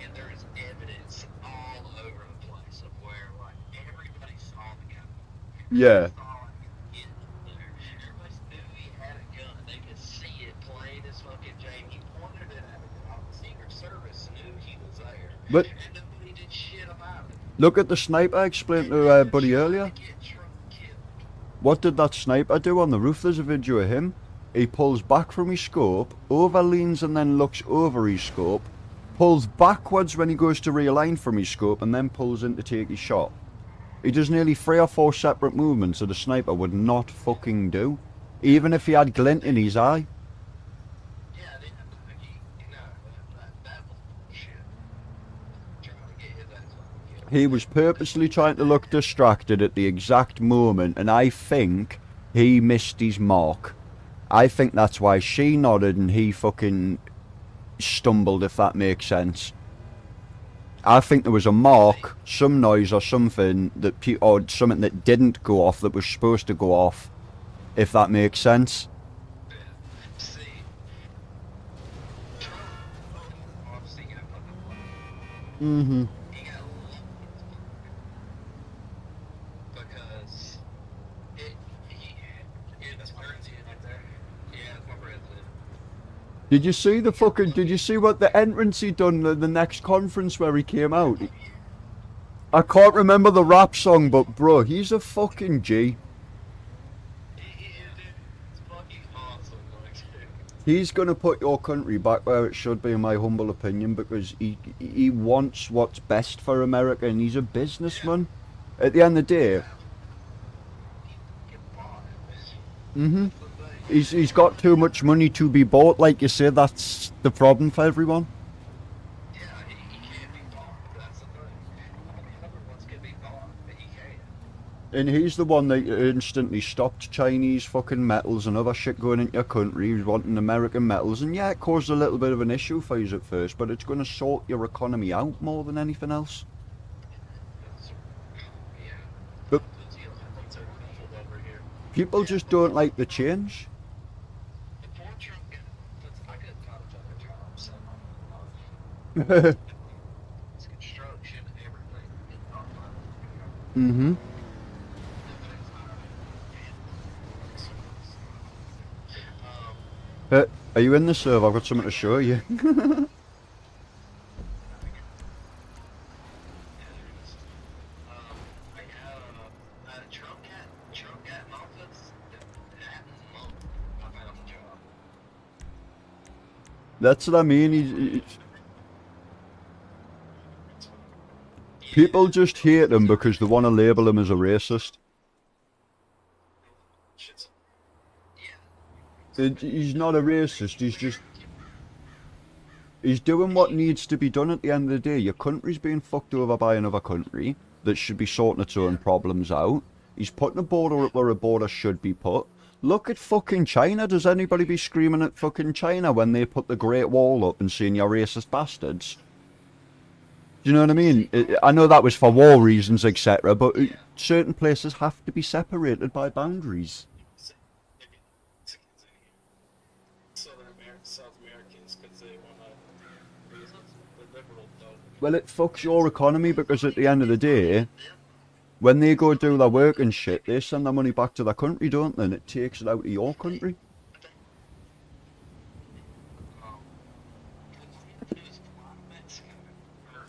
and there is evidence all over the place of where, like, everybody saw the guy. Yeah. Everybody knew he had a gun. They could see it plain as fucking Jane. He pointed it at the Secret Service, knew he was there. But And nobody did shit about it. look at the sniper I explained to Buddy earlier. What did that sniper do on the roof? There's a video of him. He pulls back from his scope, overleans and then looks over his scope, pulls backwards when he goes to realign from his scope, and then pulls in to take his shot. He does nearly 3 or 4 separate movements that a sniper would not fucking do, even if he had glint in his eye. He was purposely trying to look distracted at the exact moment, and I think he missed his mark. I think that's why she nodded and he fucking stumbled, if that makes sense. I think there was a mark, some noise or something that or something that didn't go off that was supposed to go off, if that makes sense. Mm-hmm. Did you see the fucking, did you see what the entrance he done at the next conference where he came out? I can't remember the rap song, but bro, he's a fucking G. He's gonna put your country back where it should be, in my humble opinion, because he wants what's best for America, and he's a businessman. At the end of the day. Mm-hmm. He's got too much money to be bought, like you say. That's the problem for everyone. Yeah, he can't be bought. That's the thing. All the other ones can be bought, but he can't. And he's the one that instantly stopped Chinese fucking metals and other shit going into your country. He was wanting American metals, and yeah, it caused a little bit of an issue for you at first, but it's going to sort your economy out more than anything else. But people just don't like the change. It's construction, everything. Mm-hmm. Are you in the server? I've got something to show you. That's what I mean. People just hate him because they want to label him as a racist. He's not a racist, he's doing what needs to be done at the end of the day. Your country's being fucked over by another country that should be sorting its own problems out. He's putting a border up where a border should be put. Look at fucking China. Does anybody be screaming at fucking China when they put the Great Wall up and saying you're racist bastards? Do you know what I mean? I know that was for war reasons, etc., but certain places have to be separated by boundaries. Well, it fucks your economy because at the end of the day, when they go do their work and shit, they send their money back to their country, don't they? And it takes it out of your country.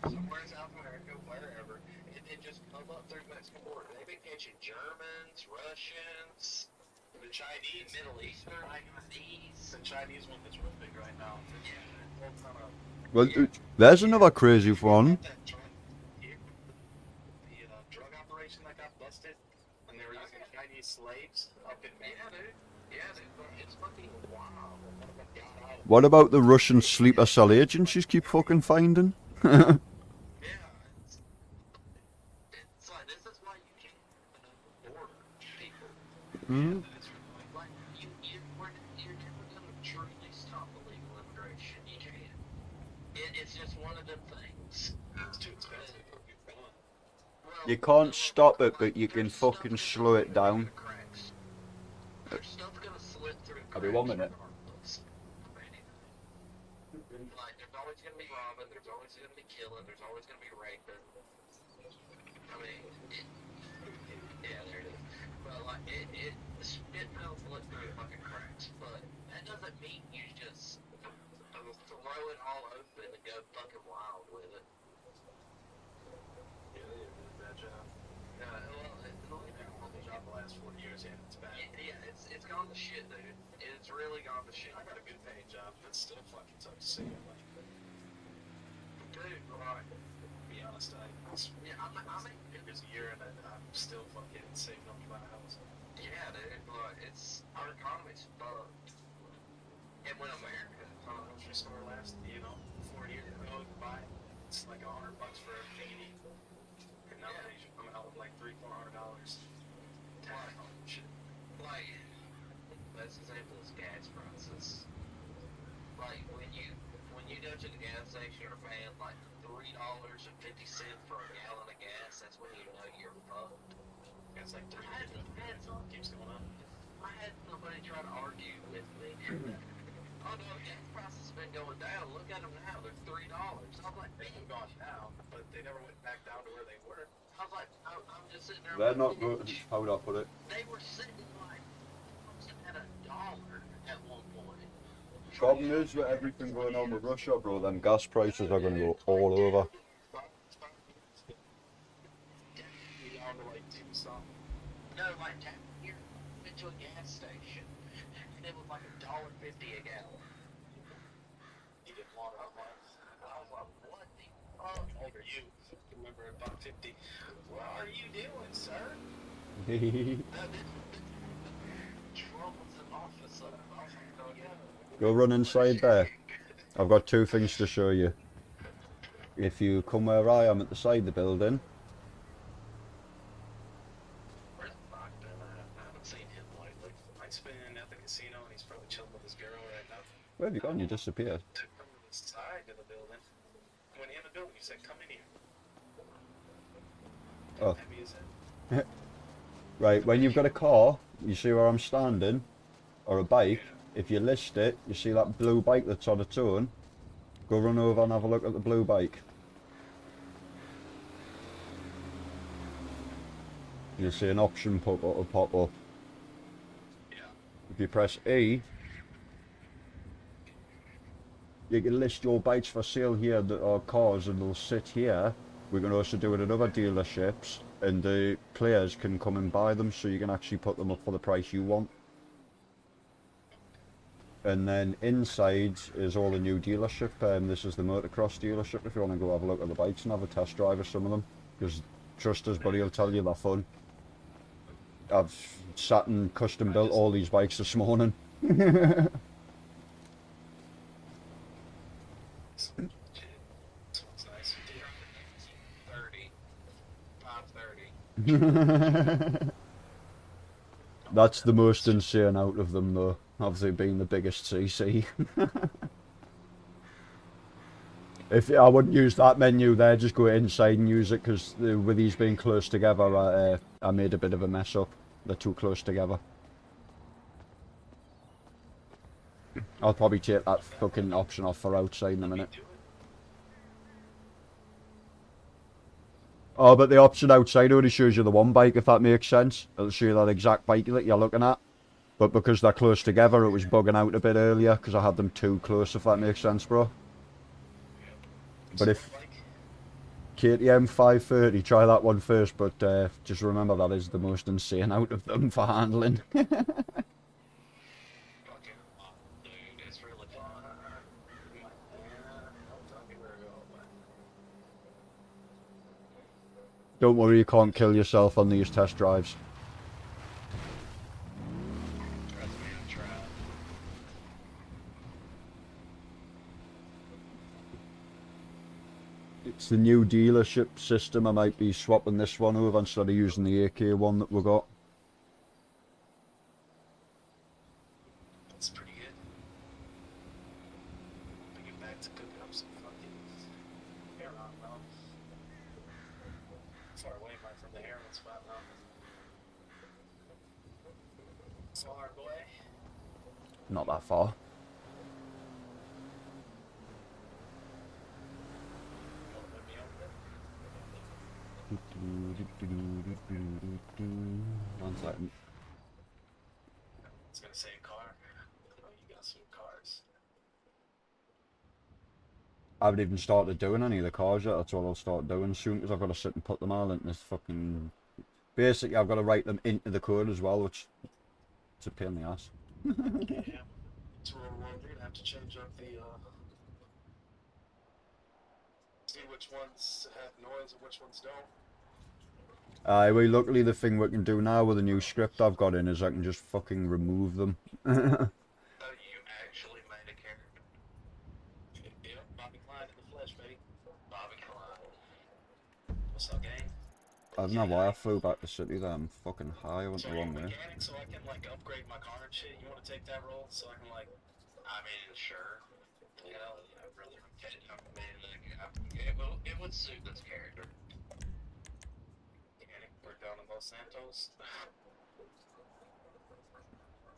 Somewhere in South America, wherever, and then just come up through Mexican border. They've been catching Germans, Russians, the Chinese, Middle Eastern, Chinese. Chinese one that's real big right now. It's a whole ton of Well, there's another crazy one. that drug here, the drug operation that got busted when they were using Chinese slaves up in Yeah, dude. Yeah, dude. But it's fucking wild. What got out. What about the Russian sleeper cell agents you keep fucking finding? Yeah, it's like this is why you can't border people. Mhm. Like you're never gonna truly stop illegal immigration. You can't. It's just one of them things. It's too expensive to get going. Well, You can't stop it, but you can fucking slow it down. cracks. There's stuff gonna slip through I'll be 1 minute. regardless of anything. Like there's always gonna be robbing, there's always gonna be killing, there's always gonna be raping. I mean, yeah, there it is. But like spit will slip through fucking cracks. But that doesn't mean you just throw it all open and go fucking wild with it. Yeah, they did a really bad job. Well, They've been on the job the last 40 years, and it's bad. yeah, it's gone to shit, dude. It's really gone to shit. I got a good paying job, but still fucking tough to see. Like, Dude, right. to be honest, Yeah, I mean, there's a year and I'm still fucking saving up to buy a house. yeah, dude, but our economy's fucked. And when America, Grocery store last, 4 years ago, you buy it's like $100 for a baby. And nowadays you're coming out with like $300-$400. Tax on shit. like, best example is gas prices. Like, when you go to the gas station, you're paying like $3.50 for a gallon of gas, that's when you know you're fucked. It's like I had keeps going up. I had somebody try to argue with me. Oh no, gas prices have been going down. Look at them now. They're $3. I'm like, They have gone down, but they never went back down to where they were. I was like, I'm just sitting there. They're like, not good. How would I put it? They were sitting like at $1 at one point. Problem is, with everything going on with Russia, bro, then gas prices are going to go all over. Down to like 2 something. No, like down here, went to a gas station, and it was like $1.50 a gallon. You didn't want to much. I was like, what the fuck? How old are you? Remember $1.50. What are you doing, sir? No, this Trump was in office. I was like, oh yeah. Go run inside there. I've got 2 things to show you. If you come where I am at the side of the building, Where's Bogdan at? I haven't seen him lately. Mike's been at the casino and he's probably chilling with his girl right now. where have you gone? You disappeared. Took him to the side of the building. When he in the building, he said, "Come in here." Oh. Heavy as hell. Right, when you've got a car, you see where I'm standing, or a bike, if you list it, you see that blue bike that's on its own, go run over and have a look at the blue bike. You'll see an option pop up. Yeah. If you press E, you can list your bikes for sale here that are cars, and they'll sit here. We can also do it at other dealerships, and the players can come and buy them, so you can actually put them up for the price you want. And then inside is all the new dealership. This is the motocross dealership if you want to go have a look at the bikes and have a test drive of some of them. Because trust us, buddy, will tell you they're fun. I've sat and custom built all these bikes this morning. This one's nice. 530. That's the most insane out of them though, obviously being the biggest CC. If I wouldn't use that menu there, just go inside and use it, because with these being close together, I made a bit of a mess up. They're too close together. I'll probably take that fucking option off for outside in a minute. Oh, but the option outside only shows you the one bike, if that makes sense. It'll show you that exact bike that you're looking at. But because they're close together, it was bugging out a bit earlier, because I had them too close, if that makes sense, bro. But if KTM 530, try that one first, but just remember that is the most insane out of them for handling. Fucking dude, Don't worry, you can't kill yourself on these test drives. Trust me, I'm trying. It's the new dealership system. I might be swapping this one over instead of using the AK one that we got. That's pretty good. We get back to cooking up some fucking heroin now. Far away from the heroin spot now. Far away. Not that far. One second. It's gonna say car. Oh, you got some cars. I haven't even started doing any of the cars yet. That's what I'll start doing soon, because I've got to sit and put them all into this fucking... Basically, I've got to write them into the code as well, which... It's a pain in the ass. Yeah. It's real world. You're gonna have to change up the, see which ones have noise and which ones don't. Well, luckily the thing we can do now with the new script I've got in is I can just fucking remove them. Oh, you actually made a character. Yep, Bobby Klein in the flesh, baby. Bobby Klein. What's up, gang? I don't know why I flew back to city there. I'm fucking high. I went So the you're a wrong way. mechanic, so I can like upgrade my car and shit. You want to take that role, so I can like, I mean, sure. You know, I really, it would suit this character. Mechanic, work down in Los Santos.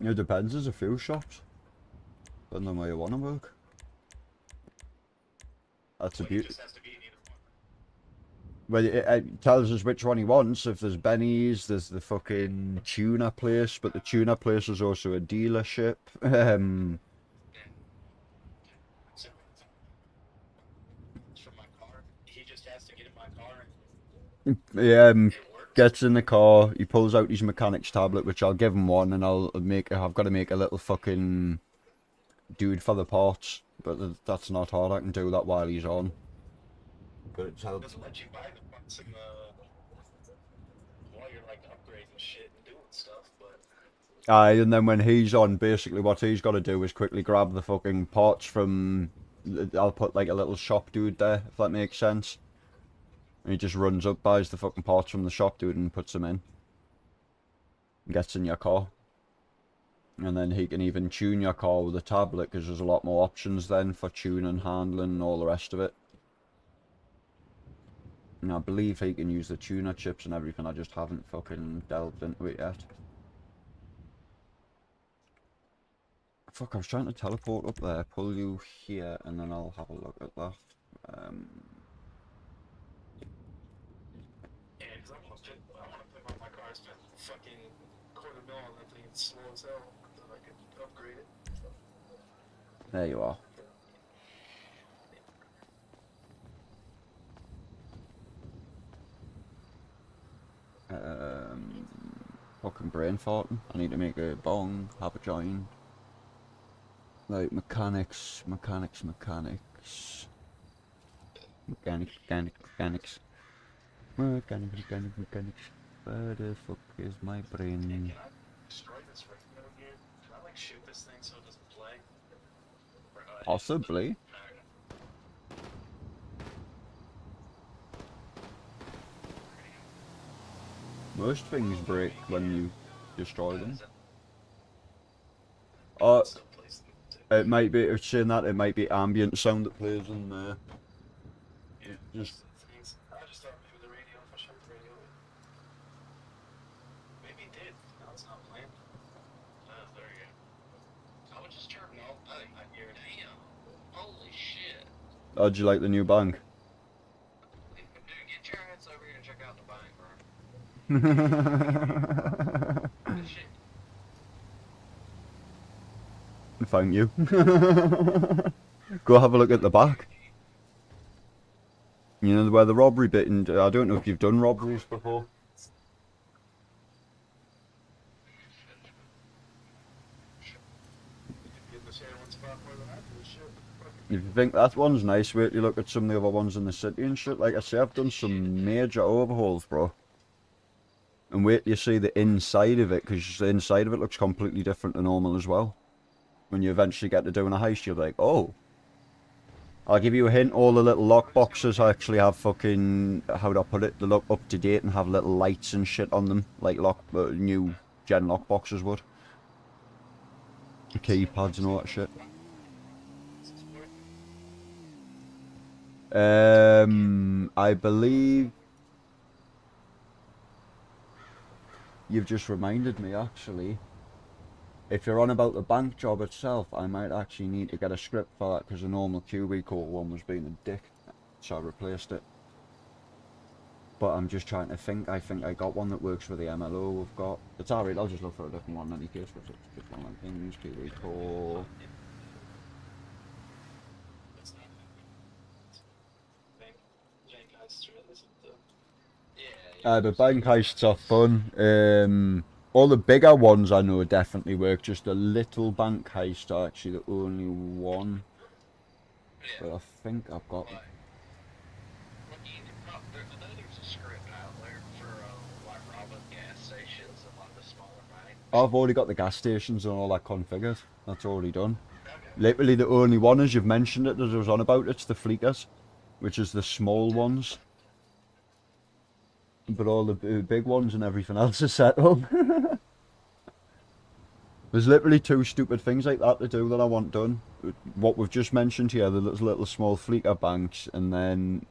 It depends. There's a few shops. Depending on where you want to work. That's a Well, it beauty. just has to be in either one. Well, it tells us which one he wants. If there's Benny's, there's the fucking tuner place, but the tuner place is also a dealership. So, it's from my car. He just has to get in my car and He gets in the car, he pulls out his mechanic's tablet, which I'll give him one, and I've got to make a little fucking dude for the parts, but that's not hard. I can do that while he's on. But it's helped. doesn't let you buy the parts in while you're like upgrading shit and doing stuff, but And then when he's on, basically what he's got to do is quickly grab the fucking parts from... I'll put like a little shop dude there, if that makes sense. And he just runs up, buys the fucking parts from the shop dude and puts them in. Gets in your car. And then he can even tune your car with a tablet, because there's a lot more options then for tuning, handling and all the rest of it. And I believe he can use the tuner chips and everything, I just haven't fucking delved into it yet. Fuck, I was trying to teleport up there, pull you here, and then I'll have a look at that. yeah, because I want to put my car, spend fucking $250,000 on that thing, it's slow as hell, so I could upgrade it. There you are. Fucking brain farting. I need to make a bong, have a joint. Like mechanics. Mechanics. Mechanics. Where the fuck is my brain? Can I destroy this radio here? Can I like shoot this thing so it doesn't play? Possibly. Most things break when you destroy them. It might be, it's saying that, it might be ambient sound that plays in there. Yeah, Just I just thought maybe the radio, if I shut the radio, maybe it did. No, it's not playing. There you go. I would just turn off. I hear it. Damn. Holy shit. how'd you like the new bank? Dude, get your ass over here and check out the bank, bro. Good shit. Thank you. Go have a look at the back. You know where the robbery bit, and I don't know if you've done robberies before. Get this one spot more than I do. Shit. If you think that one's nice, wait till you look at some of the other ones in the city and shit. Like I say, I've done some major overhauls, bro. And wait till you see the inside of it, because the inside of it looks completely different to normal as well. When you eventually get to doing a heist, you're like, oh. I'll give you a hint, all the little lock boxes actually have fucking, how do I put it, they look up to date and have little lights and shit on them, like new gen lock boxes would. Keypads and all that shit. I believe you've just reminded me, actually. If you're on about the bank job itself, I might actually need to get a script for that, because the normal cubicle one was being a dick, so I replaced it. But I'm just trying to think. I think I got one that works for the MLO we've got. It's alright, I'll just look for a different one in any case, because it's just one of them things, cubicle. The bank heists are fun. All the bigger ones I know definitely work. Just the little bank heists are actually the only one. But I think I've got. There's a script out there for like robbing gas stations and like the smaller banks. I've already got the gas stations and all that configured. That's already done. Literally the only one, as you've mentioned it, that I was on about, it's the Fleekers, which is the small ones. But all the big ones and everything else is set up. There's literally two stupid things like that to do that I want done. What we've just mentioned here, the little small Fleeker banks, and then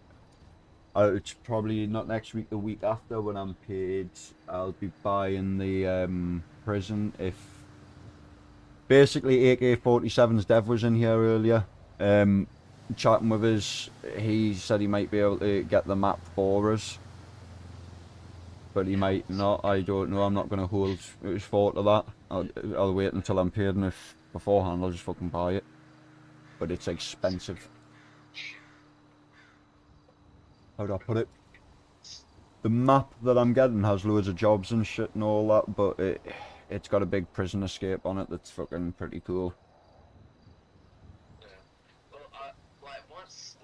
it's probably not next week, the week after when I'm paid, I'll be buying the prison. If basically AK-47's Dev was in here earlier, chatting with us, he said he might be able to get the map for us. But he might not, I don't know, I'm not going to hold his thought to that. I'll wait until I'm paid, and if beforehand I'll just fucking buy it. But it's expensive. How do I put it? The map that I'm getting has loads of jobs and shit and all that, but it's got a big prison escape on it that's fucking pretty cool. Once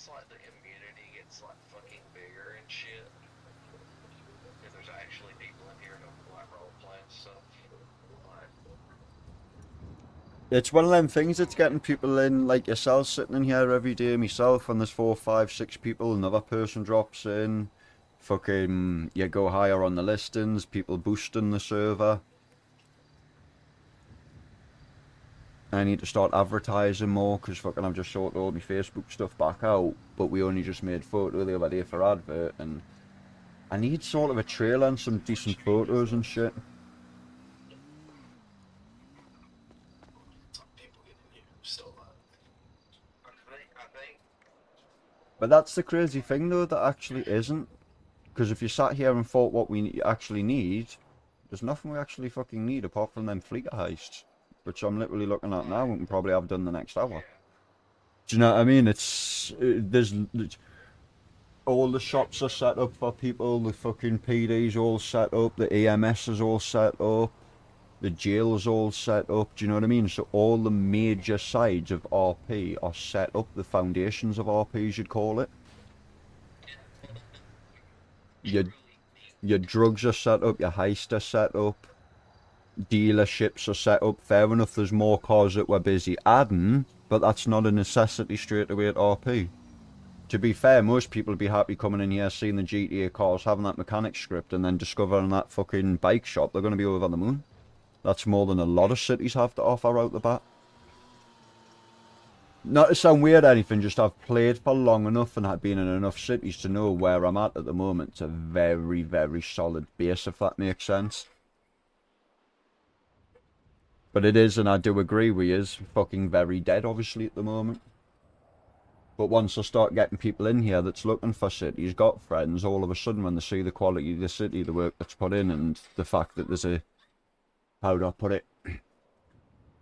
the community gets like fucking bigger and shit, if there's actually people in here who like role play and stuff, like. It's one of them things that's getting people in, like yourself sitting in here every day, myself, and there's 4, 5, 6 people, another person drops in, fucking, you go higher on the listings, people boosting the server. I need to start advertising more, because fucking I've just sorted all my Facebook stuff back out, but we only just made photo the other day for advert, and I need sort of a trailer and some decent photos and shit. But that's the crazy thing though, that actually isn't. Because if you sat here and thought what we actually need, there's nothing we actually fucking need apart from them Fleeker heists. Which I'm literally looking at now and can probably have done the next hour. Do you know what I mean? There's all the shops are set up for people, the fucking PD's all set up, the EMS is all set up, the jail's all set up, do you know what I mean? So all the major sides of RP are set up, the foundations of RP you'd call it. Your drugs are set up, your heists are set up, dealerships are set up. Fair enough, there's more cars that we're busy adding, but that's not a necessity straight away at RP. To be fair, most people would be happy coming in here, seeing the GTA cars, having that mechanic script, and then discovering that fucking bike shop. They're going to be over the moon. That's more than a lot of cities have to offer out the bat. Not to sound weird or anything, just I've played for long enough and have been in enough cities to know where I'm at the moment. It's a very, very solid base, if that makes sense. But it is, and I do agree with you, is fucking very dead, obviously, at the moment. But once I start getting people in here that's looking for cities, got friends, all of a sudden when they see the quality of the city, the work that's put in, and the fact that there's a, how do I put it,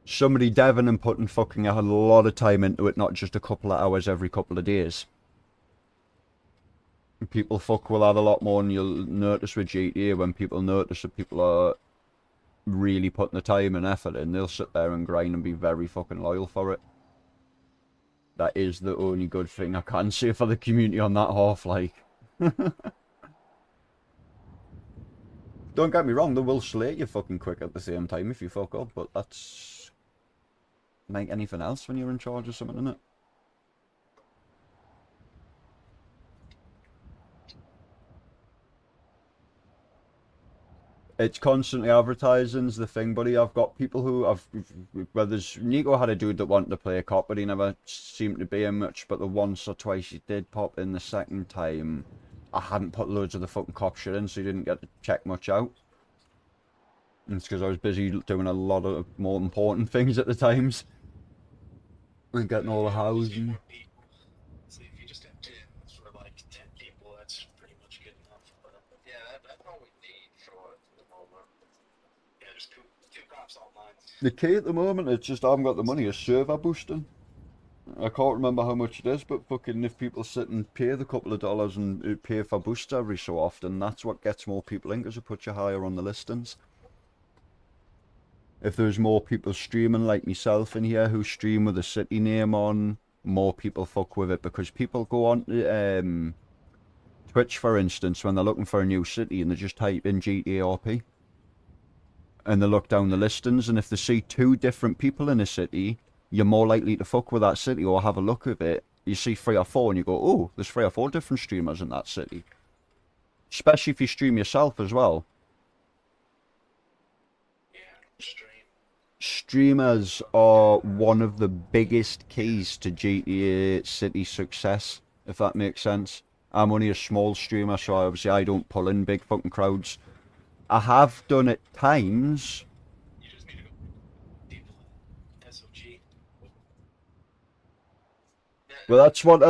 somebody deving and putting fucking a lot of time into it, not just a couple of hours every couple of days. People fuck with that a lot more, and you'll notice with GTA when people notice that people are really putting the time and effort in, they'll sit there and grind and be very fucking loyal for it. That is the only good thing I can say for the community on that half, like. Don't get me wrong, they will slate you fucking quick at the same time if you fuck up, but that's like anything else when you're in charge of something, innit? It's constantly advertising's the thing, buddy. I've got people who well, there's Nico had a dude that wanted to play a cop, but he never seemed to be in much. But the once or twice he did pop in, the second time, I hadn't put loads of the fucking cop shit in, so he didn't get to check much out. And it's because I was busy doing a lot of more important things at the times. And getting all the housing. So if you just have 10 for like 10 people, that's pretty much good enough. But Yeah, that's all we need for the moment. yeah, there's two cops online. The key at the moment, it's just I haven't got the money, is server boosting. I can't remember how much it is, but fucking if people sit and pay the couple of dollars and pay for boosts every so often, that's what gets more people in, because it puts you higher on the listings. If there's more people streaming like myself in here who stream with a city name on, more people fuck with it, because people go on to Twitch, for instance, when they're looking for a new city and they just type in GTA RP. And they look down the listings, and if they see 2 different people in a city, you're more likely to fuck with that city or have a look at it. You see 3 or 4 and you go, oh, there's 3 or 4 different streamers in that city. Especially if you stream yourself as well. Yeah, stream. Streamers are one of the biggest keys to GTA City success, if that makes sense. I'm only a small streamer, so obviously I don't pull in big fucking crowds. I have done at times. You just need to go people SOG. Well, that's what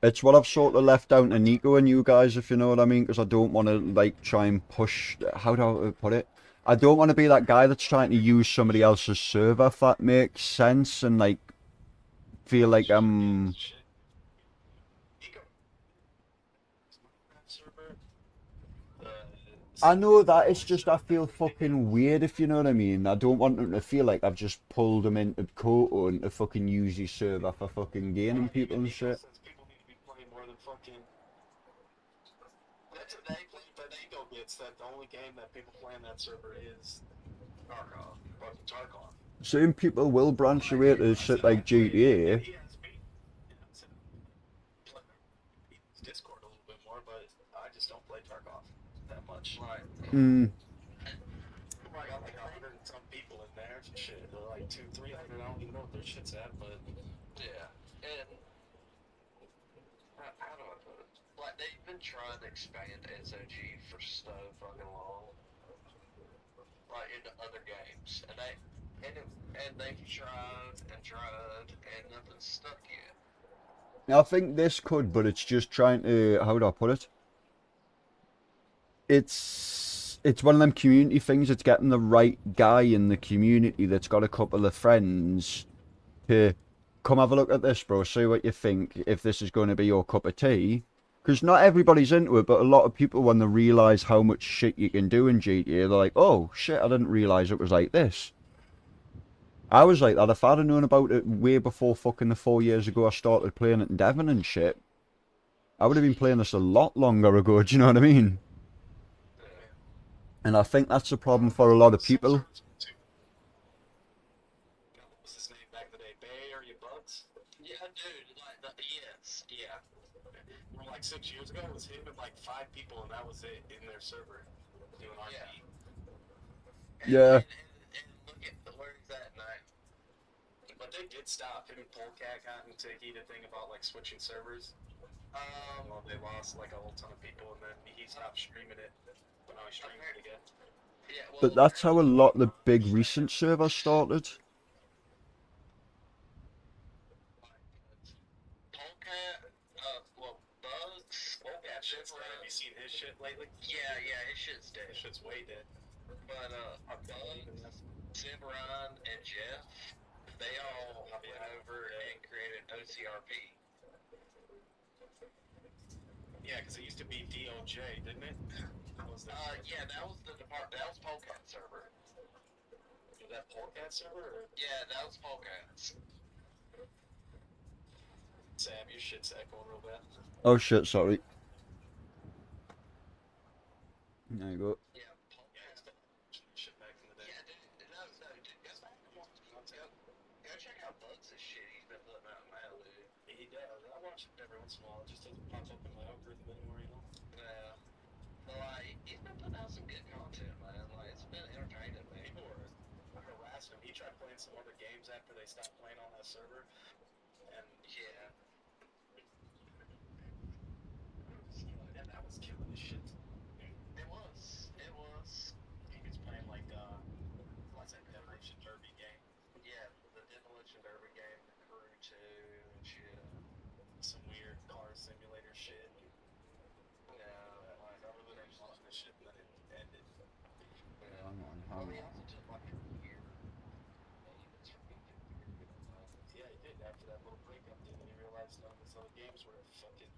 it's what I've sort of left down to Nico and you guys, if you know what I mean, because I don't want to like try and push. How do I put it? I don't want to be that guy that's trying to use somebody else's server, if that makes sense, and like feel like I'm. I know that, it's just I feel fucking weird, if you know what I mean. I don't want them to feel like I've just pulled them into Koto and to fucking use his server for fucking gaining people and shit. People need to be playing more than fucking. That's what they go gets that the only game that people play on that server is Tarkov. Fucking Tarkov. Some people will branch away to shit like GTA. Discord a little bit more, but I just don't play Tarkov that much. Right. Mm. I got like 100 and some people in there. Shit, they're like 200-300. I don't even know what their shit's at, but Yeah, and how do I put it? Like, they've been trying to expand SOG for so fucking long, like into other games, and they've tried and nothing's stuck yet. I think this could, but it's just trying to, how do I put it? It's one of them community things. It's getting the right guy in the community that's got a couple of friends to come have a look at this, bro. See what you think, if this is going to be your cup of tea. Because not everybody's into it, but a lot of people, when they realise how much shit you can do in GTA, they're like, oh, shit, I didn't realise it was like this. I was like that. If I'd have known about it way before fucking the 4 years ago I started playing it in Devon and shit, I would have been playing this a lot longer ago, do you know what I mean? And I think that's a problem for a lot of people. what was his name back in the day? Bay Area Bugs? Yeah, dude, like, yes, yeah. From like 6 years ago, it was him and like 5 people, and that was it in their server doing RP. Yeah. And look at where he's at now. But they did stop. Him and Polecat got into a heated thing about like switching servers. Well, they lost like a whole ton of people, and then he stopped streaming it. But now he's streaming it again. Yeah, well, But that's how a lot of the big recent servers started. Polecat, well, Bugs, Polecat shit's dead. Have you seen his shit lately? yeah, his shit's dead. His shit's way dead. But, Bugs, Zimron, and Jeff, they all went over and created OCRP. Yeah, because it used to be DOJ, didn't it? Yeah, that was the department. That was Polecat server. Was that Polecat server? Or? Yeah, that was Polecats. Sam, your shit's echoing real bad. Oh shit, sorry. There you go. Yeah, Polecats. Shit back in the day. Yeah, dude. No, dude. Go check out Bugs' shit he's been putting out now, dude. He does. I watch it every once in a while. It just doesn't pop up in my algorithm anymore, you know? Yeah. But, like, he's been putting out some good content, man. Like, it's been entertaining me. People were harassing him. He tried playing some other games after they stopped playing on that server. And Yeah. and that was killing his shit. It was. He was playing like, what's that Demolition Derby game? Yeah, the Demolition Derby game, the Crew 2 and shit. Some weird car simulator shit. Yeah, Like, I really liked watching this shit, and then it ended. yeah. Hang on, Well, hang he on. also just like a year. Yeah, he did. After that little breakup, dude, and he realized none of his other games were fucking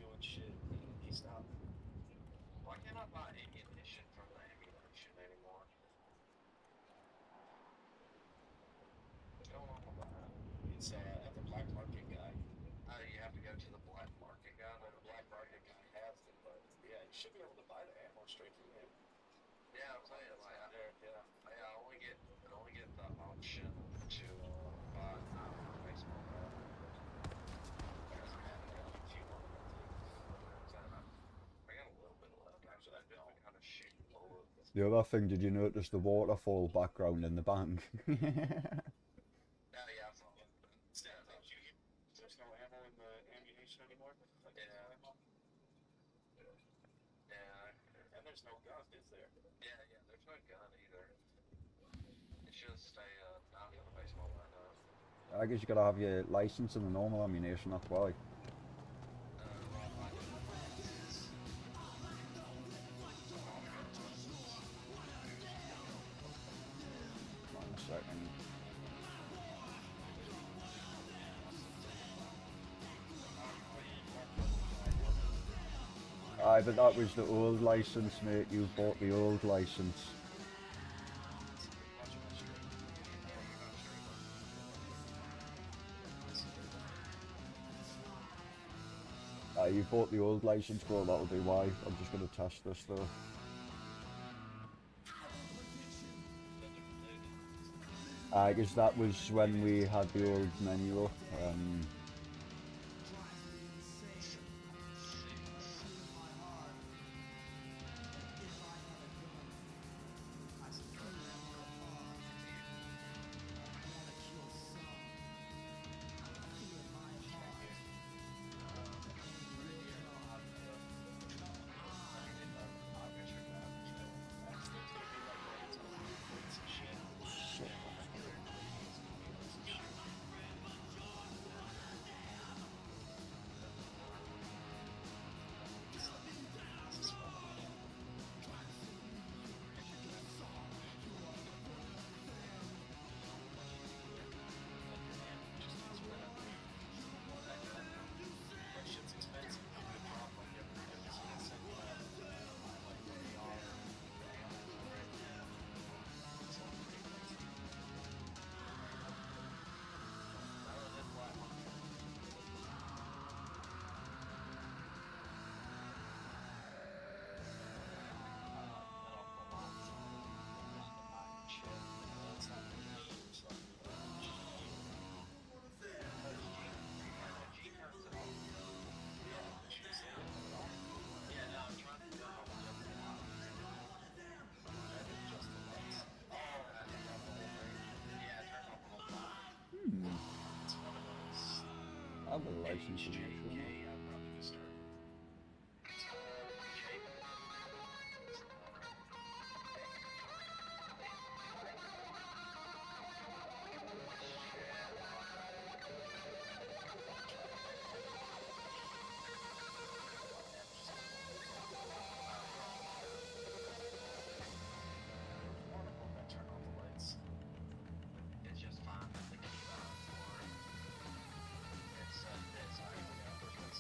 doing shit. He stopped. Why can't I buy ammunition from the ammunition anymore? What's going on with that? It's at the black market guy. Oh, you have to go to the black market guy. The black market guy has it, but yeah, you should be able to buy the ammo straight from him. Yeah, I'm saying, like, Yeah. I only get the option to buy a baseball bat. Because I have a few more of them, too. I got a little bit left. Actually, I've been kind of shooting bullets. The other thing, did you notice the waterfall background in the bank? Oh, yeah, I saw that. There's no ammo in the ammunition anymore? Like, Yeah. ammo? Yeah. And there's no gun, is there? Yeah, there's no gun either. It's just a, not the other baseball bat, no. I guess you gotta have your license and the normal ammunition, that's why. One second. Aye, but that was the old license, mate. You bought the old license. You bought the old license, bro, that'll be why. I'm just gonna test this though. I guess that was when we had the old menu up. I have a license to make sure. It's just fine. It's not even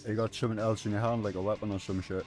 You got something else in your hand, like a weapon or some shit.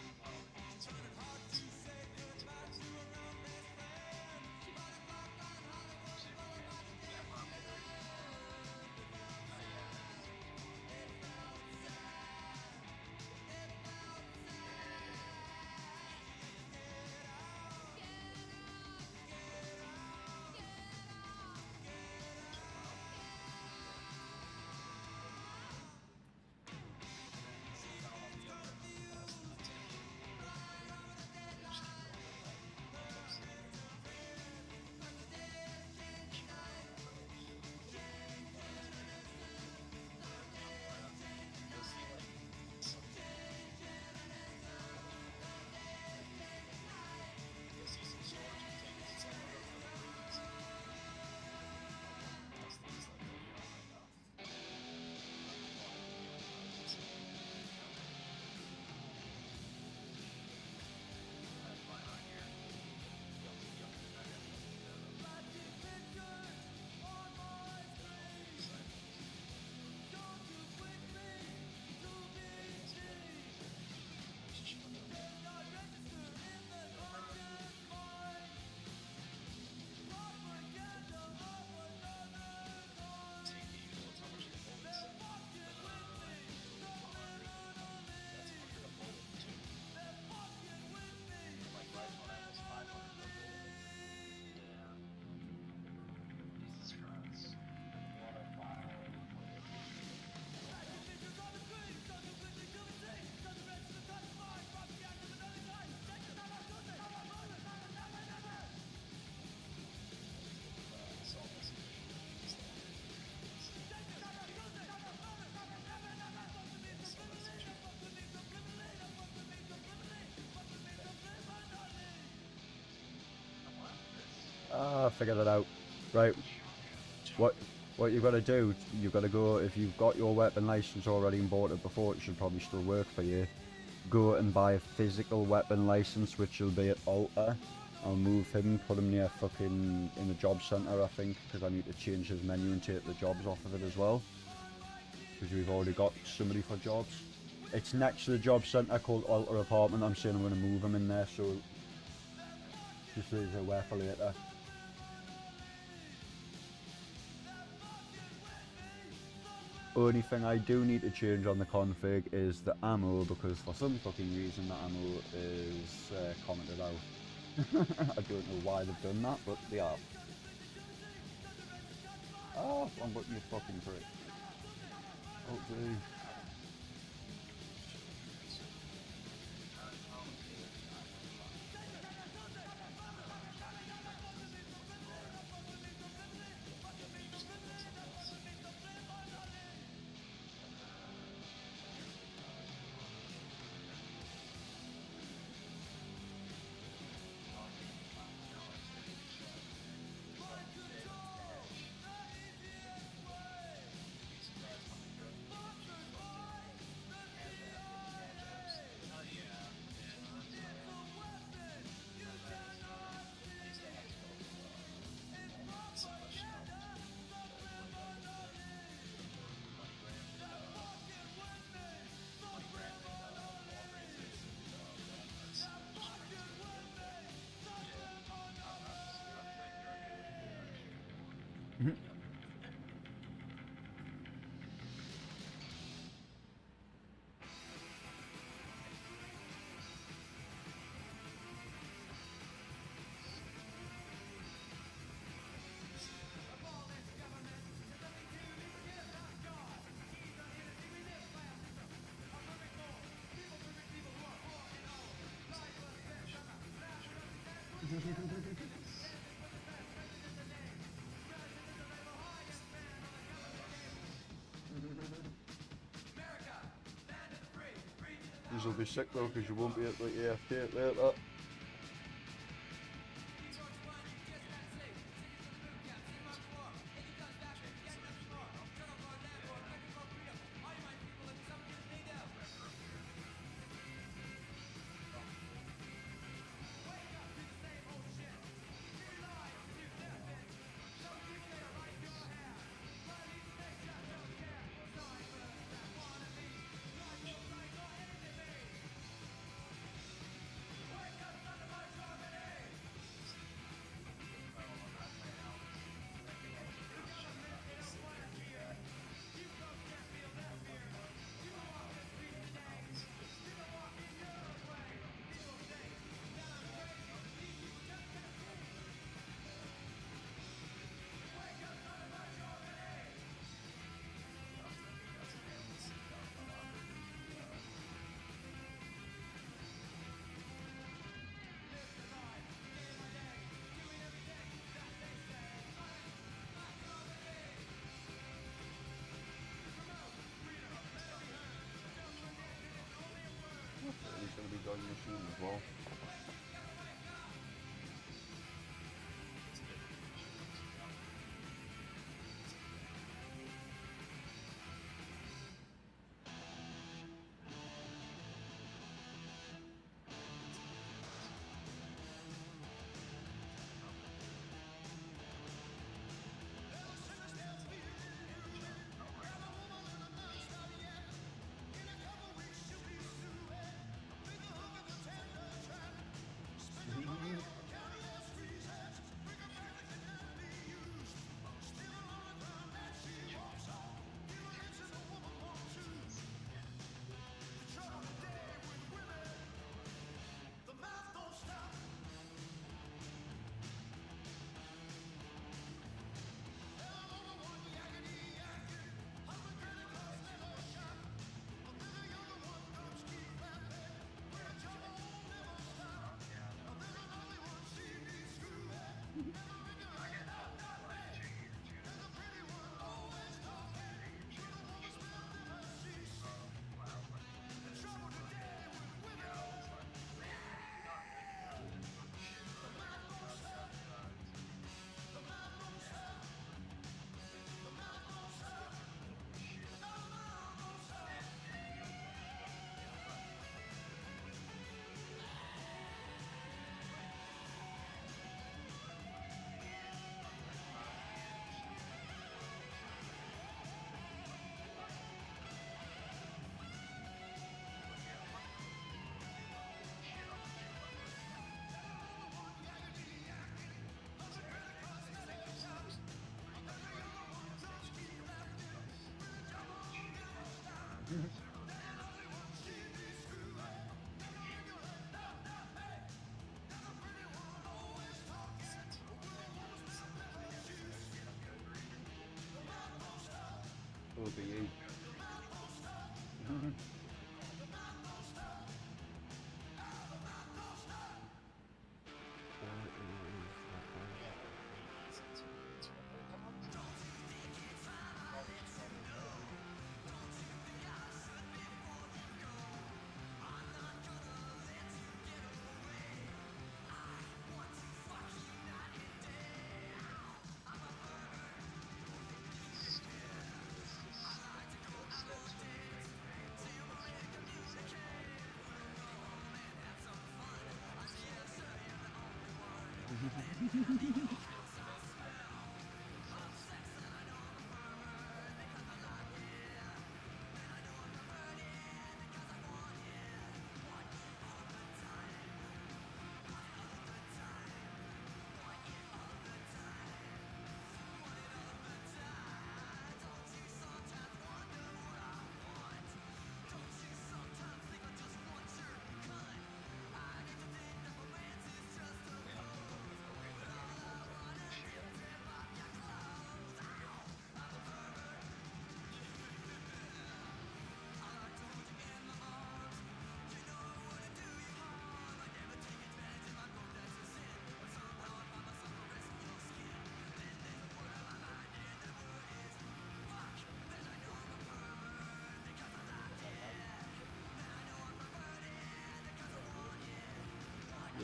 Ah, I figured it out. Right. What you've got to do, you've got to go, if you've got your weapon license already and bought it before, it should probably still work for you. Go and buy a physical weapon license, which will be at Alter. I'll move him, put him near fucking in the job centre, I think, because I need to change his menu and take the jobs off of it as well. Because we've already got somebody for jobs. It's next to the job centre called Alter Apartment. I'm saying I'm going to move him in there, so just so he's aware for later. Only thing I do need to change on the config is the ammo, because for some fucking reason the ammo is commented out. I don't know why they've done that, but they have. Oh, I'm button, you fucking prick. Oh, gee. This will be sick though, because you won't be able to AFK it later. gun machine as well. OBE.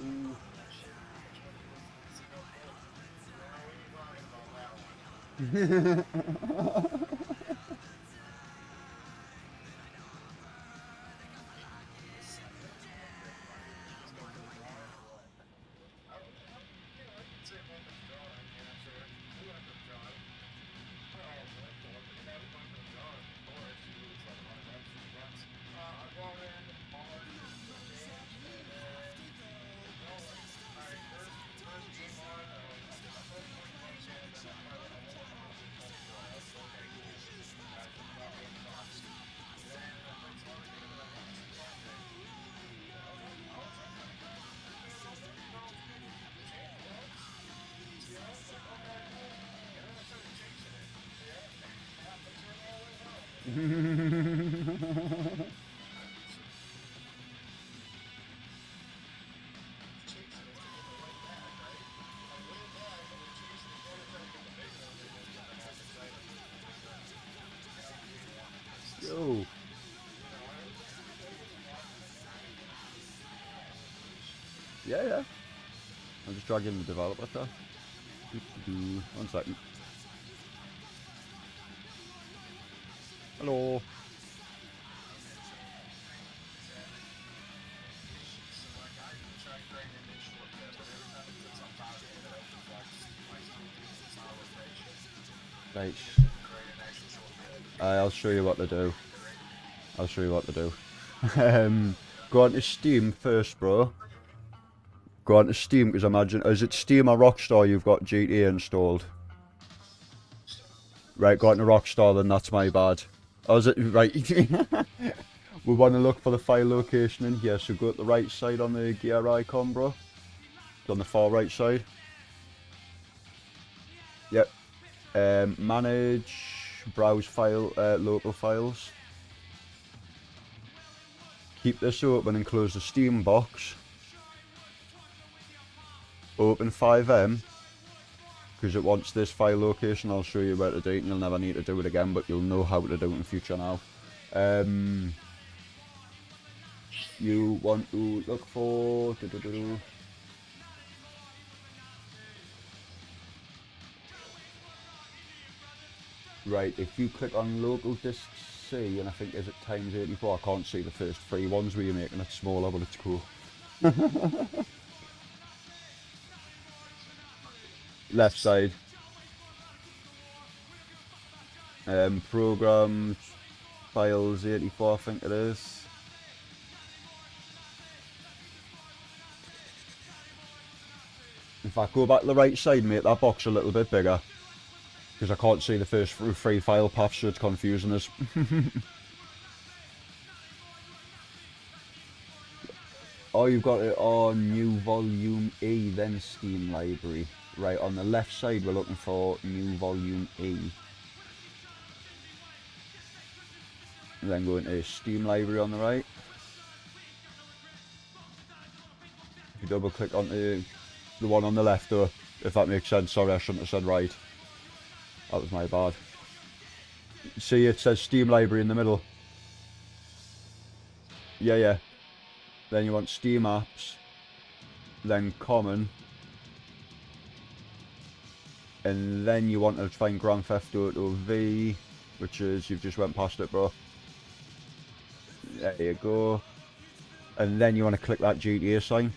Ooh. Yeah, yeah. I'm just dragging the developer tab. 1 second. Hello. Right. I'll show you what to do. I'll show you what to do. Go on to Steam first, bro. Go on to Steam, because imagine, is it Steam or Rockstar you've got GTA installed? Right, go on to Rockstar, then that's my bad. Oh, is it? Right. We want to look for the file location in here, so go to the right side on the gear icon, bro. On the far right side. Yep. Manage, browse file, local files. Keep this open and close the Steam box. Open 5M, because it wants this file location. I'll show you where to do it, and you'll never need to do it again, but you'll know how to do it in future now. You want to look for... Right, if you click on local disk C, and I think is it times 84, I can't see the first 3 ones where you're making it smaller, but it's cool. Left side. Programs, files 84, I think it is. In fact, go back to the right side, make that box a little bit bigger. Because I can't see the first 3 file paths, so it's confusing us. Oh, you've got it on new volume E, then Steam library. Right, on the left side we're looking for new volume E. And then go into Steam library on the right. If you double click onto the one on the left though, if that makes sense. Sorry, I shouldn't have said right. That was my bad. See, it says Steam library in the middle. Yeah, yeah. Then you want Steam apps. Then common. And then you want to find Grand Theft Auto V, which is, you've just went past it, bro. There you go. And then you want to click that GTA sign.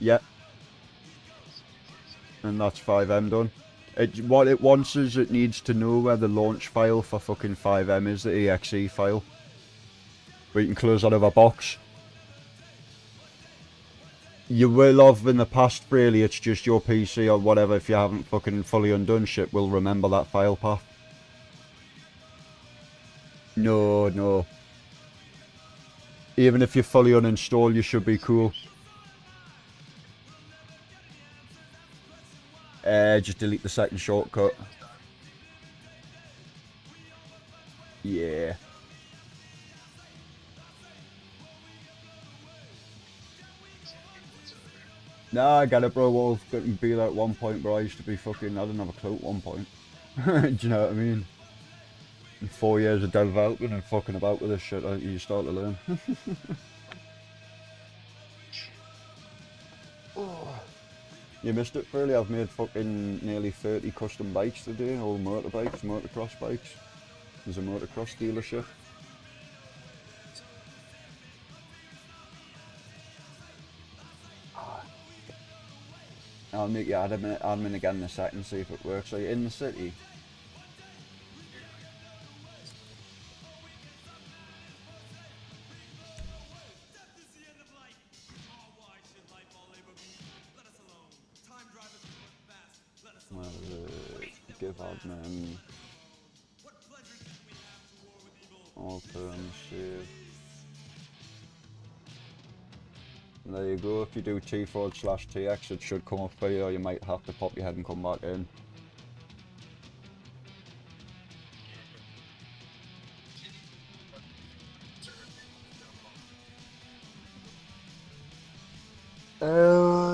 Yep. And that's 5M done. What it wants is it needs to know where the launch file for fucking 5M is, the exe file. But you can close that other box. You will have in the past, really, it's just your PC or whatever, if you haven't fucking fully undone shit, will remember that file path. No, no. Even if you fully uninstall, you should be cool. Just delete the second shortcut. Yeah. Nah, I get it, bro. Well, couldn't be there at one point, bro. I used to be fucking, I didn't have a clue at one point. Do you know what I mean? In 4 years of developing and fucking about with this shit, you start to learn. Oh. You missed it, really. I've made fucking nearly 30 custom bikes today, all motorbikes, motocross bikes. There's a motocross dealership. I'll make you admin again in a second, see if it works. Are you in the city? Give admin. Open, save. And there you go. If you do T/TX, it should come up for you, or you might have to pop your head and come back in.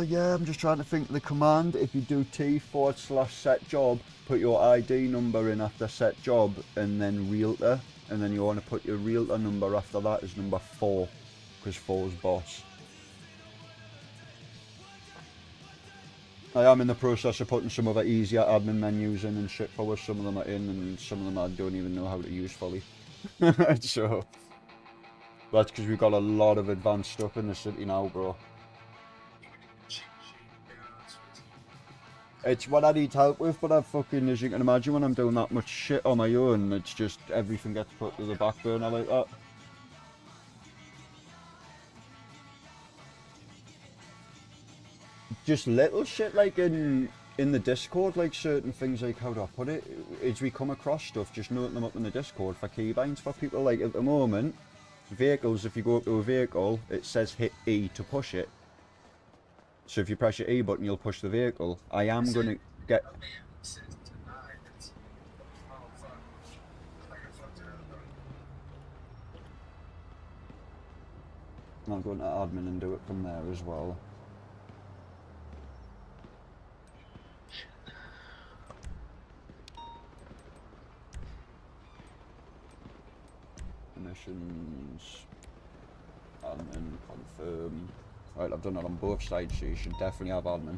Yeah, I'm just trying to think of the command. If you do T/set job, put your ID number in after set job, and then realtor, and then you want to put your realtor number after that as number 4, because 4 is boss. I am in the process of putting some other easier admin menus in and shit for us. Some of them are in and some of them I don't even know how to use fully. So, that's because we've got a lot of advanced stuff in the city now, bro. It's what I need help with, but I fucking, as you can imagine, when I'm doing that much shit on my own, it's just everything gets put to the back burner like that. Just little shit like in the Discord, like certain things, like how do I put it, as we come across stuff, just noting them up in the Discord for keybinds for people. Like at the moment, vehicles, if you go up to a vehicle, it says hit E to push it. So if you press your E button, you'll push the vehicle. I am going to get... I'll go into admin and do it from there as well. Permissions, admin, confirm. Right, I've done it on both sides, so you should definitely have admin.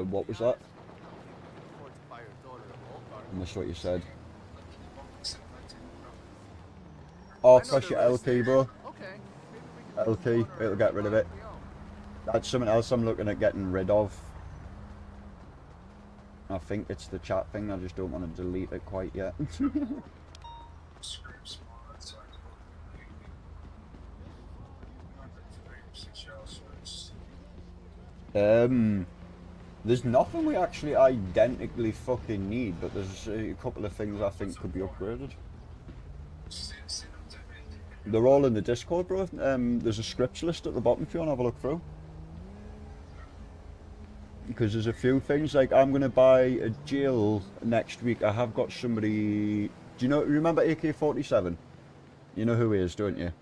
What was that? I missed what you said. Oh, press your L key, bro. L key, it'll get rid of it. That's something else I'm looking at getting rid of. I think it's the chat thing, I just don't want to delete it quite yet. There's nothing we actually identically fucking need, but there's a couple of things I think could be upgraded. They're all in the Discord, bro. There's a scripts list at the bottom if you want to have a look through. Because there's a few things, like I'm going to buy a jail next week. I have got somebody... Do you remember AK-47? You know who he is, don't you?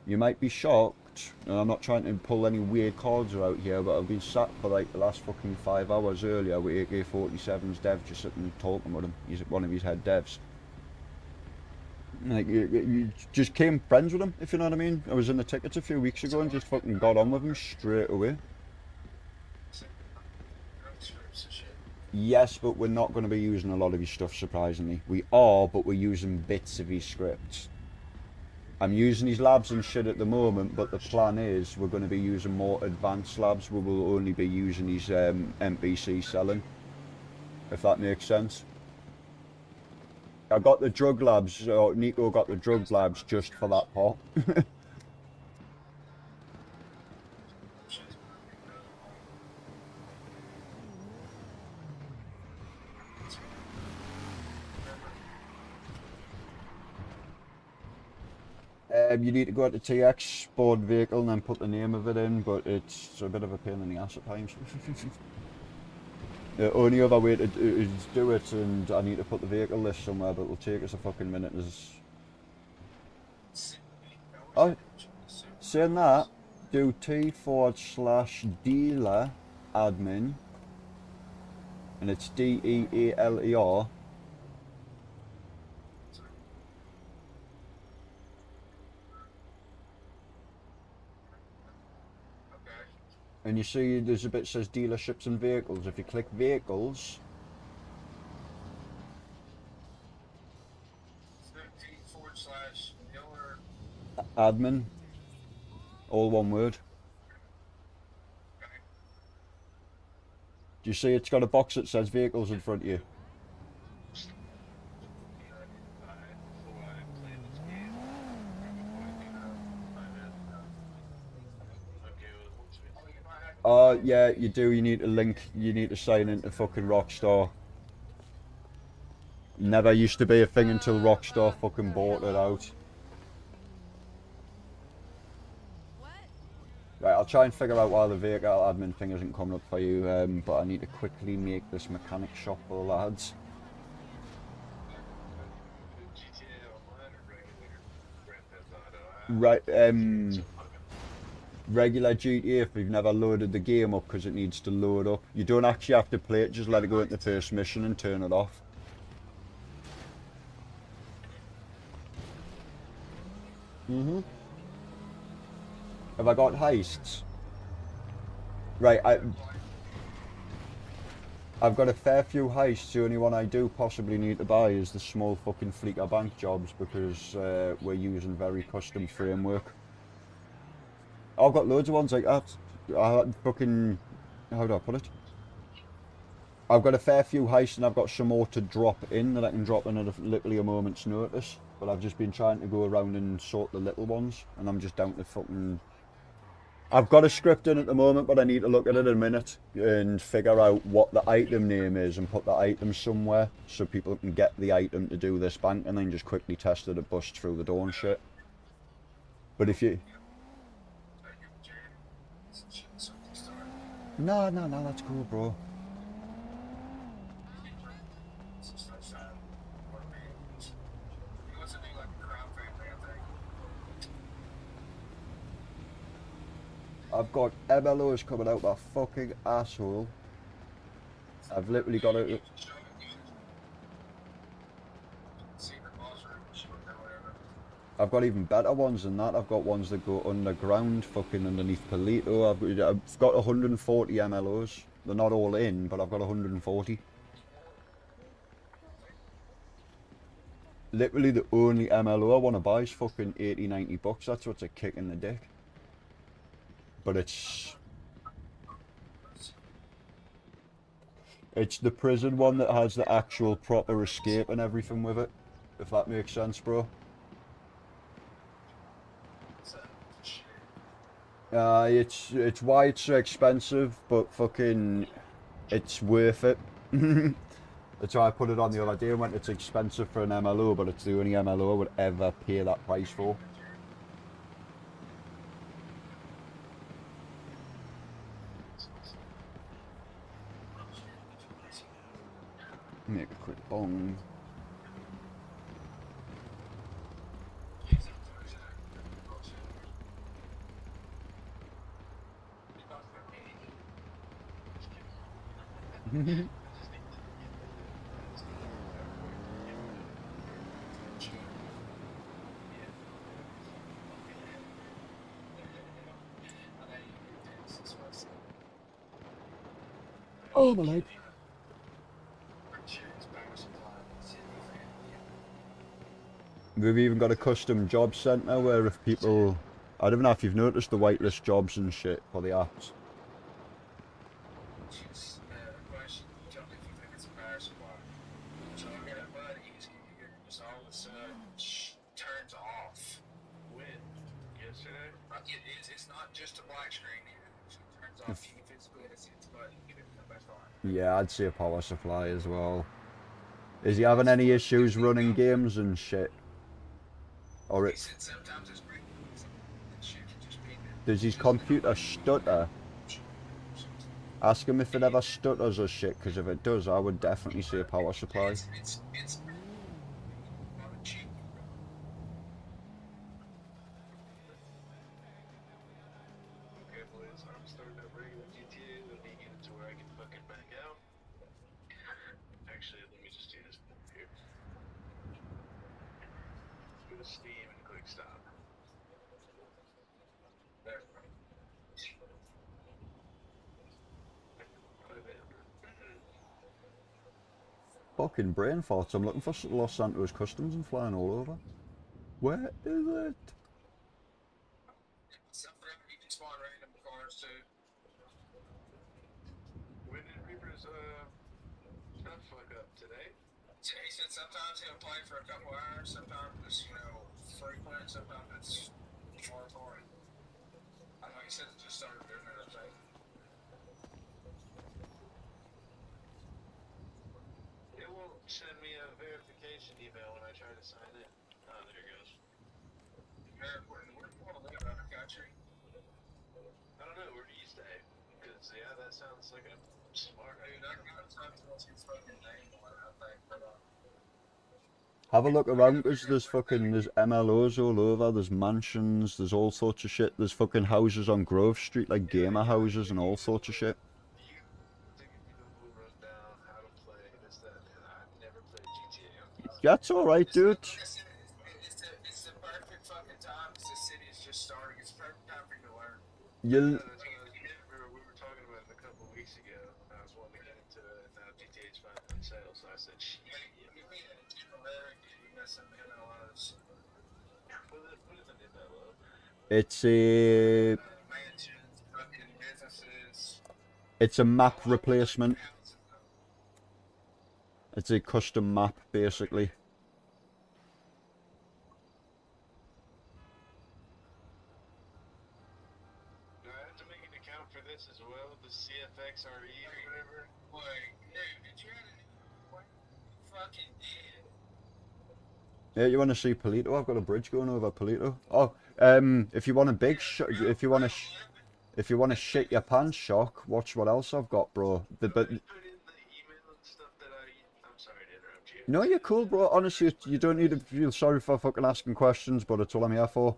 You might be shocked, and I'm not trying to pull any weird cards out here, but I've been sat for like the last fucking 5 hours earlier with AK-47's dev, just sitting and talking with him. He's one of his head devs. Like, you just became friends with him, if you know what I mean. I was in the tickets a few weeks ago and just fucking got on with him straight away. Yes, but we're not going to be using a lot of his stuff, surprisingly. We are, but we're using bits of his scripts. I'm using his labs and shit at the moment, but the plan is we're going to be using more advanced labs. We will only be using his NPC selling, if that makes sense. I got the drug labs, or Nico got the drug labs just for that part. You need to go to TX, board vehicle, and then put the name of it in, but it's a bit of a pain in the ass at times. The only other way to do it, and I need to put the vehicle list somewhere, but it'll take us a fucking minute. Oh, saying that, do T/dealer admin, and it's DEALER. And you see there's a bit that says dealerships and vehicles. If you click vehicles, admin, all one word. Do you see it's got a box that says vehicles in front of you? Yeah, you do. You need to link. You need to sign into fucking Rockstar. Never used to be a thing until Rockstar fucking bought it out. Right, I'll try and figure out why the vehicle admin thing isn't coming up for you, but I need to quickly make this mechanic shop for the lads. Right, regular GTA, if you've never loaded the game up because it needs to load up, you don't actually have to play it, just let it go into the first mission and turn it off. Have I got heists? Right, I've got a fair few heists. The only one I do possibly need to buy is the small fucking Fleeter Bank jobs, because we're using very custom framework. I've got loads of ones like that. Fucking, how do I put it? I've got a fair few heists and I've got some more to drop in that I can drop in at literally a moment's notice. But I've just been trying to go around and sort the little ones, and I'm just down to fucking... I've got a script in at the moment, but I need to look at it in a minute and figure out what the item name is and put the item somewhere so people can get the item to do this bank and then just quickly test it and bust through the door and shit. But if you... No, that's cool, bro. I've got MLOs coming out my fucking asshole. I've literally got a... I've got even better ones than that. I've got ones that go underground, fucking underneath Polito. I've got 140 MLOs. They're not all in, but I've got 140. Literally the only MLO I want to buy is fucking 80-90 bucks. That's what's a kick in the dick. But it's the prison one that has the actual proper escape and everything with it, if that makes sense, bro. It's why it's so expensive, but fucking it's worth it. That's why I put it on the other day and went, it's expensive for an MLO, but it's the only MLO I would ever pay that price for. Make a quick bong. Oh my leg. We've even got a custom job centre where if people... I don't know if you've noticed the whitelist jobs and shit for the apps. Yeah, I'd say a power supply as well. Is he having any issues running games and shit? Or it's... Does his computer stutter? Ask him if it ever stutters or shit, because if it does, I would definitely say a power supply. Fucking brain farts. I'm looking for Los Santos Customs and flying all over. Where is it? You can spawn random cars too. When did Reaper's stuff fuck up today? He said sometimes he'll play for a couple hours, sometimes it's, you know, frequent, sometimes it's moratorium. I know he said it just started doing it, I think. It won't send me a verification email when I try to sign in. Oh, there it goes. Where do you want to live out of the country? I don't know, where do you stay? Because, yeah, that sounds like a smart Dude, I got to talk to what's his fucking name on it, I think, but Have a look around, because there's MLOs all over, there's mansions, there's all sorts of shit. There's fucking houses on Grove Street, like gamer houses and all sorts of shit. That's alright, dude. It's the perfect fucking time. Because the city is just starting. It's the perfect time for you to learn. You'll... We were talking about it a couple of weeks ago. I was wanting to get into it, and now GTA's finally on sale. So I said, shit, you got some MLOs. What is an MLO? It's a... Mansions, fucking businesses. It's a map replacement. It's a custom map, basically. Do I have to make an account for this as well? The CFX RE or whatever? Wait, did you have a new one? Fucking did. Yeah, you want to see Polito? I've got a bridge going over Polito. Oh, if you want a big if you want to shit your pants shock, watch what else I've got, bro. No, you're cool, bro. Honestly, you don't need to feel sorry for fucking asking questions, but it's all I'm here for.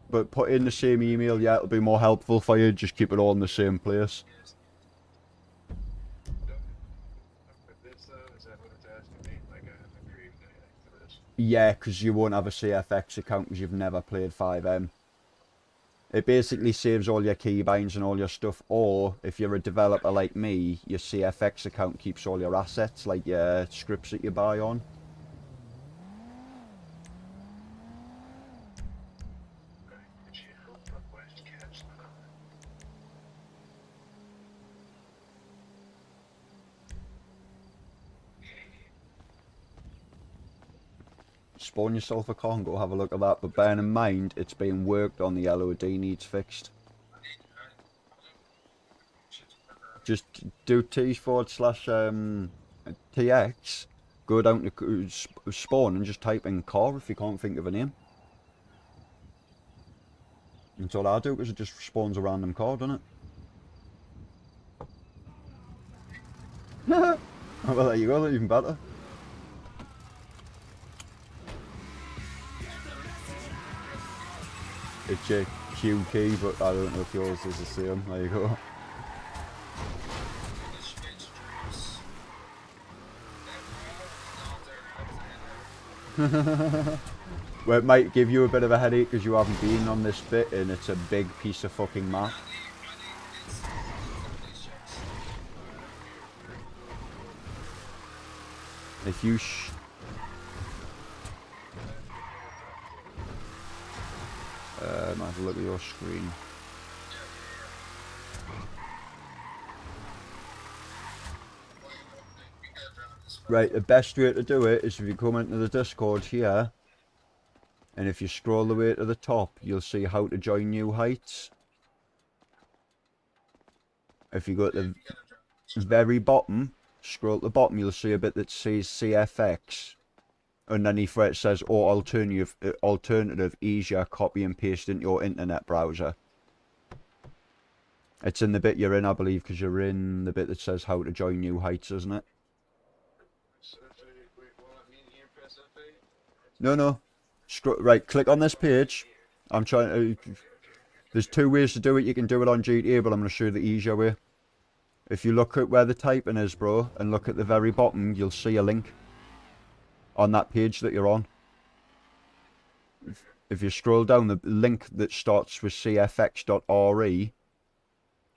But put in the same email, yeah, it'll be more helpful for you. Just keep it all in the same place. Yeah, because you won't have a CFX account because you've never played 5M. It basically saves all your keybinds and all your stuff, or if you're a developer like me, your CFX account keeps all your assets, like your scripts that you buy on. Spawn yourself a car and go have a look at that, but bearing in mind it's being worked on, the LOD needs fixed. Just do T/TX, go down to spawn and just type in car if you can't think of a name. That's all I do, because it just spawns a random car, doesn't it? Oh, well, there you go, that's even better. It's a Q key, but I don't know if yours is the same. There you go. Well, it might give you a bit of a headache because you haven't been on this bit and it's a big piece of fucking map. If you have a look at your screen. Right, the best way to do it is if you come into the Discord here, and if you scroll the way to the top, you'll see how to join New Heights. If you go to the very bottom, scroll to the bottom, you'll see a bit that says CFX. Underneath where it says, or alternative, easier, copy and paste into your internet browser. It's in the bit you're in, I believe, because you're in the bit that says how to join New Heights, isn't it? No. Right, click on this page. I'm trying to... There's two ways to do it. You can do it on GTA, but I'm going to show you the easier way. If you look at where the typing is, bro, and look at the very bottom, you'll see a link on that page that you're on. If you scroll down, the link that starts with cfx.re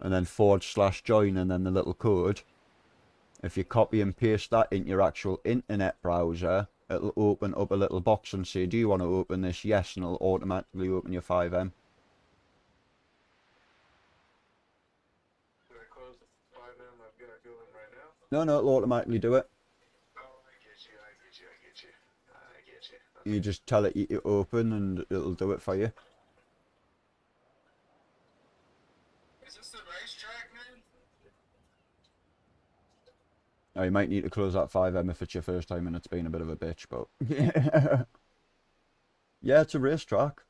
and then /join and then the little code, if you copy and paste that into your actual internet browser, it'll open up a little box and say, do you want to open this? Yes, and it'll automatically open your 5M. No, it'll automatically do it. You just tell it you open and it'll do it for you. Is this the racetrack, man? Now, you might need to close that 5M if it's your first time and it's been a bit of a bitch, but... Yeah, it's a racetrack.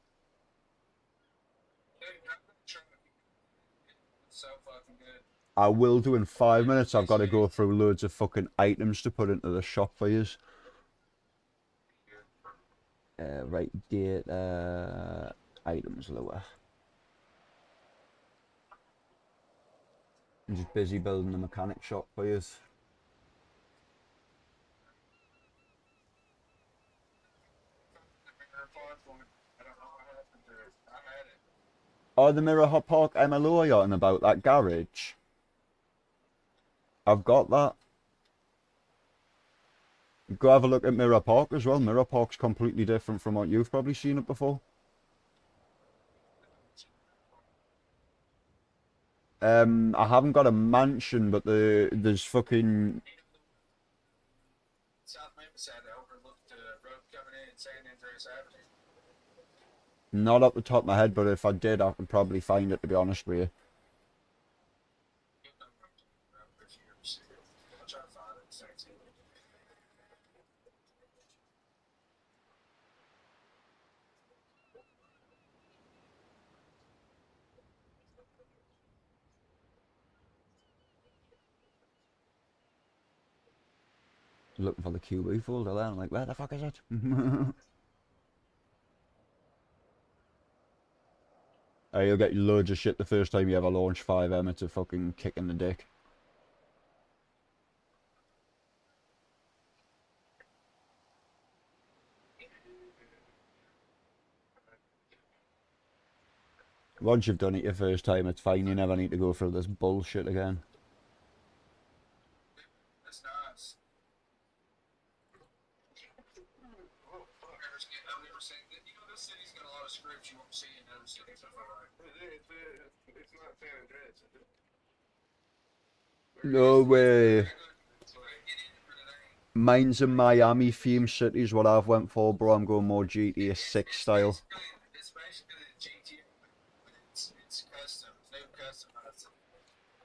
So fucking good. I will do in 5 minutes. I've got to go through loads of fucking items to put into the shop for yous. Right, data, items lower. I'm just busy building the mechanic shop for you. Oh, the Mirror Park MLO you're on about, that garage? I've got that. Go have a look at Mirror Park as well. Mirror Park's completely different from what you've probably seen it before. I haven't got a mansion, but there's fucking... South Memphis had to overlook the road coming in San Andreas Avenue. Not off the top of my head, but if I did, I could probably find it, to be honest with you. I'll try to find it. Thanks. Looking for the QB folder there, I'm like, where the fuck is it? You'll get loads of shit the first time you ever launch 5M. It's a fucking kick in the dick. Once you've done it your first time, it's fine. You never need to go through this bullshit again. That's nice. Oh, fuck. I've never seen that. You know, this city's got a lot of scripts you won't see in other cities. I feel like. It's not San Andreas, is it? No way. Mine's a Miami theme city is what I've went for, bro. I'm going more GTA 6 style. It's basically the GTA, but it's custom. It's new customized.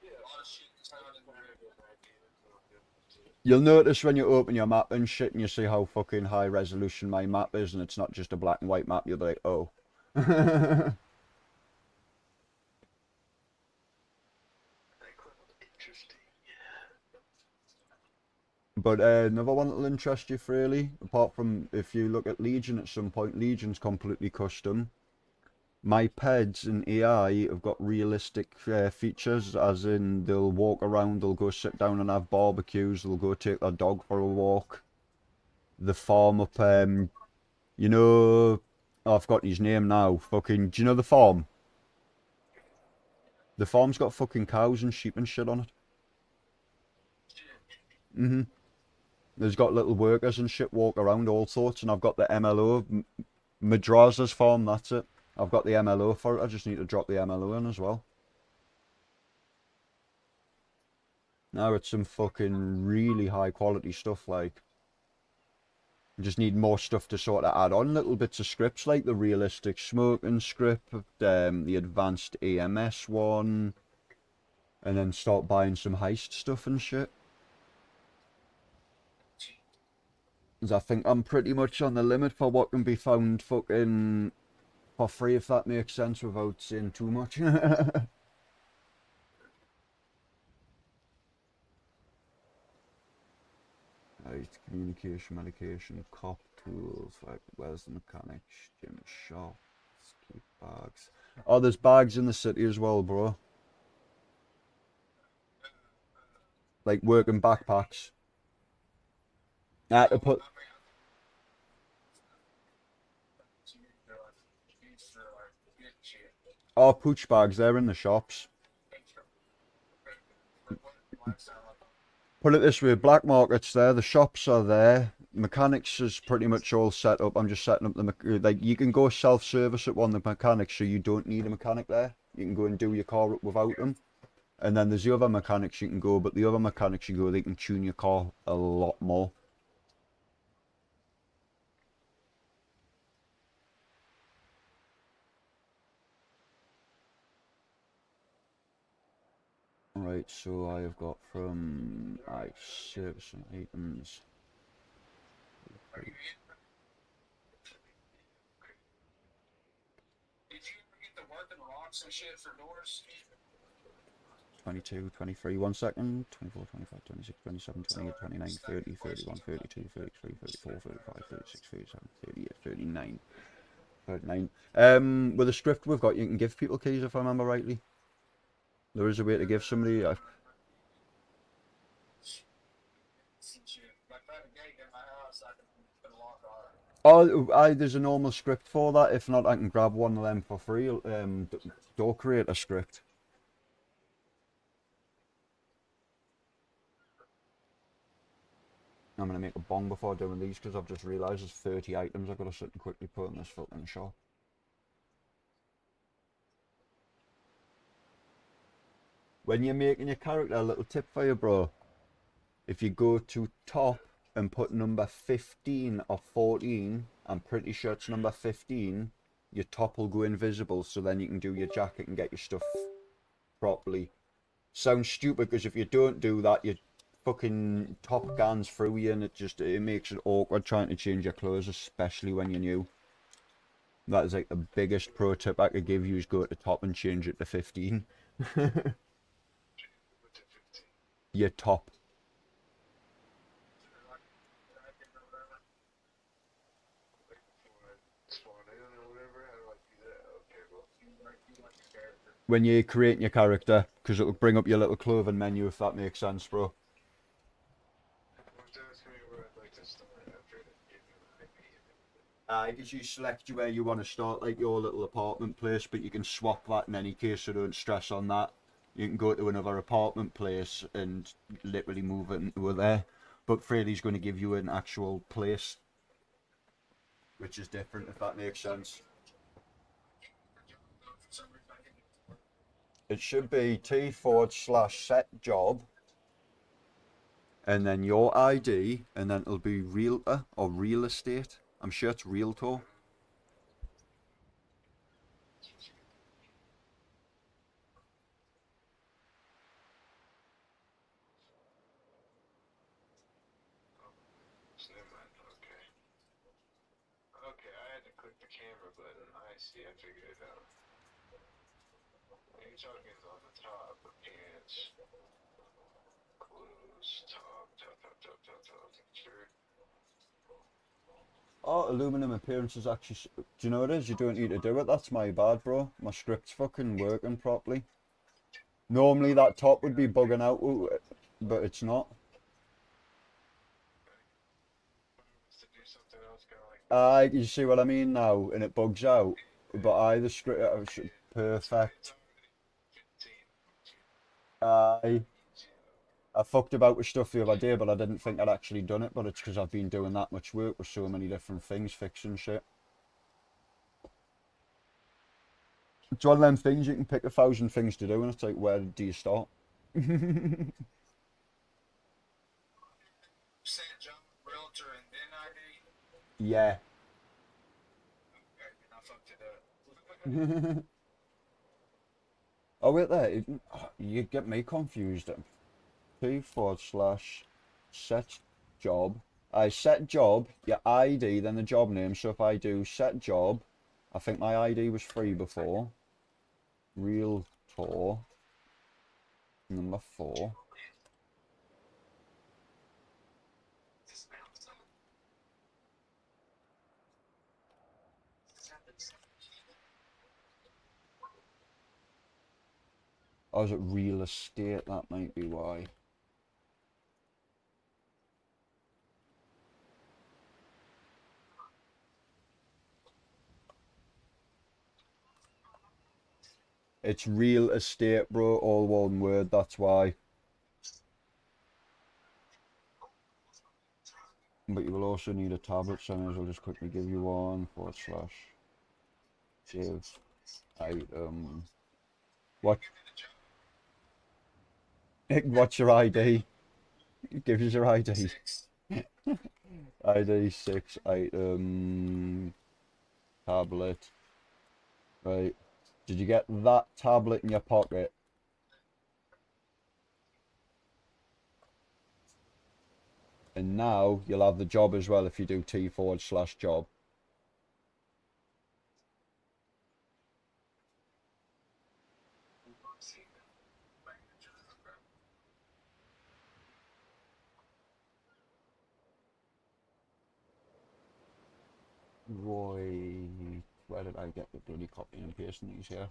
Yeah, a lot of shit is found in there. You'll notice when you open your map and shit and you see how fucking high resolution my map is and it's not just a black and white map, you'll be like, oh. But another one that'll interest you freely, apart from if you look at Legion at some point, Legion's completely custom. My peds in AI have got realistic features, as in they'll walk around, they'll go sit down and have barbecues, they'll go take their dog for a walk. The farm up, you know, oh, I've forgotten his name now, fucking, do you know the farm? The farm's got fucking cows and sheep and shit on it. There's got little workers and shit walk around, all sorts, and I've got the MLO, Madrasa's farm, that's it. I've got the MLO for it, I just need to drop the MLO in as well. Now it's some fucking really high quality stuff, like. You just need more stuff to sort of add on, little bits of scripts, like the realistic smoking script, the advanced EMS one, and then start buying some heist stuff and shit. I think I'm pretty much on the limit for what can be found fucking for free, if that makes sense, without saying too much. Right, communication, medication, cop tools, like where's the mechanics, gym shop, keep bags. Oh, there's bags in the city as well, bro. Like working backpacks. I had to put... Oh, pooch bags, they're in the shops. Put it this way, black markets there, the shops are there. Mechanics is pretty much all set up. I'm just setting up the... Like, you can go self-service at one of the mechanics, so you don't need a mechanic there. You can go and do your car up without them. And then there's the other mechanics you can go, but the other mechanics you go, they can tune your car a lot more. Right, so I have got from service and items. Did you ever get the working locks and shit for doors? 22, 23, 1 second, 24, 25, 26, 27, 28, 29, 30, 31, 32, 33, 34, 35, 36, 37, 38, 39. 39. With the script we've got, you can give people keys if I remember rightly. There is a way to give somebody. Oh, there's a normal script for that. If not, I can grab one of them for free. Door creator script. I'm going to make a bong before doing these because I've just realised there's 30 items I've got to sit and quickly put in this fucking shop. When you're making your character, a little tip for you, bro. If you go to top and put number 15 or 14, I'm pretty sure it's number 15, your top will go invisible, so then you can do your jacket and get your stuff properly. Sounds stupid because if you don't do that, your fucking top guns through you and it makes it awkward trying to change your clothes, especially when you're new. That is like the biggest pro tip I could give you, is go to top and change it to 15. Your top. When you're creating your character, because it'll bring up your little clothing menu, if that makes sense, bro. Because you select where you want to start, like your little apartment place, but you can swap that in any case, so don't stress on that. You can go to another apartment place and literally move it into there. But Freddy's going to give you an actual place, which is different, if that makes sense. It should be T/set job, and then your ID, and then it'll be realtor or real estate. I'm sure it's realtor. Okay, I had to click the camera button. I see, I figured it out. You're talking on the top, pants, clothes, top, shirt. Oh, aluminum appearances actually. Do you know what it is? You don't need to do it. That's my bad, bro. My script's fucking working properly. Normally that top would be bugging out, but it's not. You see what I mean now, and it bugs out. But the script, perfect. I fucked about with stuff the other day, but I didn't think I'd actually done it. But it's because I've been doing that much work with so many different things, fixing shit. It's one of them things, you can pick 1,000 things to do, and it's like, where do you start? Yeah. Oh wait there, you get me confused. T/set job. I set job, your ID, then the job name. So if I do set job, I think my ID was free before. Realtor. Number 4. Oh, is it real estate? That might be why. It's real estate, bro, all one word, that's why. But you will also need a tablet, so I may as well just quickly give you one. / give item. What? What's your ID? Give us your ID. ID 6 item tablet. Right. Did you get that tablet in your pocket? And now you'll have the job as well if you do T/job. Right, where did I get the bloody copy and pasting these here?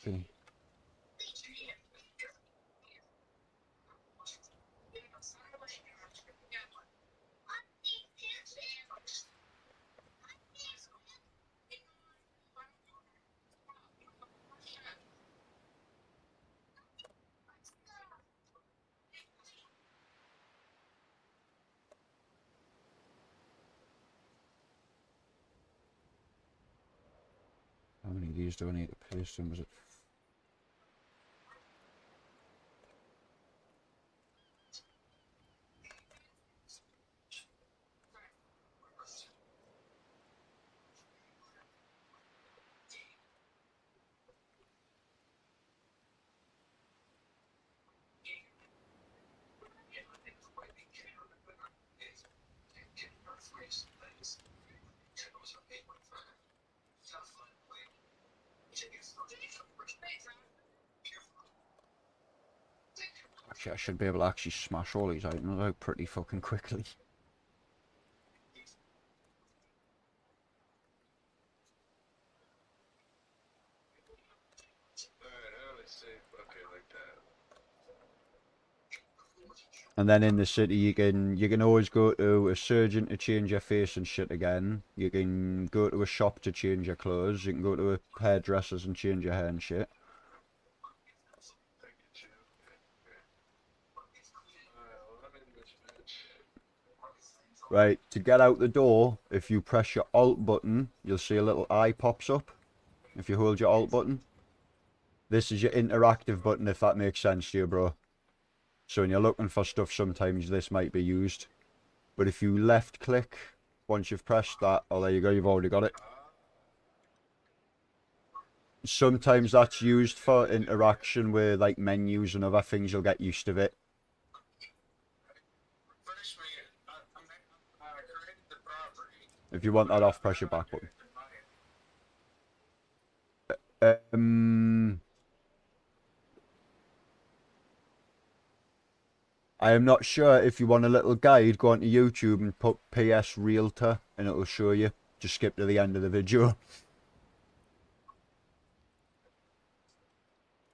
Actually, how many of these do I need to paste in? Was it? Actually, I should be able to actually smash all these items out pretty fucking quickly. And then in the city, you can always go to a surgeon to change your face and shit again. You can go to a shop to change your clothes. You can go to a hairdresser's and change your hair and shit. Right, to get out the door, if you press your Alt button, you'll see a little eye pops up. If you hold your Alt button. This is your interactive button, if that makes sense to you, bro. So when you're looking for stuff, sometimes this might be used. But if you left click, once you've pressed that, oh, there you go, you've already got it. Sometimes that's used for interaction with like menus and other things, you'll get used to it. If you want that off, press your back button. I am not sure. If you want a little guide, go onto YouTube and put PS Realtor and it'll show you. Just skip to the end of the video.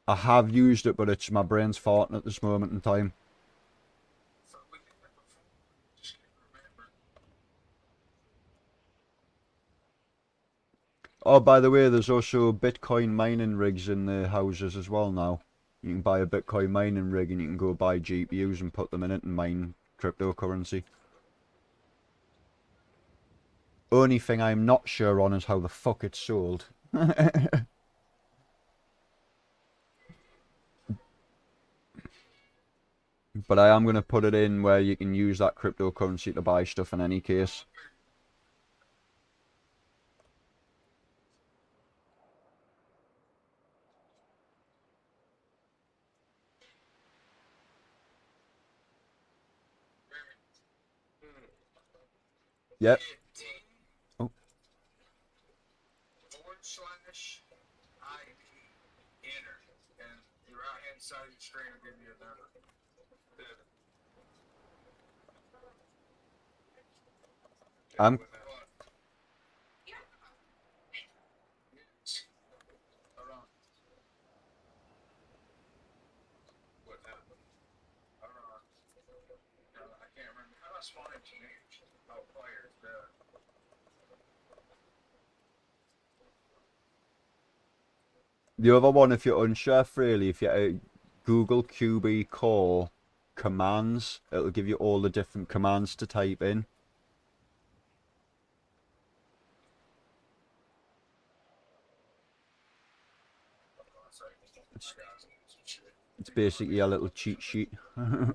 I have used it, but it's my brain's farting at this moment in time. Oh, by the way, there's also Bitcoin mining rigs in the houses as well now. You can buy a Bitcoin mining rig and you can go buy GPUs and put them in it and mine cryptocurrency. Only thing I'm not sure on is how the fuck it's sold. But I am going to put it in where you can use that cryptocurrency to buy stuff in any case. Yep. Oh. /IP enter, and the right hand side of the screen will give you a number. I'm The other one, if you're unsure, really, if you Google QB Core commands, it'll give you all the different commands to type in. It's basically a little cheat sheet. I don't know.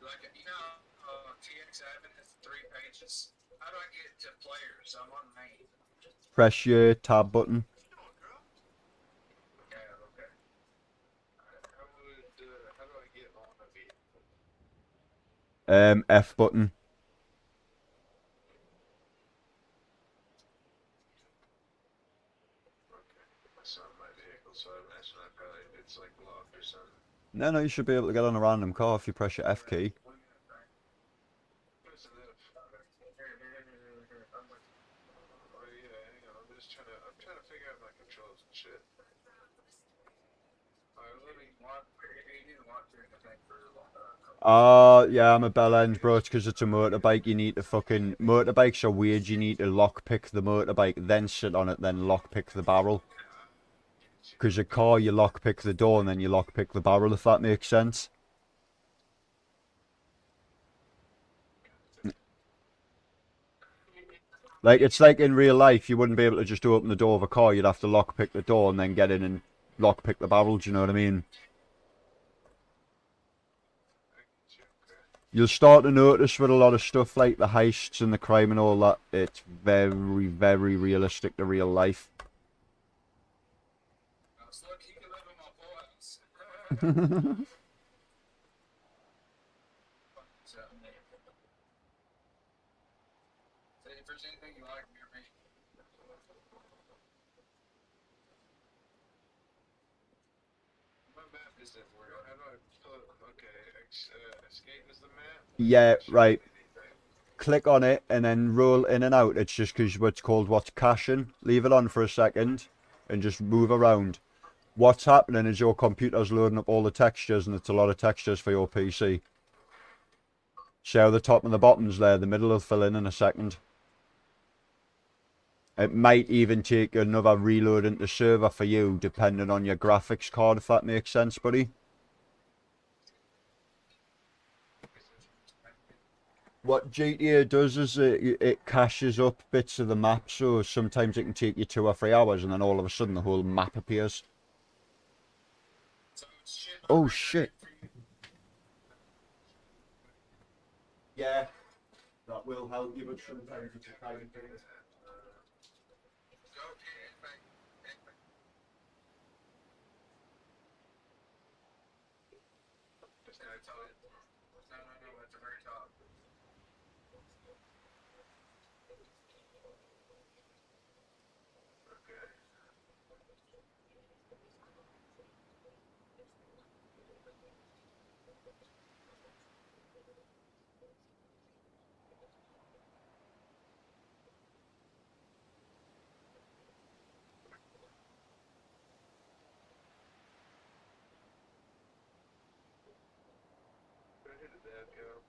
Like, you know, TX admin has 3 pages. How do I get to players? I'm on main. Press your tab button. Okay, okay. How do I get on the vehicle? F button. Okay. That's not my vehicle, so I imagine it's like locked or something. No, you should be able to get on a random car if you press your F key. I'm trying to figure out my controls and shit. Yeah, I'm a bell end, bro. It's because it's a motorbike. You need to fucking... Motorbikes are weird. You need to lockpick the motorbike, then sit on it, then lockpick the barrel. Because a car, you lockpick the door, and then you lockpick the barrel, if that makes sense. Like, it's like in real life, you wouldn't be able to just open the door of a car. You'd have to lockpick the door and then get in and lockpick the barrel. Do you know what I mean? You'll start to notice with a lot of stuff like the heists and the crime and all that, it's very, very realistic to real life. I was lucky you could live in my boys. If there's anything you like, near me. My map is everywhere. How do I put? Okay, escape is the map. Yeah, right. Click on it and then roll in and out. It's just because what's called caching. Leave it on for a second and just move around. What's happening is your computer's loading up all the textures, and it's a lot of textures for your PC. See how the top and the bottom's there, the middle will fill in a second. It might even take another reload into server for you, depending on your graphics card, if that makes sense, buddy. What GTA does is it caches up bits of the map, so sometimes it can take you 2 or 3 hours, and then all of a sudden the whole map appears. Oh shit. Yeah, that will help you, but sometimes it's a kind of thing. No, at the very top. Okay. Where did that go?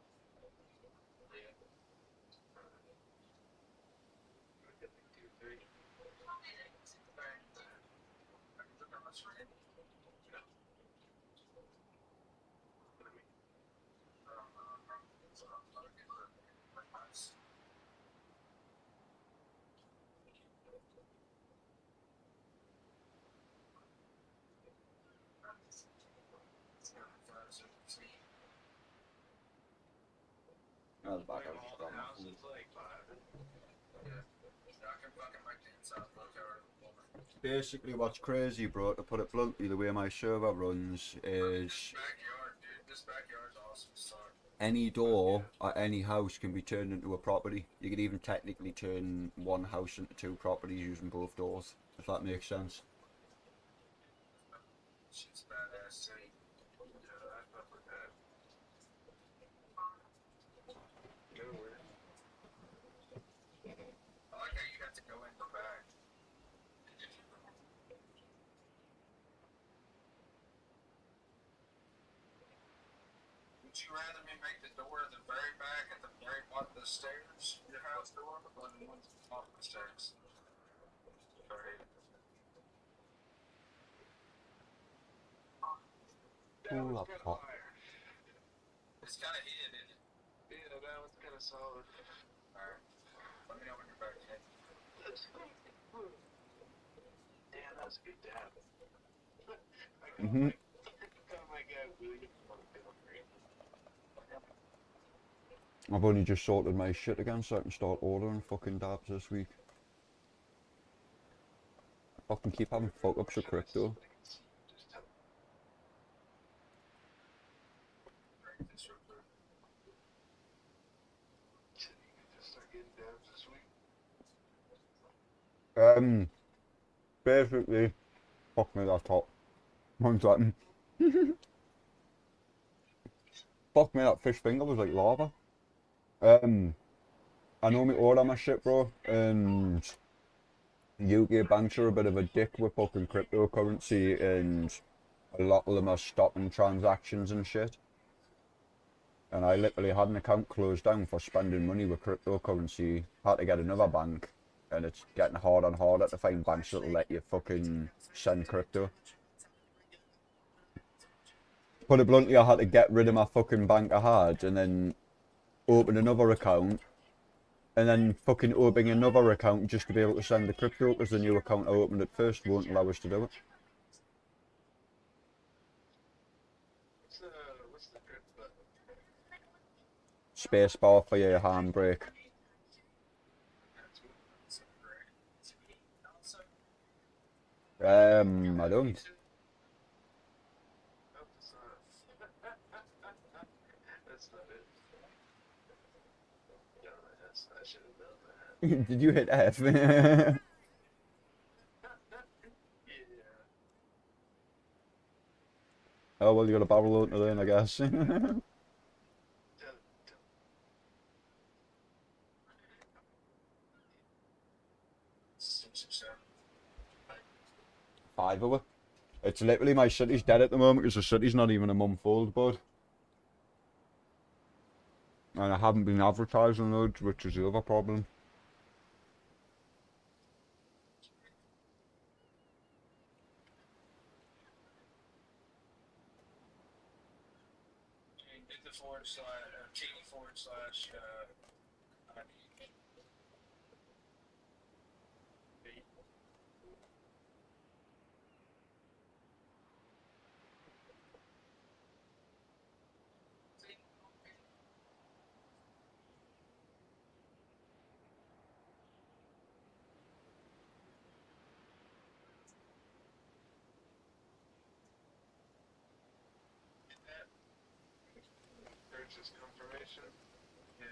Oh, the back Basically, what's crazy, bro, to put it bluntly, the way my server runs is This backyard's awesome. So any door at any house can be turned into a property. You could even technically turn one house into 2 properties using both doors, if that makes sense. shit's badass city. Yeah, I fuck with that. Would you rather me make the door in the very back at the very bottom of the stairs, your house door, or the one at the bottom of the stairs? Sorry. Pull up top. It's kind of hid, isn't it? Yeah, that one's kind of solid. Alright. Let me know when you're back, okay? Damn, that was a good dab. Mm-hmm. Oh my god, William. I've only just sorted my shit again so I can start ordering fucking dabs this week. I fucking keep having fuck ups with crypto. Basically, fuck me, that top. 1 second. Fuck me, that fish finger was like lava. I normally order my shit, bro, and UK banks are a bit of a dick with fucking cryptocurrency, and a lot of them are stopping transactions and shit. And I literally had an account closed down for spending money with cryptocurrency, had to get another bank, and it's getting harder and harder to find banks that'll let you fucking send crypto. Put it bluntly, I had to get rid of my fucking bank I had, and then open another account, and then fucking open another account just to be able to send the crypto, because the new account I opened at first won't allow us to do it. What's the crypto? Spacebar for your handbrake. I don't. That's not it. I should have done that. Did you hit F? Yeah. Oh well, you got a barrel opener then, I guess. 5 of it. It's literally my city's dead at the moment because the city's not even a month old, bud. And I haven't been advertising loads, which is the other problem. Hit the /T// purchase confirmation. Yeah.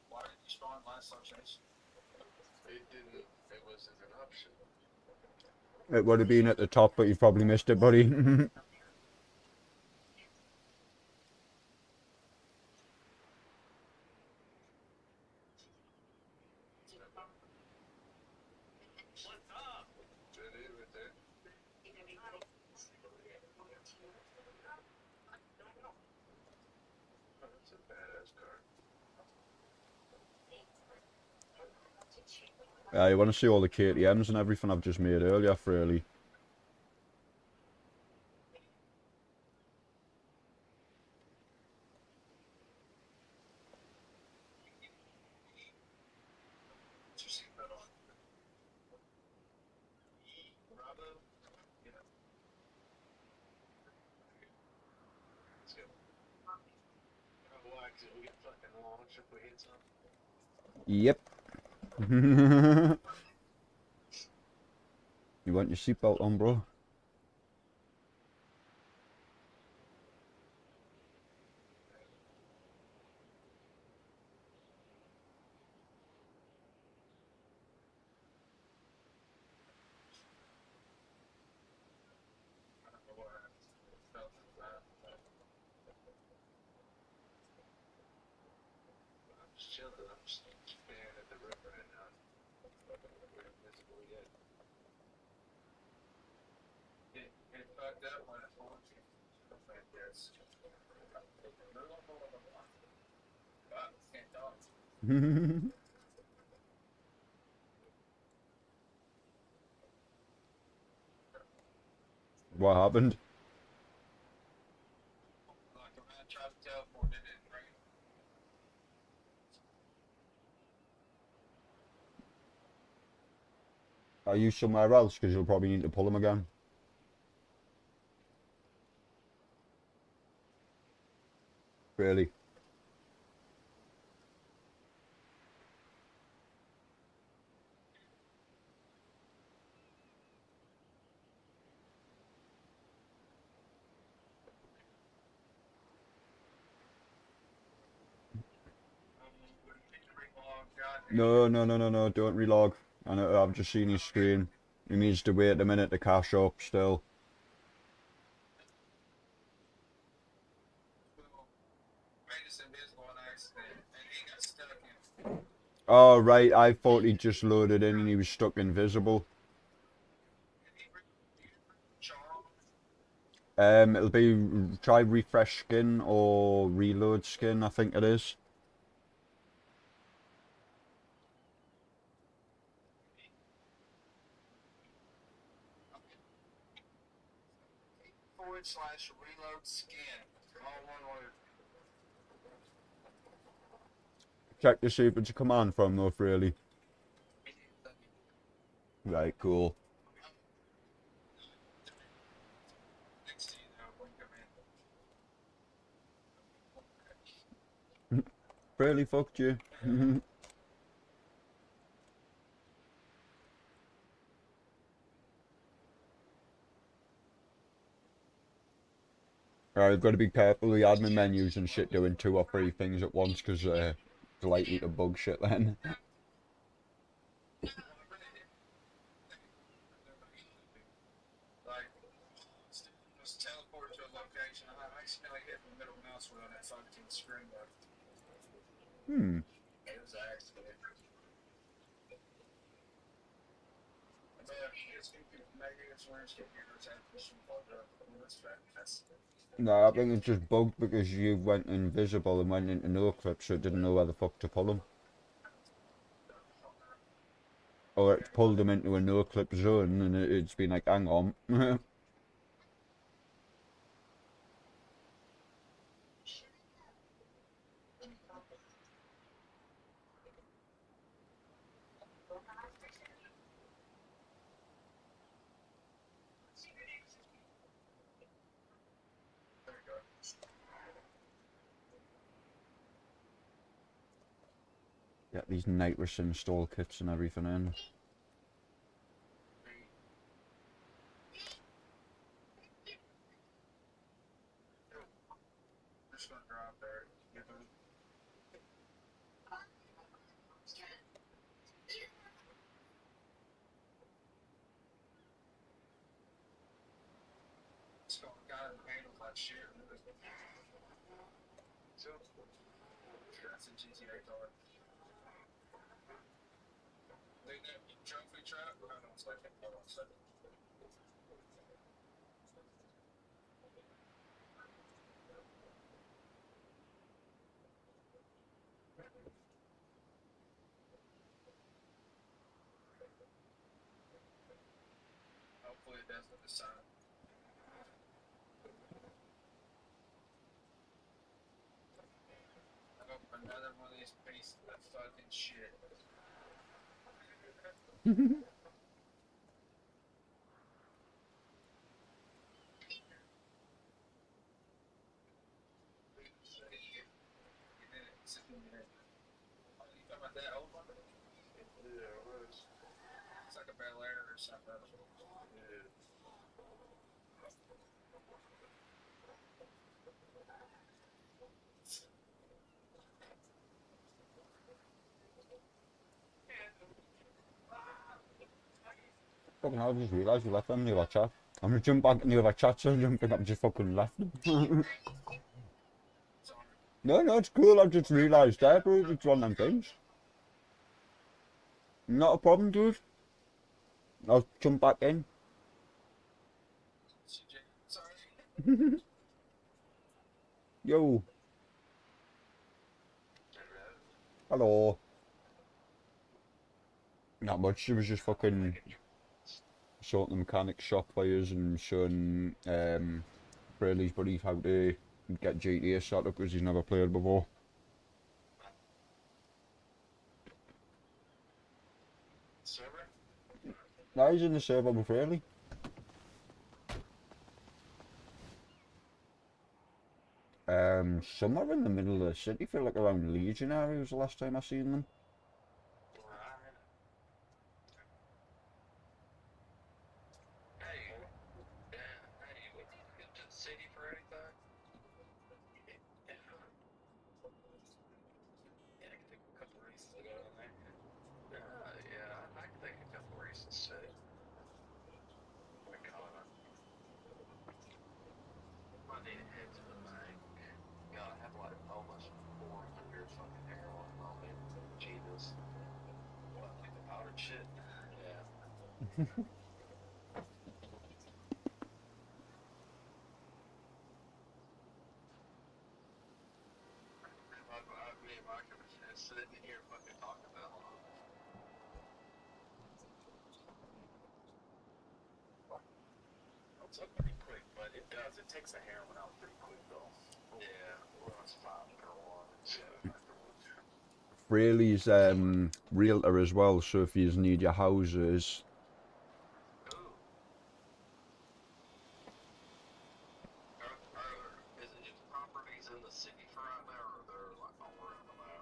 Why didn't you spawn last location? It didn't. It wasn't an option. It would have been at the top, but you've probably missed it, buddy. That's a badass car. You want to see all the KTMs and everything I've just made earlier, Fraley? Yep. You want your seatbelt on, bro? just chilling. I'm just staring at the river and we're invisible yet. It fucked up when it formed you. Like this. Can't talk. What happened? Like a man tried to teleport and it didn't bring it. Are you somewhere else? Because you'll probably need to pull them again. Really? No, no, no, no, no, don't relog. I know, I've just seen his screen. He needs to wait a minute to cash up still. Oh, right, I thought he just loaded in and he was stuck invisible. It'll be try refresh skin or reload skin, I think it is. /reload skin. All one word. Check to see if it's a command from though, really. Right, cool. Really fucked you. You've got to be careful with the admin menus and shit doing 2 or 3 things at once because they're likely to bug shit then. Like, just teleport to a location. I accidentally hit the middle mouse wheel on that fucking screen though. It was an accident. No, I think it's just bugged because you went invisible and went into no clip, so it didn't know where the fuck to pull him. Or it pulled him into a no clip zone and it's been like, hang on. Get these nitrous install kits and everything in. That's a GTA car. Trophy trap? Hold on a second. Hopefully it doesn't this time. I hope another one of these pieces of fucking shit. It's like a Bel Air or something. Fucking hell, I just realised you left them in the other chat. I'm gonna jump back in the other chat so I don't think I've just fucking left them. No, no, it's cool. I just realised that, bro. It's one of them things. Not a problem, dude. I'll jump back in. Sorry. Yo. Hello. Not much. She was just fucking sorting the mechanic shop wires and showing Brayley's buddy how to get GTA set up because he's never played before. Server? No, he's in the server with Brayley. Somewhere in the middle of the city, feel like around Legion area was the last time I seen them. Hey, we need to get to the city for anything? Yeah, I can think of a couple reasons to go in there. Yeah, I can think of a couple reasons to. We're going on. I need to head to the bank. Gotta have like almost 400 fucking heroin on me. Jesus. What, like the powdered shit? Yeah. Me and Mike are just sitting here fucking talking about It's up pretty quick, but it does. It takes a heroin out pretty quick, though. yeah, well, it's 5 per one. So afterwards. Brayley's realtor as well, so if you need your houses, Is it just properties in the city for right now, or they're like all around the map?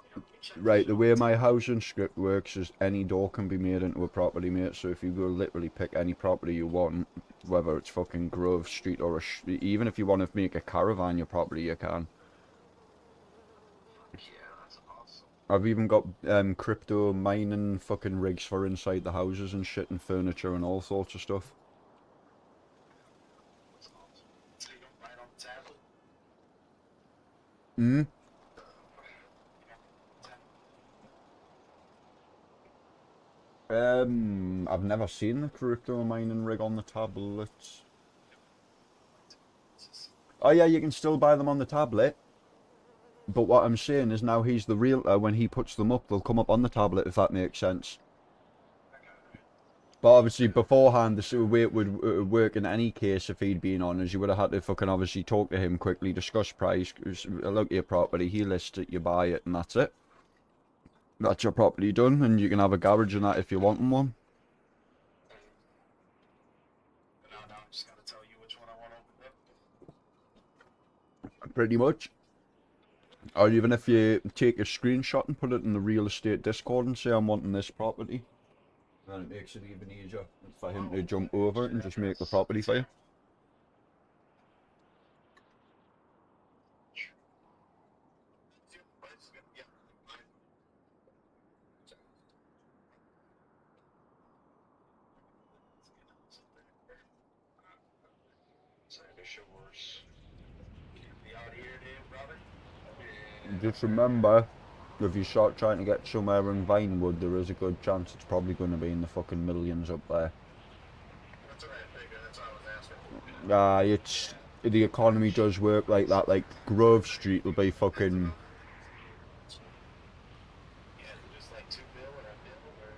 right, the way my housing script works is any door can be made into a property, mate, so if you go literally pick any property you want, whether it's fucking Grove Street or even if you want to make a caravan your property, you can. Yeah, that's awesome. I've even got crypto mining fucking rigs for inside the houses and shit and furniture and all sorts of stuff. That's awesome. So you don't write on the tablet? Hmm? I've never seen the crypto mining rig on the tablet. Oh yeah, you can still buy them on the tablet. But what I'm saying is now he's the realtor, when he puts them up, they'll come up on the tablet, if that makes sense. But obviously beforehand, the way it would work in any case if he'd been on is you would have had to fucking obviously talk to him quickly, discuss price, look at your property, he lists it, you buy it, and that's it. That's your property done, and you can have a garage in that if you want one. Now I'm just gonna tell you which one I want to open up. Pretty much. Or even if you take a screenshot and put it in the real estate Discord and say I'm wanting this property, then it makes it even easier for him to jump over it and just make the property for you. Sandy Shores. Be out here, dude, brother. Just remember, if you start trying to get somewhere in Vinewood, there is a good chance it's probably going to be in the fucking millions up there. That's what I figured. That's what I was asking. The economy does work like that. Like Grove Street will be fucking. Yeah, just like 2 bill or a bill or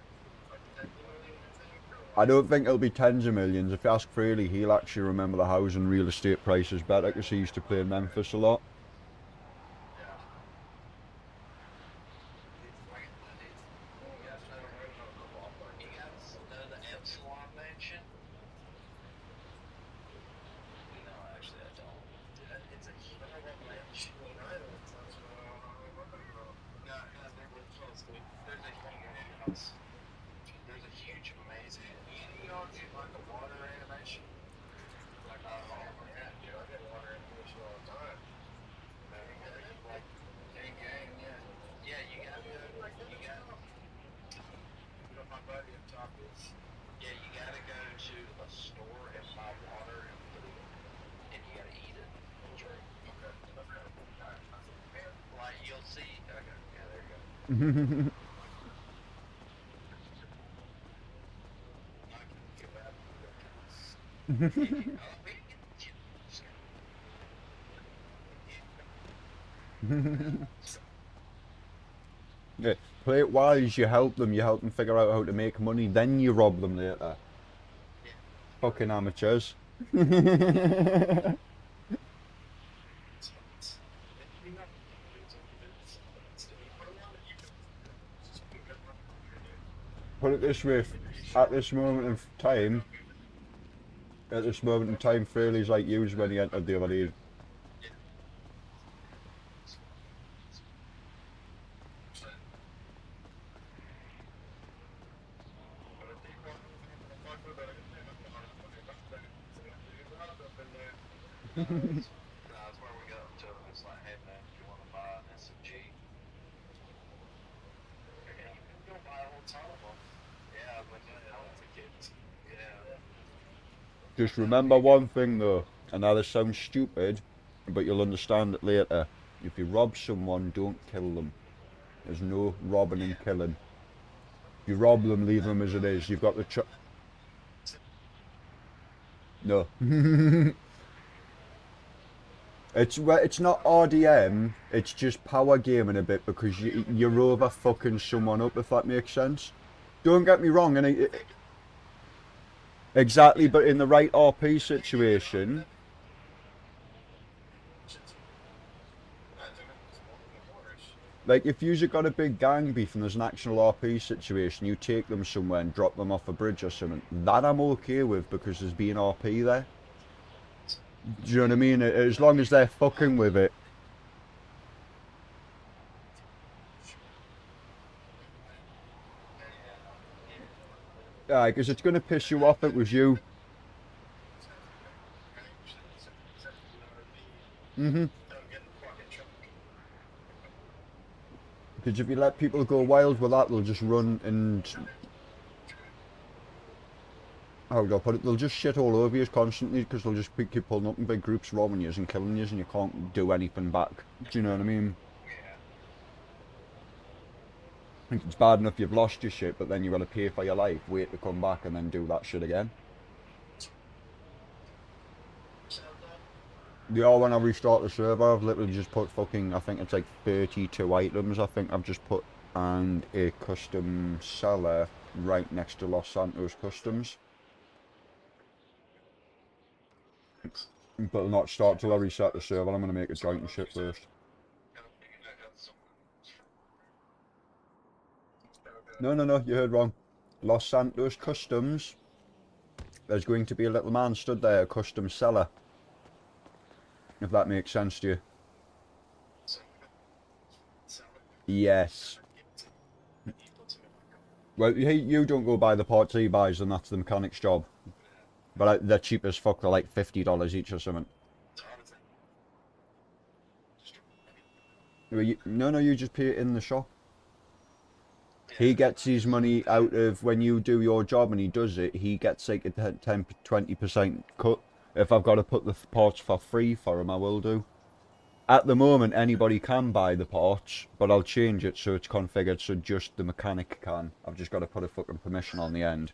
like 10 million, I think. I don't think it'll be tens of millions. If you ask Fraley, he'll actually remember the housing real estate prices better because he used to play in Memphis a lot. You guys know the Epsilon Mansion? No, actually I don't. It's a huge mansion. No, they're really close to me. There's a huge house. There's a huge, amazing. You know, do like a water animation? Like, oh my god, dude, I get water animation all the time. Like, gang, yeah. Yeah, you gotta go. You gotta. You know, my buddy up top is. Yeah, you gotta go to a store and buy water and put it in, and you gotta eat it and drink. Okay. Yeah, play it wise, you help them figure out how to make money, then you rob them later. Fucking amateurs. Put it this way, at this moment in time, Fraley's like you was when he entered the other day. That's where we got to. It's like, hey man, do you want to buy an SMG? Yeah, you can go buy a whole ton of them. Yeah, but I don't think it's. Yeah. Just remember one thing though, and now this sounds stupid, but you'll understand it later. If you rob someone, don't kill them. There's no robbing and killing. If you rob them, leave them as it is. You've got the No. It's not RDM, it's just power gaming a bit because you're over fucking someone up, if that makes sense. Don't get me wrong, and exactly, but in the right RP situation, like if you've got a big gang beef and there's an actual RP situation, you take them somewhere and drop them off a bridge or something, that I'm okay with because there's been RP there. Do you know what I mean? As long as they're fucking with it. Yeah, because it's going to piss you off. It was you. Because if you let people go wild with that, they'll just run and... How do I put it? They'll just shit all over you constantly because they'll just keep pulling up in big groups, robbing you and killing you, and you can't do anything back. Do you know what I mean? It's bad enough you've lost your shit, but then you've got to pay for your life, wait to come back, and then do that shit again. Yeah, when I restart the server, I've literally just put fucking, I think it's like 32 items, I think I've just put, and a custom seller right next to Los Santos Customs. But I'll not start till I reset the server. I'm going to make a joint and shit first. No, you heard wrong. Los Santos Customs. There's going to be a little man stood there, a custom seller. If that makes sense to you. Yes. Well, you don't go buy the parts he buys, and that's the mechanic's job. But they're cheap as fuck, they're like $50 each or something. No, you just pay it in the shop. He gets his money out of, when you do your job and he does it, he gets like a 10-20% cut. If I've got to put the parts for free for him, I will do. At the moment, anybody can buy the parts, but I'll change it so it's configured so just the mechanic can. I've just got to put a fucking permission on the end.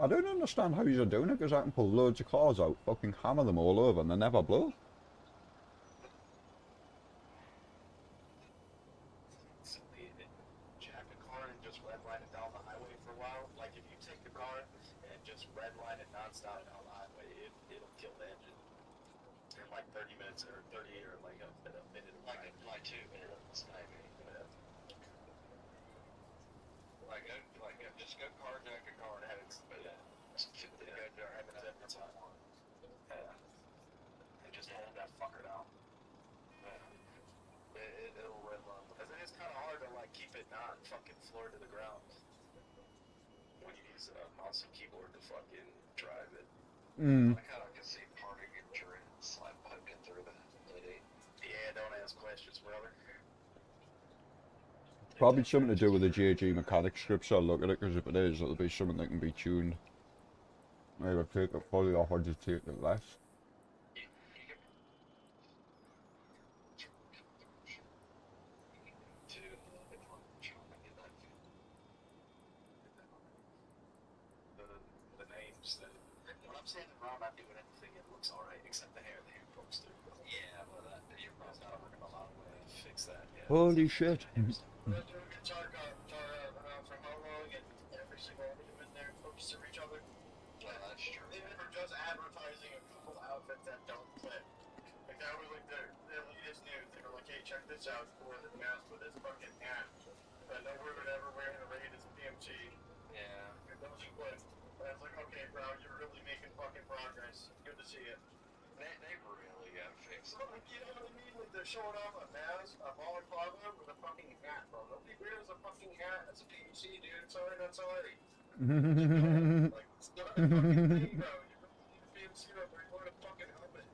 I don't understand how you're doing it, because I can pull loads of cars out, fucking hammer them all over, and they never blow. Jack a car and just redline it down the highway for a while. Like if you take the car and just redline it nonstop down the highway, it'll kill the engine in like 30 minutes or 30 or like a minute. Like 2 minutes maybe. Just go carjack a car and have it split. And just hold that fucker down. It'll redline. Because it's kind of hard to like keep it not fucking floor to the ground when you use a mouse and keyboard to fucking drive it. I kind of can see parting insurance like poking through the lady. Yeah, don't ask questions, brother. Probably something to do with the JG mechanic scripts. I'll look at it, because if it is, it'll be something that can be tuned. Maybe I'll take it fully off, or just take it less. The names that when I'm standing around, not doing anything, it looks alright, except the hair pokes through. Yeah, but you're probably not working a lot of way to fix that. Yeah. Holy shit. For how long, and every single one of them in there folks to each other. Yeah, that's true. They were just advertising a couple outfits that don't fit. Like that was like their latest news. They were like, hey, check this out for the mask with this fucking hat. That no one would ever wear in a raid as a PMG. Yeah. It doesn't fit. And I was like, okay, bro, you're really making fucking progress. Good to see it. They really got fixed. So, like, you know what I mean? Like, they're showing off a mask, a balaclava with a fucking hat, bro. Nobody wears a fucking hat as a PMC, dude. Sorry, not sorry. Like, it's not a fucking thing, bro. You don't need a PMC up there. You want a fucking helmet.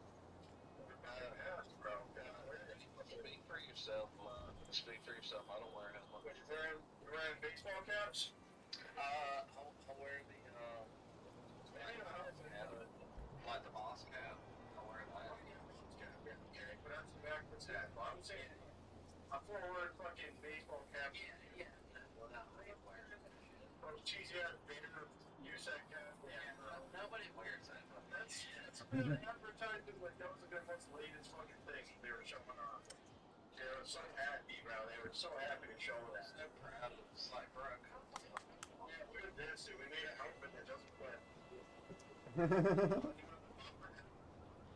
Or a mask, bro. Speak for yourself, Speak for yourself. I don't wear a helmet. You're wearing baseball caps? I'll wear the, like the boss cap. I'll wear that. Okay, but that's the backwards hat. Well, I'm saying, a forward fucking baseball cap. Yeah. Well, no, I ain't wearing it. Oh, cheesy ass Vader USAC cap. Yeah, nobody wears that. That's a bit of advertising, like that was a good one's latest fucking thing they were showing off. They were so happy, bro. They were so happy to show that. So proud of us. Like, bro, yeah, we did this, dude. We made a helmet that doesn't quit.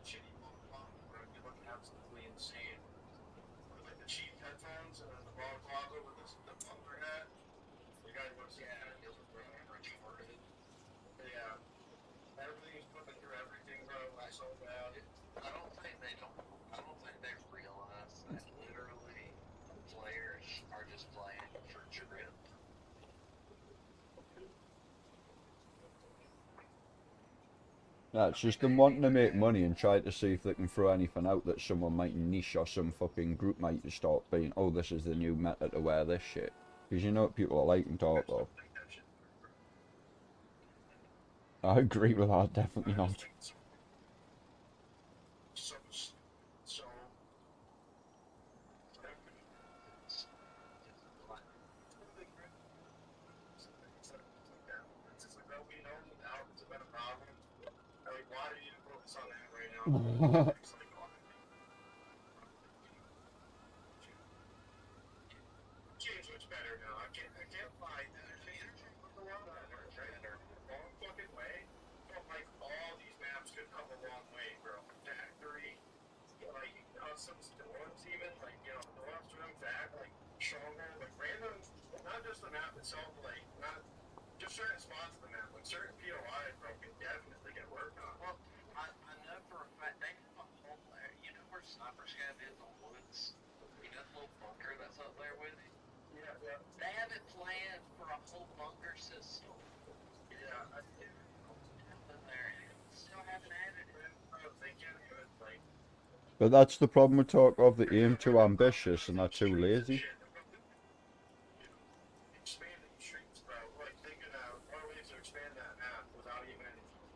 Shitty ball, bro. You're looking absolutely insane. With like the cheap headphones and then the balaclava with the bumper hat. You guys want to see that? It was retarded. Yeah. Everything's flipping through everything, bro. I so bad. I don't think they realize that literally players are just playing for drip. Yeah, it's just them wanting to make money and try to see if they can throw anything out that someone might niche or some fucking group might start being, oh, this is the new meta to wear this shit. Because you know what people are like and talk of. I agree with that, definitely not. Change looks better now. I can't find that. The long fucking way. Felt like all these maps could come a long way, bro. Factory, like custom storms, even like North Room, like Stronghold, like random. Not just the map itself, like not just certain spots of the map. Like certain POIs, bro, can definitely get worked on. Well, I know for a fact they have a whole where Sniper Scav is on Woods? You know that little bunker that's up there with it? Yeah. They have it planned for a whole bunker system. Yeah, I did. There, still haven't added it. They get it, like. But that's the problem with talk of, the aim too ambitious and they're too lazy. Expanding streets, bro. Like thinking out ways to expand that map without even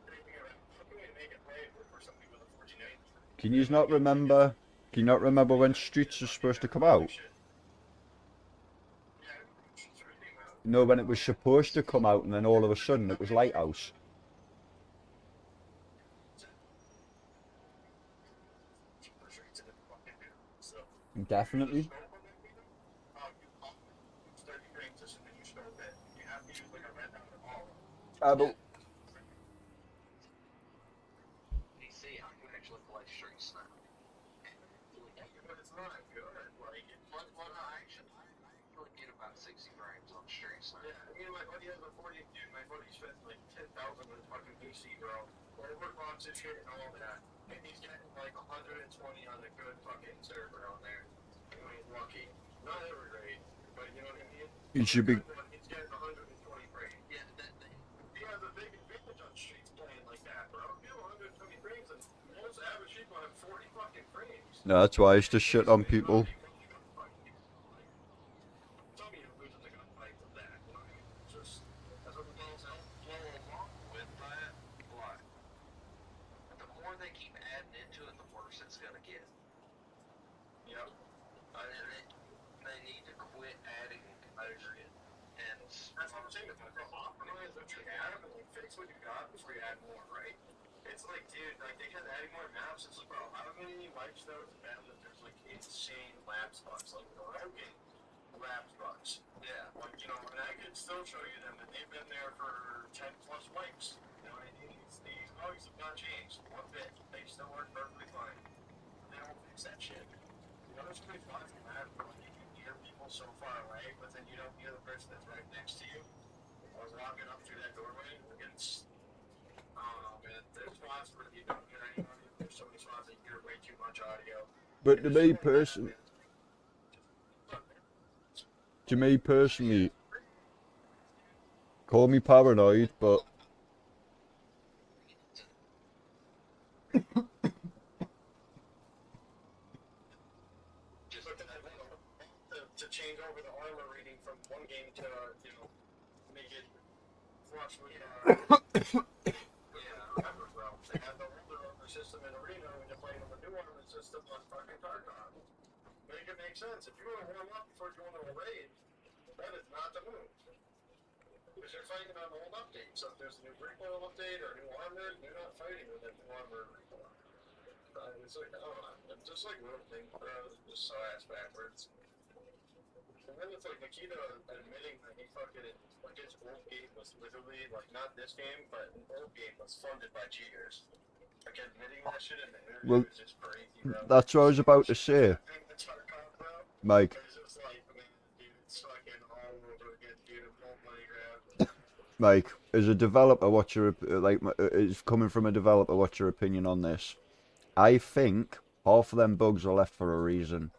thinking about how can we make it playable for somebody with a 49. Can you not remember when Streets was supposed to come out? No, when it was supposed to come out and then all of a sudden it was Lighthouse. Definitely. But PC, I can actually play streets now. But it's not good. Like, I actually get about 60 frames on streets now. Yeah, I mean, my buddy has a 40, dude. My buddy spent like 10,000 with fucking PC, bro. Overclocks and shit and all that. And he's getting like 120 on a good fucking server on there. I mean, lucky. Not every grade, but you know what I mean? it should be. He's getting 120 frames. Yeah, he has a big advantage on streets playing like that, bro. If you have 120 frames, and most average people have 40 fucking frames. No, that's why I used to shit on people. Some of you fix what you got before you add more, right? It's like, dude, like they kept adding more maps. It's like, bro, how many wipes though it's been that there's like insane lab spots, like broken lab spots. Yeah, like, you know, and I could still show you them that they've been there for 10 plus wipes. You know what I mean? These bugs have not changed one bit. They still work perfectly fine. They don't fix that shit. You know, there's pretty spots in that where you can hear people so far away, but then you don't hear the person that's right next to you. I was walking up through that doorway, against man, there's spots where you don't hear anyone. There's so many spots that you hear way too much audio. But to me personally, call me paranoid, but Just to change over the armor reading from one game to, you know, make it flush with yeah, I remember, bro. They had the older armor system in Arena when you're playing with the new armor system on fucking Tarkon. Make it make sense. If you want to warm up before you go into a raid, that is not the move. Because you're fighting on the old update. So if there's a new recoil update or a new armor, you're not fighting with that new armor recoil. It's like, I don't know. It's just like little things, bro. It's just so ass backwards. And then it's like Nikita admitting that he fucking, like his old game was literally, like not this game, but an old game was funded by cheaters. Like admitting that shit in the interview is just crazy, bro. that's what I was about to say, Mike. Mike, as a developer, what's your it's coming from a developer? What's your opinion on this? I think half of them bugs are left for a reason.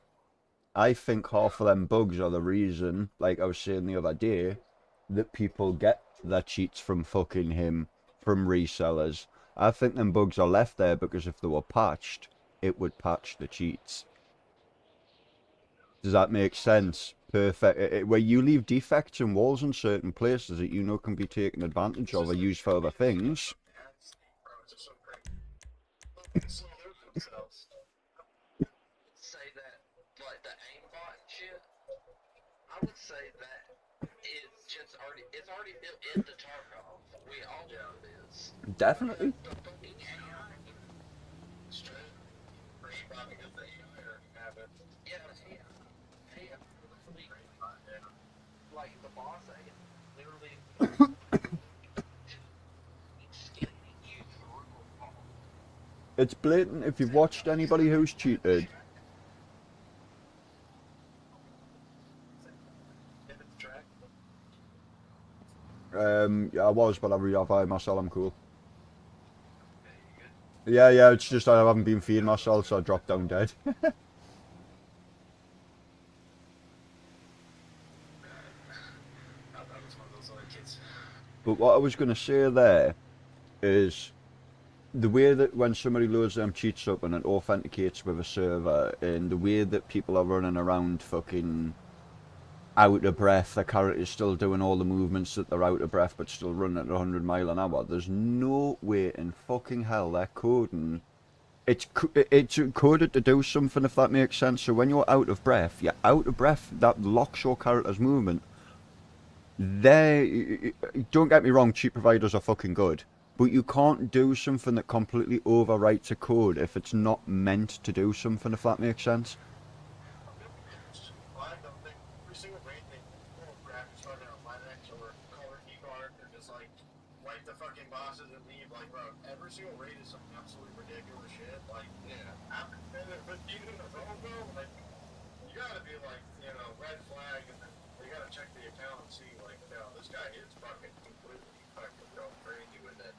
I think half of them bugs are the reason, like I was saying the other day, that people get their cheats from fucking him, from resellers. I think them bugs are left there because if they were patched, it would patch the cheats. Does that make sense? Perfect. Where you leave defects and walls in certain places that you know can be taken advantage of or used for other things. Say that, like the aimbot and shit, I would say that it's already built into Tarkov. We all know it is. Definitely. Like the boss, literally. It's blatant if you've watched anybody who's cheated. Yeah, I was, but I revive myself, I'm cool. Yeah, it's just I haven't been feeding myself, so I dropped down dead. But what I was going to say there is the way that when somebody loads them cheats up and it authenticates with a server, and the way that people are running around fucking out of breath, their character's still doing all the movements that they're out of breath but still running at 100 miles an hour, there's no way in fucking hell they're coding. It's coded to do something, if that makes sense. So when you're out of breath, that locks your character's movement. Don't get me wrong, cheat providers are fucking good, but you can't do something that completely overwrites a code if it's not meant to do something, if that makes sense. I don't think every single raid thing, graphics running on Linux or color keycard, or just like wipe the fucking bosses and leave. Like, bro, every single raid is some absolutely ridiculous shit. Like, yeah, but even in the phone though, like, you gotta be like, you know, red flag, and then you gotta check the account and see, like, you know, this guy is fucking completely fucking going crazy with it.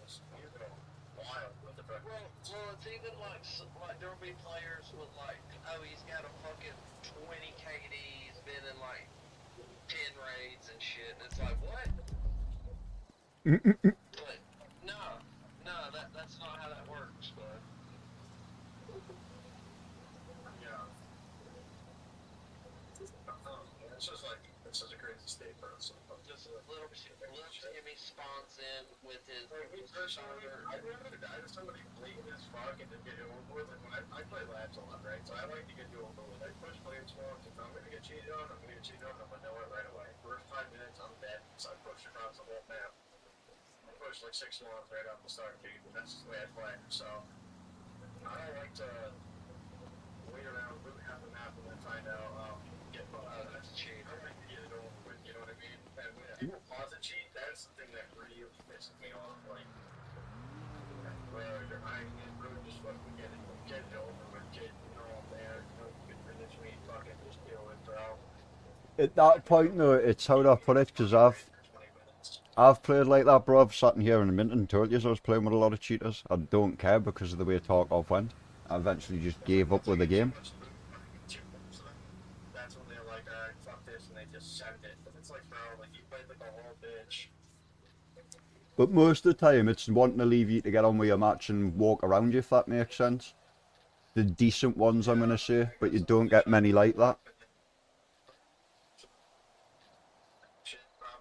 He's going wild with the fucking. Well, it's even like there'll be players with like, oh, he's got a fucking 20 KD, he's been in like 10 raids and shit. And it's like, what? But no, that's not how that works, bud. Yeah. It's just like, it's such a crazy state, bro. So, Just a little Timmy spawns in with his. I'd rather die to somebody blatant as fuck and then get it over with. Like when I play labs a lot, right? So I like to get it over with. I push playing spawns. If I'm gonna get cheated on, I'm gonna get cheated on. I'm gonna know it right away. First 5 minutes, I'm dead. So I push across the whole map. push like 6 months right off the start, dude. That's just the way I play. So I don't like to wait around, look at the map, and then find out, get that's cheat. I like to get it over with, you know what I mean? And when people pause a cheat, that's the thing that really pisses me off. Like, where you're hiding it, really just fucking get it over with, kid. You know, I'm there, you know, you can finish me, fucking just deal with, bro. At that point, though, it's how do I put it? Because I've played like that, bro. I've sat in here in a minute and told you I was playing with a lot of cheaters. I don't care because of the way Tarkov went. I eventually just gave up with the game. That's when they're like, alright, fuck this, and they just send it. But it's like, bro, like, you played like a whole bitch. But most of the time, it's wanting to leave you to get on with your match and walk around you, if that makes sense. The decent ones, I'm going to say, but you don't get many like that.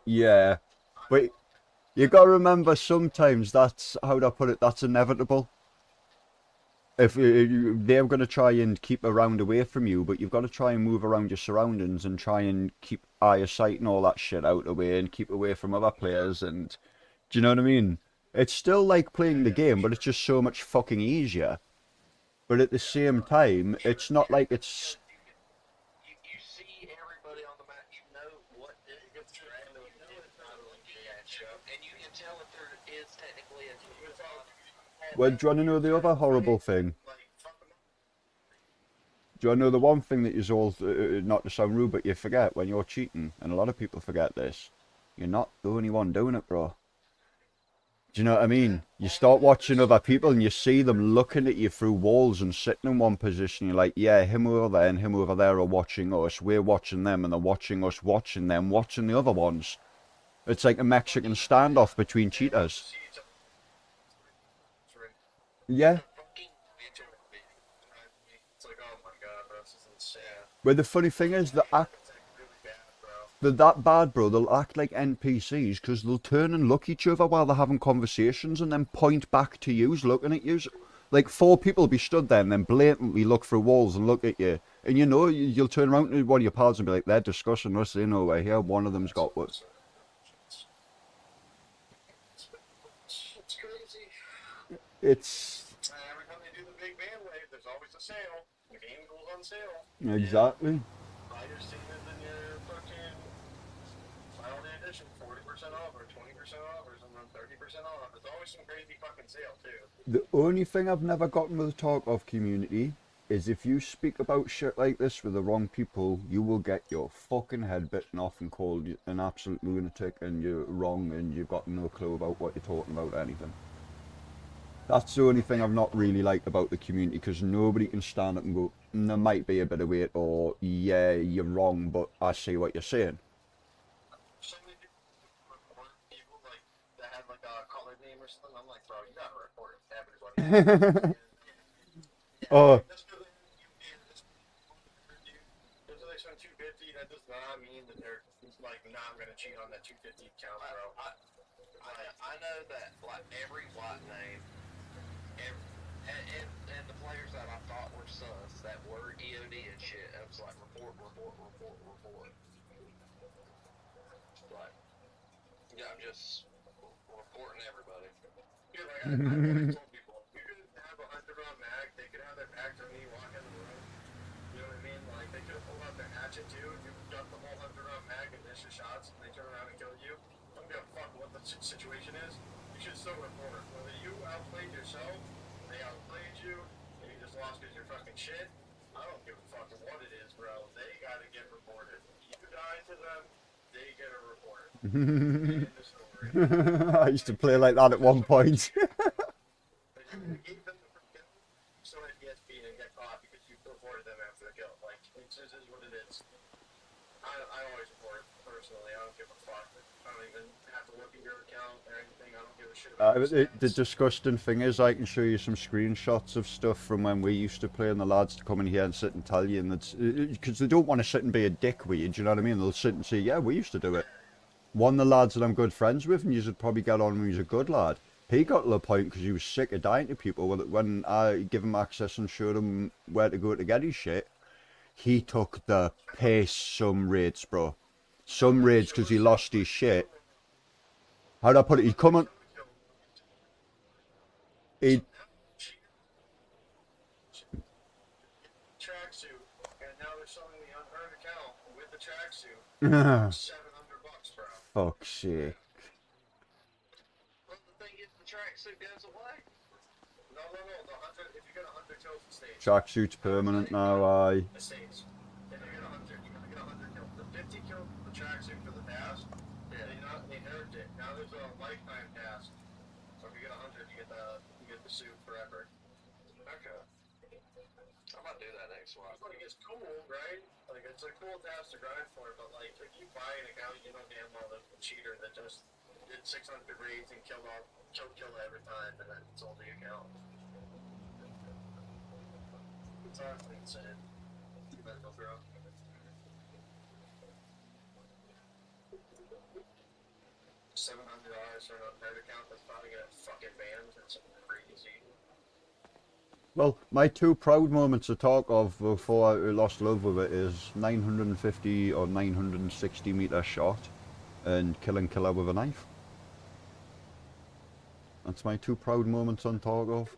Yeah, but you got to remember sometimes that's, how do I put it, that's inevitable. If they're going to try and keep a round away from you, but you've got to try and move around your surroundings and try and keep eye of sight and all that shit out of the way and keep away from other players. And do you know what I mean? It's still like playing the game, but it's just so much fucking easier. But at the same time, it's not like it's... You see everybody on the map, you know what is and you can tell if there is technically a team. Well, do you want to know the other horrible thing? Do you want to know the one thing that is all, not to sound rude, but you forget when you're cheating, and a lot of people forget this, you're not the only one doing it, bro. Do you know what I mean? You start watching other people and you see them looking at you through walls and sitting in one position. You're like, yeah, him over there and him over there are watching us. We're watching them and they're watching us, watching them, watching the other ones. It's like a Mexican standoff between cheaters. Yeah. But the funny thing is, they're that bad, bro. They'll act like NPCs because they'll turn and look at each other while they're having conversations and then point back to yous, looking at yous. Like 4 people will be stood there and then blatantly look through walls and look at you. And you know, you'll turn around to one of your pals and be like, they're discussing us, they know we're here, one of them's got what. It's crazy. It's... Every time they do the big band wave, there's always a sale. The game goes on sale. Exactly. Buy your Steamers and your fucking final day edition, 40% off or 20% off or something, 30% off. There's always some crazy fucking sale too. The only thing I've never gotten with the Tarkov community is if you speak about shit like this with the wrong people, you will get your fucking head bitten off and called an absolute lunatic and you're wrong and you've got no clue about what you're talking about or anything. That's the only thing I've not really liked about the community, because nobody can stand up and go, there might be a bit of weight, or yeah, you're wrong, but I see what you're saying. So many people like that have like a colored name or something. I'm like, bro, you gotta report everybody. Oh. Just because they spend $250, that does not mean that they're like, nah, I'm gonna cheat on that $250 account, bro. I know that like every white name, and the players that I thought were sus, that were EOD and shit, it was like report. Like, yeah, I'm just reporting everybody. Yeah, like I always told people, you could have a 100-round mag, they could have their back to me, walk in the room. You know what I mean? Like, they could have pulled out their hatchet too. If you got the whole 100-round mag and miss your shots, and they turn around and kill you, I don't give a fuck what the situation is. You should still report. Whether you outplayed yourself, they outplayed you, and you just lost because you're fucking shit, I don't give a fuck what it is, bro. They gotta get reported. You die to them, they get a report. End of story. I used to play like that at one point. You gave them the free kill, so at ESP and get caught because you reported them after the kill. Like, this is what it is. I always report personally. I don't give a fuck. I don't even have to look at your account or anything. I don't give a shit about The disgusting thing is, I can show you some screenshots of stuff from when we used to play, and the lads to come in here and sit and tell you, and that's because they don't want to sit and be a dick with you. Do you know what I mean? They'll sit and say, "Yeah, we used to do it." One of the lads that I'm good friends with, and you should probably get on when he's a good lad. He got to the point because he was sick of dying to people. When I give him access and showed him where to go to get his shit, he took the piss some raids, bro. Some raids because he lost his shit. How'd I put it? He'd come on. It. Tracksuit, and now they're selling the unearned account with the tracksuit. $700, bro. Fuck's sake. Well, the thing is, the tracksuit goes away. No. The 100. If you get 100 kills, it stays. Tracksuit's permanent now, aye. It stays. If you get 100, you gotta get 100 kills. The 50 kills for the tracksuit for the task. Yeah. They nerfed it. Now there's a lifetime task. So if you get 100, you get the suit forever. Okay. I might do that next one. Like, it's cool, right? Like, it's a cool task to grind for, but like, if you buy an account, you know damn well the cheater that just did 600 raids and killed every time, and then sold the account. It's honestly insane. You better go through. $700 for an unearned account that's probably gonna fucking banned. It's crazy. Well, my two proud moments to talk of before I lost love with it is 950 or 960 meter shot and killing killer with a knife. That's my two proud moments on talk of.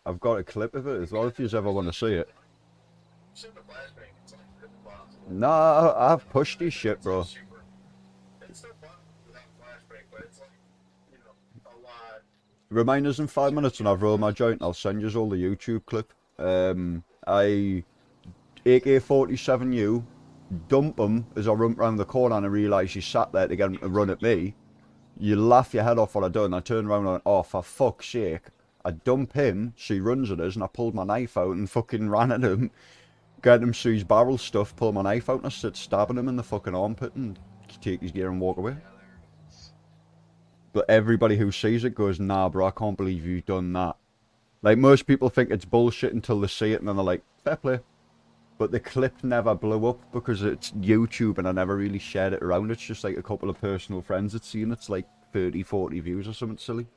I've got a clip of it as well if you ever want to see it. It's in the flashbang. It's like really possible. Nah, I've pushed this shit, bro. It's still fun without flashbang, but it's like, you know, a lot. Remind us in 5 minutes when I've rolled my joint, I'll send you all the YouTube clip. I AK-47U, dump him as I run round the corner and I realise he sat there to get him to run at me. You laugh your head off what I done. I turned around and went, oh, for fuck's sake. I dump him, so he runs at us, and I pulled my knife out and fucking ran at him. Get him through his barrel stuff, pull my knife out, and I started stabbing him in the fucking armpit and take his gear and walk away. But everybody who sees it goes, nah, bro, I can't believe you've done that. Like, most people think it's bullshit until they see it, and then they're like, fair play. But the clip never blew up because it's YouTube, and I never really shared it around. It's just like a couple of personal friends that seen it. It's like 30, 40 views or something silly.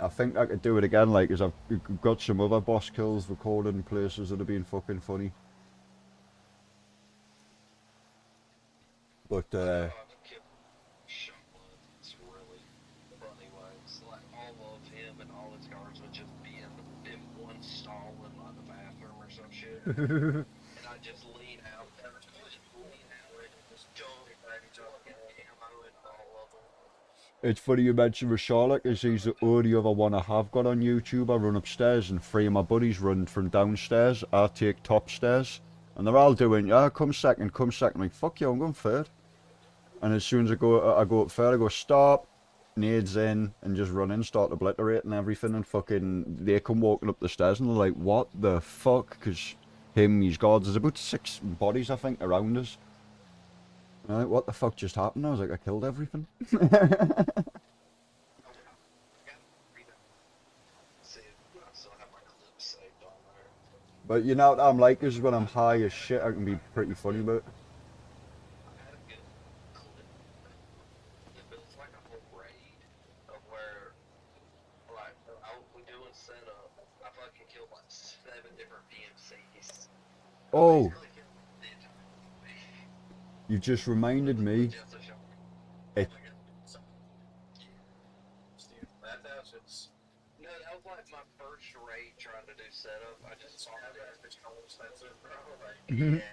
I think I could do it again, like, because I've got some other boss kills recorded in places that have been fucking funny. But, It's really funny ways. Like, all of him and all his guards would just be in one stall in like the bathroom or some shit. And I just lean out and just jump at each other and ammo and all of them. it's funny you mentioned with Charlotte, because he's the only other one I have got on YouTube. I run upstairs and 3 of my buddies run from downstairs. I take top stairs. And they're all doing, yeah, come second. I'm like, fuck you, I'm going third. And as soon as I go up third, I go, stop, nades in, and just run in, start obliterating everything, and fucking, they come walking up the stairs, and they're like, what the fuck? Because his guards, there's about 6 bodies, I think, around us. And I'm like, what the fuck just happened? I was like, I killed everything. But you know what I'm like, is when I'm high as shit, I can be pretty funny about it. It's like a whole raid of where, like, I was doing setup. I fucking killed like 7 different PMCs. Oh, you just reminded me. It, No, that was like my first raid trying to do setup. I just saw that it's kind of expensive, bro. Like, yeah.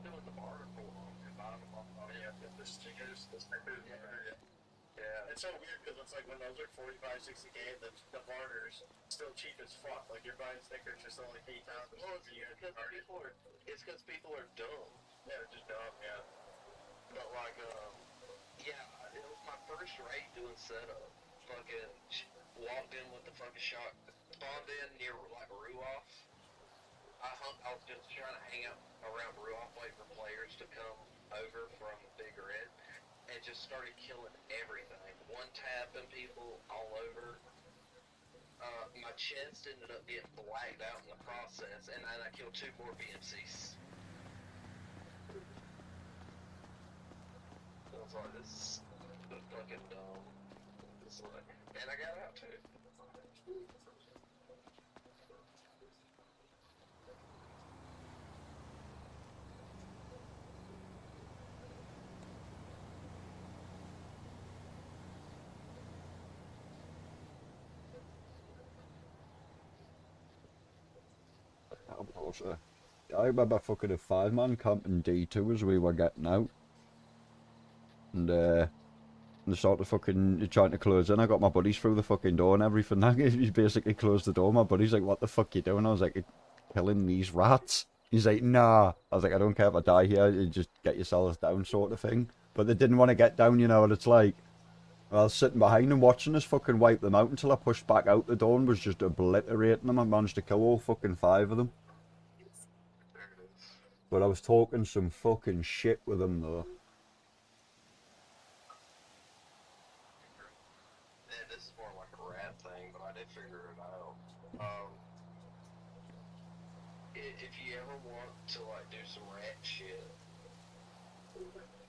Doing the barter for long and buying them off. Yeah, the stickers, yeah. It's so weird because it's like when those are 45, 60K, the barter's still cheap as fuck. Like you're buying stickers for still like 8,000. Well, it's because people are dumb. Yeah, they're just dumb, yeah. But like, yeah, it was my first raid doing setup. Fucking walked in with the fucking shot, spawned in near like Ruoff. I was just trying to hang out around Ruoff, waiting for players to come over from Big Red, and just started killing everything. One tapping people all over. My chest ended up getting blacked out in the process, and then I killed 2 more BMCs. I was like, this is fucking dumb. It's like, and I got out too. closer. I remember fucking a 5-man camping D2 as we were getting out. And they started fucking trying to close in. I got my buddies through the fucking door and everything. He basically closed the door. My buddy's like, what the fuck you doing? I was like, killing these rats. He's like, nah. I was like, I don't care if I die here. You just get yourselves down sort of thing. But they didn't want to get down, you know what it's like. I was sitting behind them watching us fucking wipe them out until I pushed back out the door and was just obliterating them. I managed to kill all fucking 5 of them. But I was talking some fucking shit with them though. Yeah, this is more like a rat thing, but I did figure it out. If you ever want to like do some rat shit,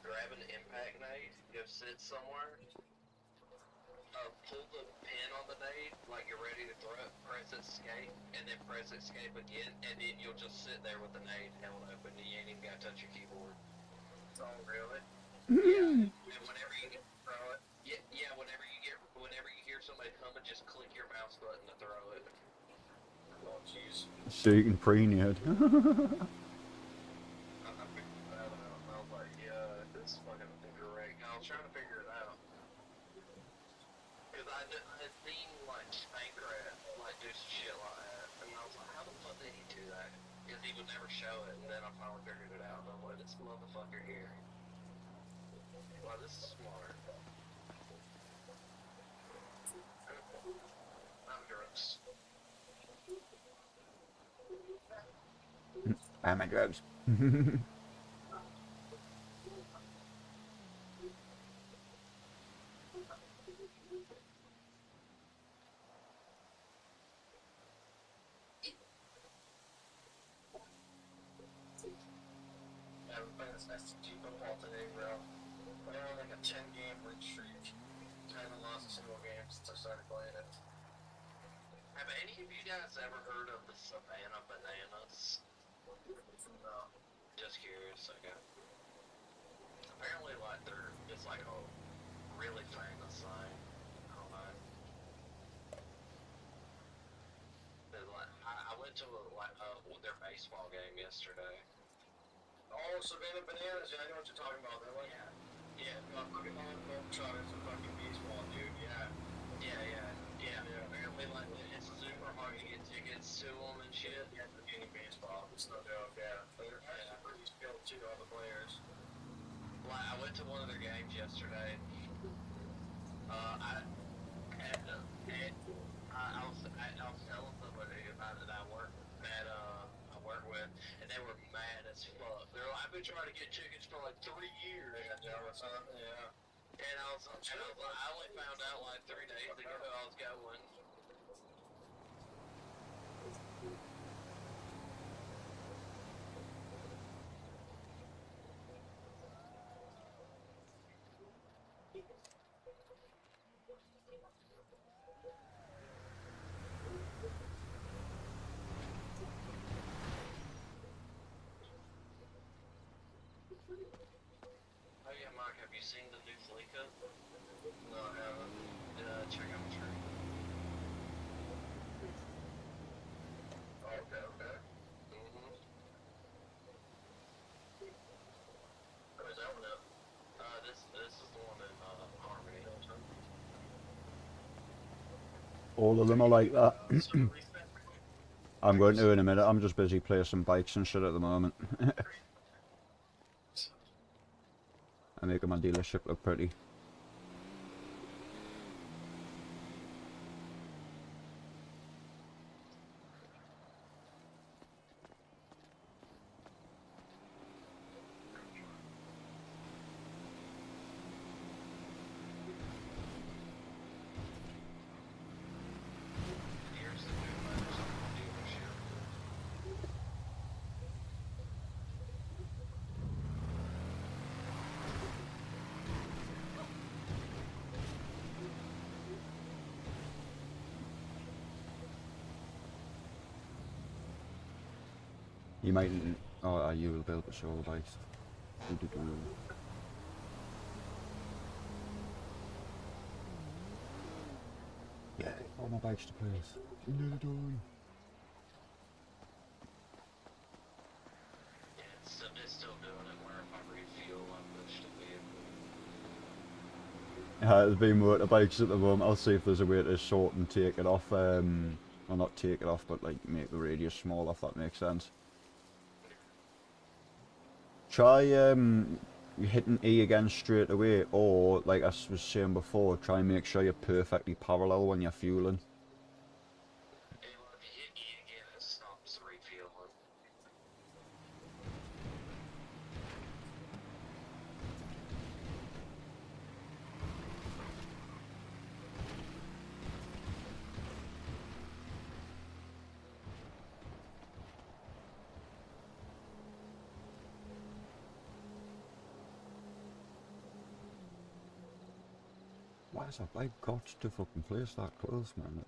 grab an impact nade, go sit somewhere, pull the pin on the nade like you're ready to throw it, press escape, and then press escape again, and then you'll just sit there with the nade held open and you ain't even gotta touch your keyboard. Oh, really? Yeah, and whenever you get to throw it, whenever you hear somebody coming, just click your mouse button to throw it. Oh, jeez. So you can pre-nade. I figured that out, and I was like, yeah, this is fucking incorrect. I was trying to figure it out. Because I had seen, like, Spankrat, like, do some shit like that, and I was like, how the fuck did he do that? Because he would never show it, and then I finally figured it out, and I'm like, this motherfucker here. Wow, this is smart. I'm gross. I'm a drugs. I've been playing this STG football today, bro. We're on like a 10-game win streak. I haven't lost a single game since I started playing it. Have any of you guys ever heard of the Savannah Bananas? No. Just curious, okay. Apparently, like, it's like a really famous thing. I don't know. Like, I went to their baseball game yesterday. Oh, Savannah Bananas, yeah, I know what you're talking about. They're like, yeah, fucking Globetrotters and fucking baseball, dude, yeah. Apparently, like, it's super hard to get tickets to them and shit. Yeah, for any baseball, it's no joke, yeah. They're actually pretty skilled, too, all the players. Like, I went to one of their games yesterday. I was telling somebody about it I work with, and they were mad as fuck. They're like, I've been trying to get tickets for like 3 years. They got jealous, huh? Yeah. And I was like, I only found out like 3 days ago I was going. Oh yeah, Mark, have you seen the new Fleeka? No, I haven't. Check out the tree. Okay. Mm-hmm. Where's that one at? This is the one in Harmony. All of them are like that. I'm going to in a minute. I'm just busy playing some bikes and shit at the moment. I'm making my dealership look pretty. Here's the new letters on the dealership. You might. Oh, you will build the show bikes. Yeah, all my bikes to place. Nearly done. There's been motorbikes at the moment. I'll see if there's a way to sort and take it off. Well, not take it off, but like make the radius smaller, if that makes sense. Try hitting E again straight away, or like I was saying before, try and make sure you're perfectly parallel when you're fueling. Yeah, well, if you hit E again, it stops refueling. Why has that bike got to fucking place that close, man?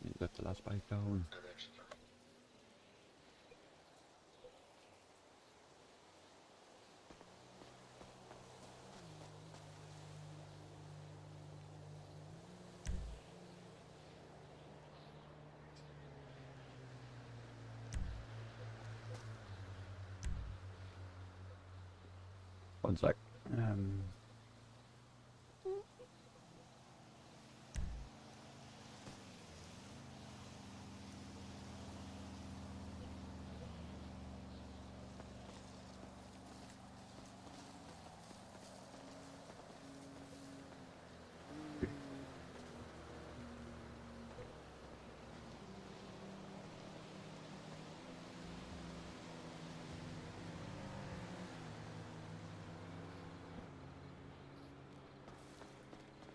You let the last bike down. One sec.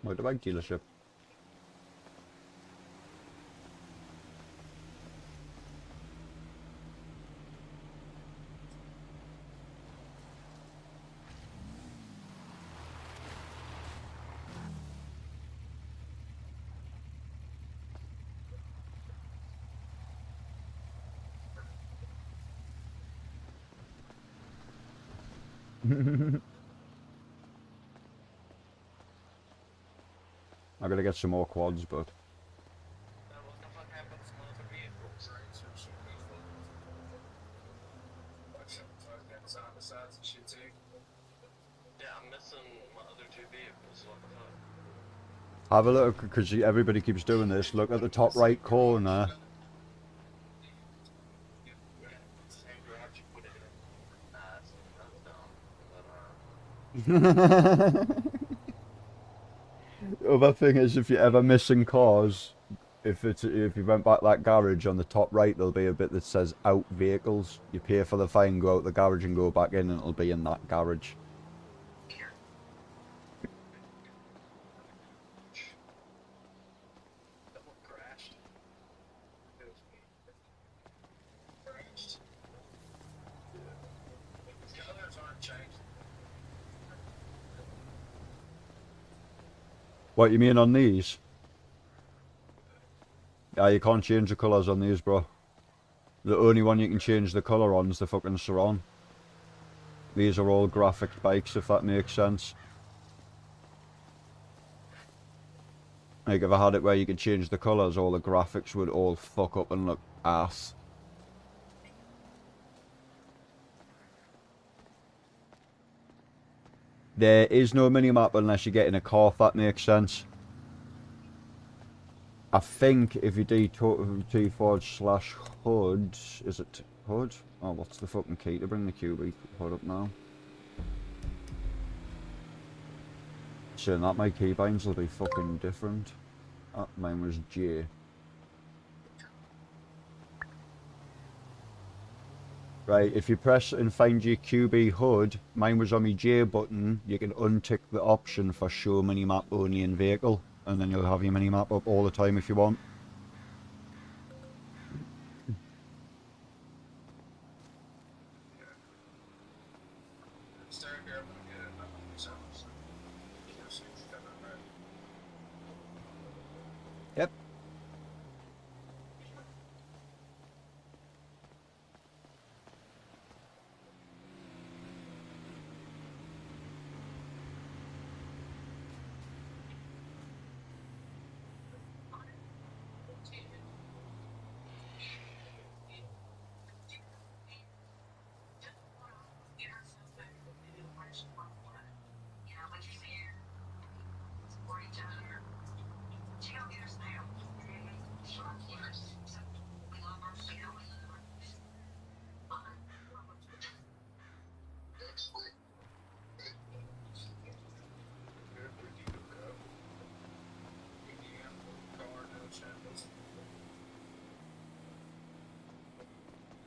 Motorbike dealership. I gotta get some more quads, but What the fuck happens to other vehicles? Yeah, I'm missing my other two vehicles. What the fuck? have a look, because everybody keeps doing this. Look at the top right corner. Same garage you put it in. That's dumb. But, The other thing is, if you're ever missing cars, if you went back that garage on the top right, there'll be a bit that says out vehicles. You pay for the fine, go out the garage and go back in, and it'll be in that garage. that one crashed. It was me. Crashed. The colors aren't changing. What you mean on these? Yeah, you can't change the colours on these, bro. The only one you can change the colour on is the fucking Saron. These are all graphics bikes, if that makes sense. Like, if I had it where you could change the colours, all the graphics would all fuck up and look ass. There is no minimap unless you get in a car, if that makes sense. I think if you do T/HUD, is it HUD? Oh, what's the fucking key to bring the QB HUD up now? Saying that my keybinds will be fucking different. Mine was J. Right, if you press and find your QB HUD, mine was on my J button, you can untick the option for show minimap only in vehicle, and then you'll have your minimap up all the time if you want. Yep.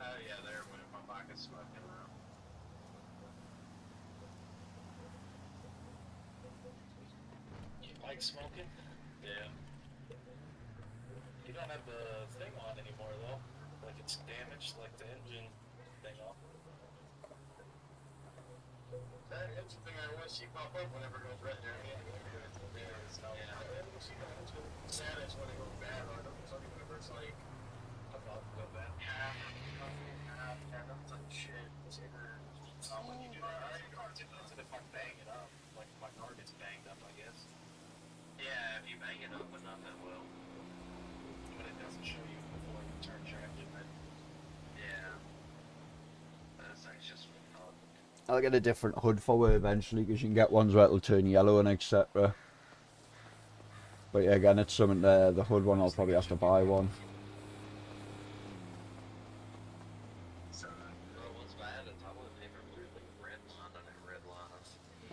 Oh yeah, there went my pocket's smoking around. You like smoking? Yeah. You don't have the thing on anymore though. Like it's damaged, like the engine thing off. That engine thing I always see pop up whenever it goes red there. Yeah, it's not. Yeah. It's sad is when it goes bad, or it's only whenever it's like about to go bad. That's like shit. When you do that, if I bang it up, like my car gets banged up, I guess. Yeah, if you bang it up enough, it will. But it doesn't show you before you turn your engine, right? Yeah. That's just fun. I'll get a different HUD for it eventually, because you can get ones where it'll turn yellow and etc. But yeah, again, it's something there. The HUD one, I'll probably have to buy one.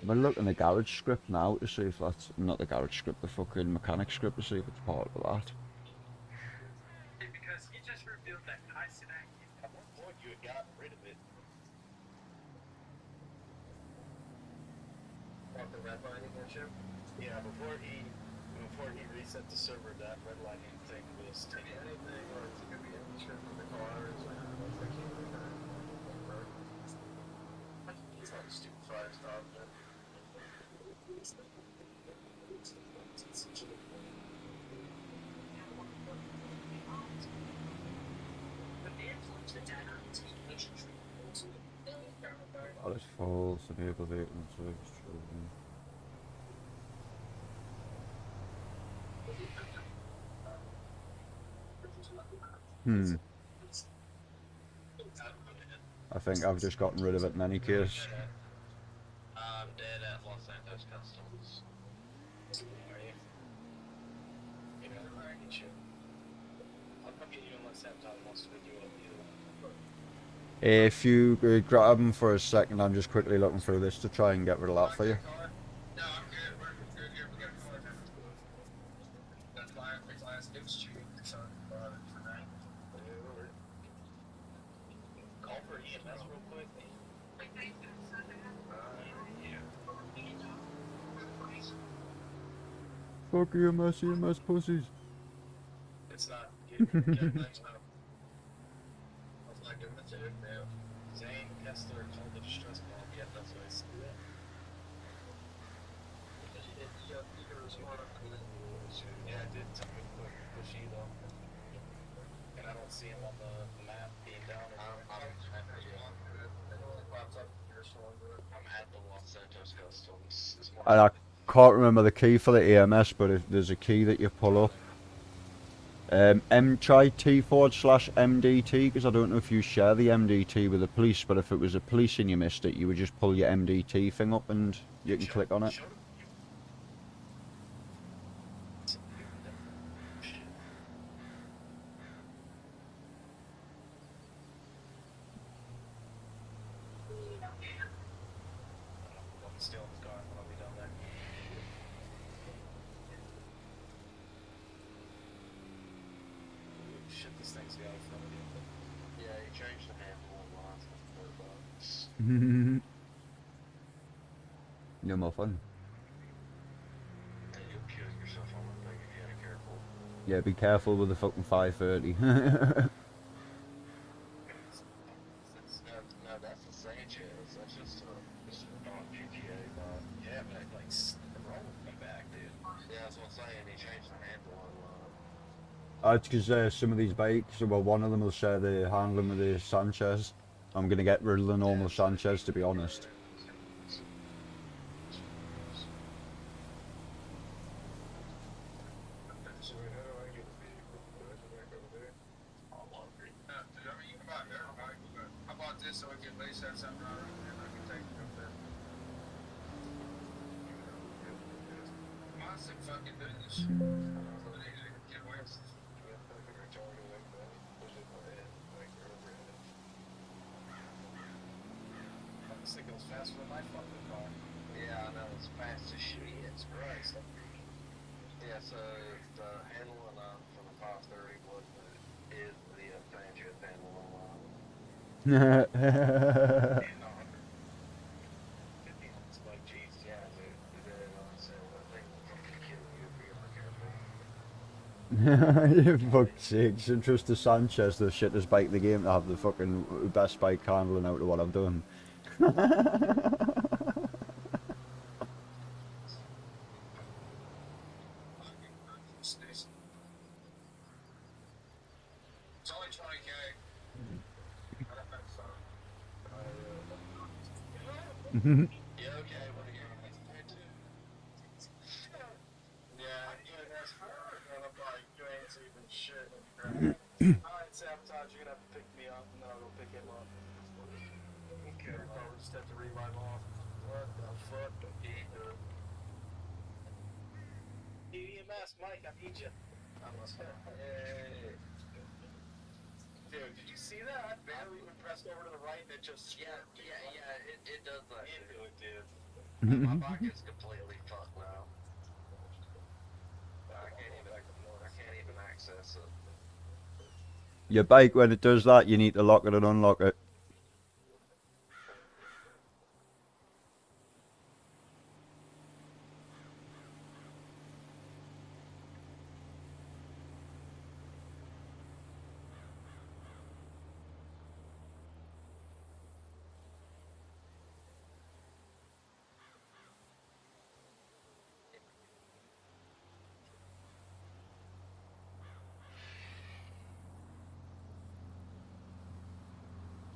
I'm gonna look in the garage script now to see if that's not the garage script, the fucking mechanic script, to see if it's part of that. Because he just revealed that Tyson at one point you had gotten rid of it. What, the redlining issue? Yeah, before he reset the server, that redlining thing was taking anything, or is it gonna be any shit from the cars, or it's all stupid fire stuff, but All is false, enable vehicle and service children. I think I've just gotten rid of it in any case. I'm dead at Los Santos Customs. are you? You know, I get you. I'll come get you unless that time wants to pick you up either. If you could grab them for a second, I'm just quickly looking through this to try and get rid of that for you. No, I'm good. We're good here. We got cars in. That's why I picked last Duke's Street. So, for night. Call for EMS real quick. Fuck EMS pussies. It's not. It's not. I was like, it's it now. Zane Kessler called the distress call. Yeah, that's what I said. Yeah, I did tell me quick pushy though. And I don't see him on the map being down. I'm at the Los Santos Customs. And I can't remember the key for the EMS, but if there's a key that you pull up. Try T/MDT, because I don't know if you share the MDT with the police, but if it was a police and you missed it, you would just pull your MDT thing up and you can click on it. shit this thing's got in front of you. Yeah, he changed the handle on lines $4. You're more fun. And you'll kill yourself on the thing if you ain't careful. Yeah, be careful with the fucking 530. No, that's the Sanchez. That's just on GTA, but Yeah, but like, roll me back, dude. yeah, that's what I'm saying. He changed the handle on It's because some of these bikes, well, one of them will share the handling with the Sanchez. I'm gonna get rid of the normal Sanchez, to be honest. So how do I get the vehicle? Do I go back over there? All hungry. I mean, you can buy their bike, but I bought this so I can at least have something right around there and I can take it up there. Mine's sick fucking doing this shit. I don't know what it is. Get away from this. Yeah, fucking retarded like that. Push it in my head, like overhead. This thing goes faster than my fucking car. Yeah, I know. It's fast as shit. Jesus Christ. Yeah, so the handling for the 530 was is the Sanchez handle on line. It's like, Jesus. Yeah, dude. So I think will fucking kill you if you're not careful. You fuck's sakes, and trust the Sanchez, the shittest bike in the game, to have the fucking best bike handling out of what I've done. It's only 20K. I don't think so. Yeah, okay, what are you going to do? Yeah, that's hard. And I'm like, you ain't even shit. Alright, Sabotage, you're gonna have to pick me up. No, go pick him up. Okay, I'll just have to revive off. What the fuck? EMS, Mike, I need you. I must have. Hey. Dude, did you see that? I barely even pressed over to the right and it just. Yeah, it does that. Into it, dude. My bike is completely fucked now. I can't even access it. Your bike, when it does that, you need to lock it and unlock it.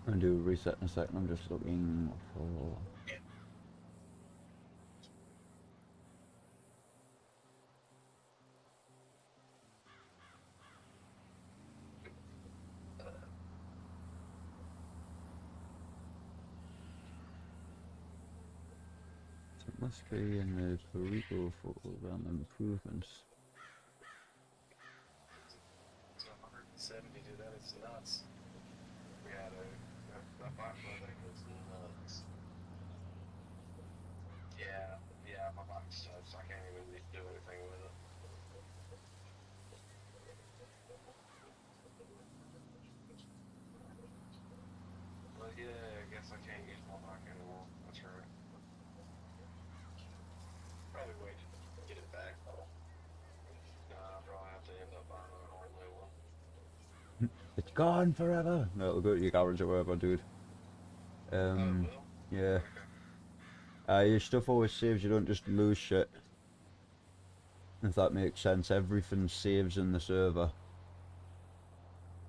I'll do a reset in a second, I'm just looking for... So it must be in the Perico photo around improvements. It's 170, dude, that is nuts. Yeah, that bike I think was nuts. Yeah, my bike's toast. I can't even do anything with it. Well, yeah, I guess I can't use my bike anymore. That's right. Probably wait to get it back. I'll probably have to end up buying a whole new one. It's gone forever! No, it'll go to your garage or whatever, dude. Yeah. Your stuff always saves, you don't just lose shit. If that makes sense, everything saves in the server.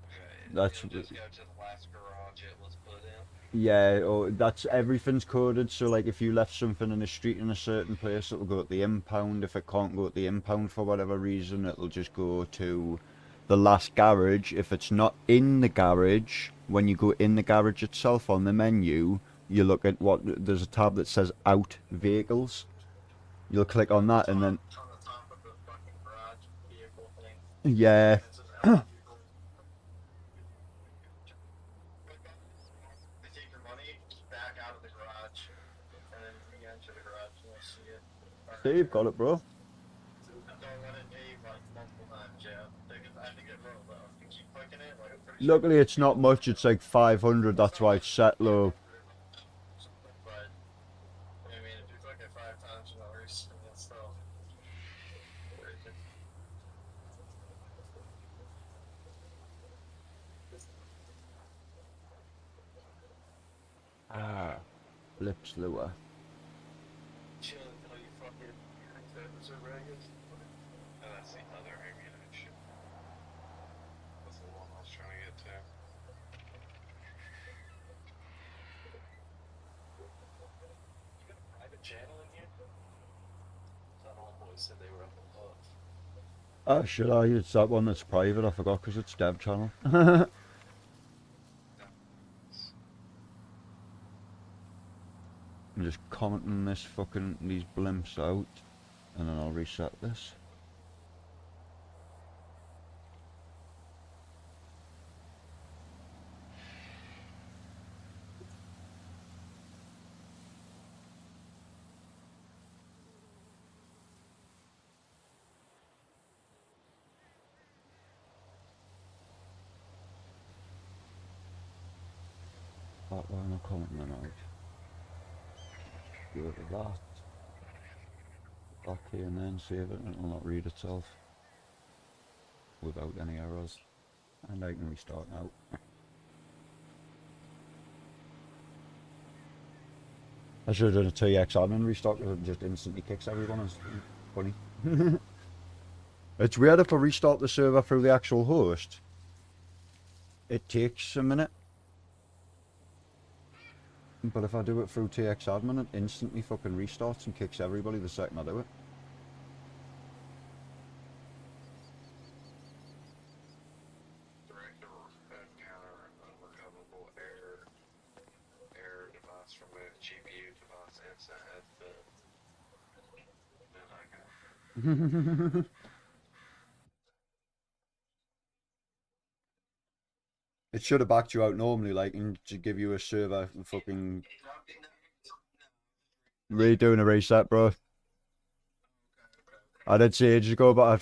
Okay, That's... it'll just go to the last garage it was put in. Yeah, or that's everything's coded, so like if you left something in the street in a certain place, it'll go at the impound. If it can't go at the impound for whatever reason, it'll just go to the last garage. If it's not in the garage, when you go in the garage itself on the menu, you look at there's a tab that says out vehicles. You'll click on that and then... On the top of the fucking garage vehicle thing. Yeah. They take your money back out of the garage, and then re-enter the garage and you'll see it. Dave got it, bro. Don't let it pay like multiple times, yeah. I think it will though. You keep clicking clocking it? Like, I'm pretty sure. Luckily, it's not much. It's like 500. That's why it's set low. But, I mean, if you click it 5 times, you're not resetting that stuff. Ah, flip slower. Chill until you fucking acceptance or Vegas. And that's the other ammunition. That's the one I was trying to get to. You got a private channel in here? That homeboy said they were up above. Oh, should I? It's that one that's private. I forgot because it's dev channel. I'm just commenting these blimps out, and then I'll reset this. That line of commenting out. Go to that. Back here and then save it, and it will not read itself without any errors. And I can restart now. I should have done a TX admin restart because it just instantly kicks everyone. It's funny. It's weird if I restart the server through the actual host. It takes a minute. But if I do it through TX admin, it instantly fucking restarts and kicks everybody the second I do it. Director counter unrecoverable error device from a GPU device inside the. It should have backed you out normally, like, and to give you a server fucking redoing a reset, bro. I did say ages ago, but I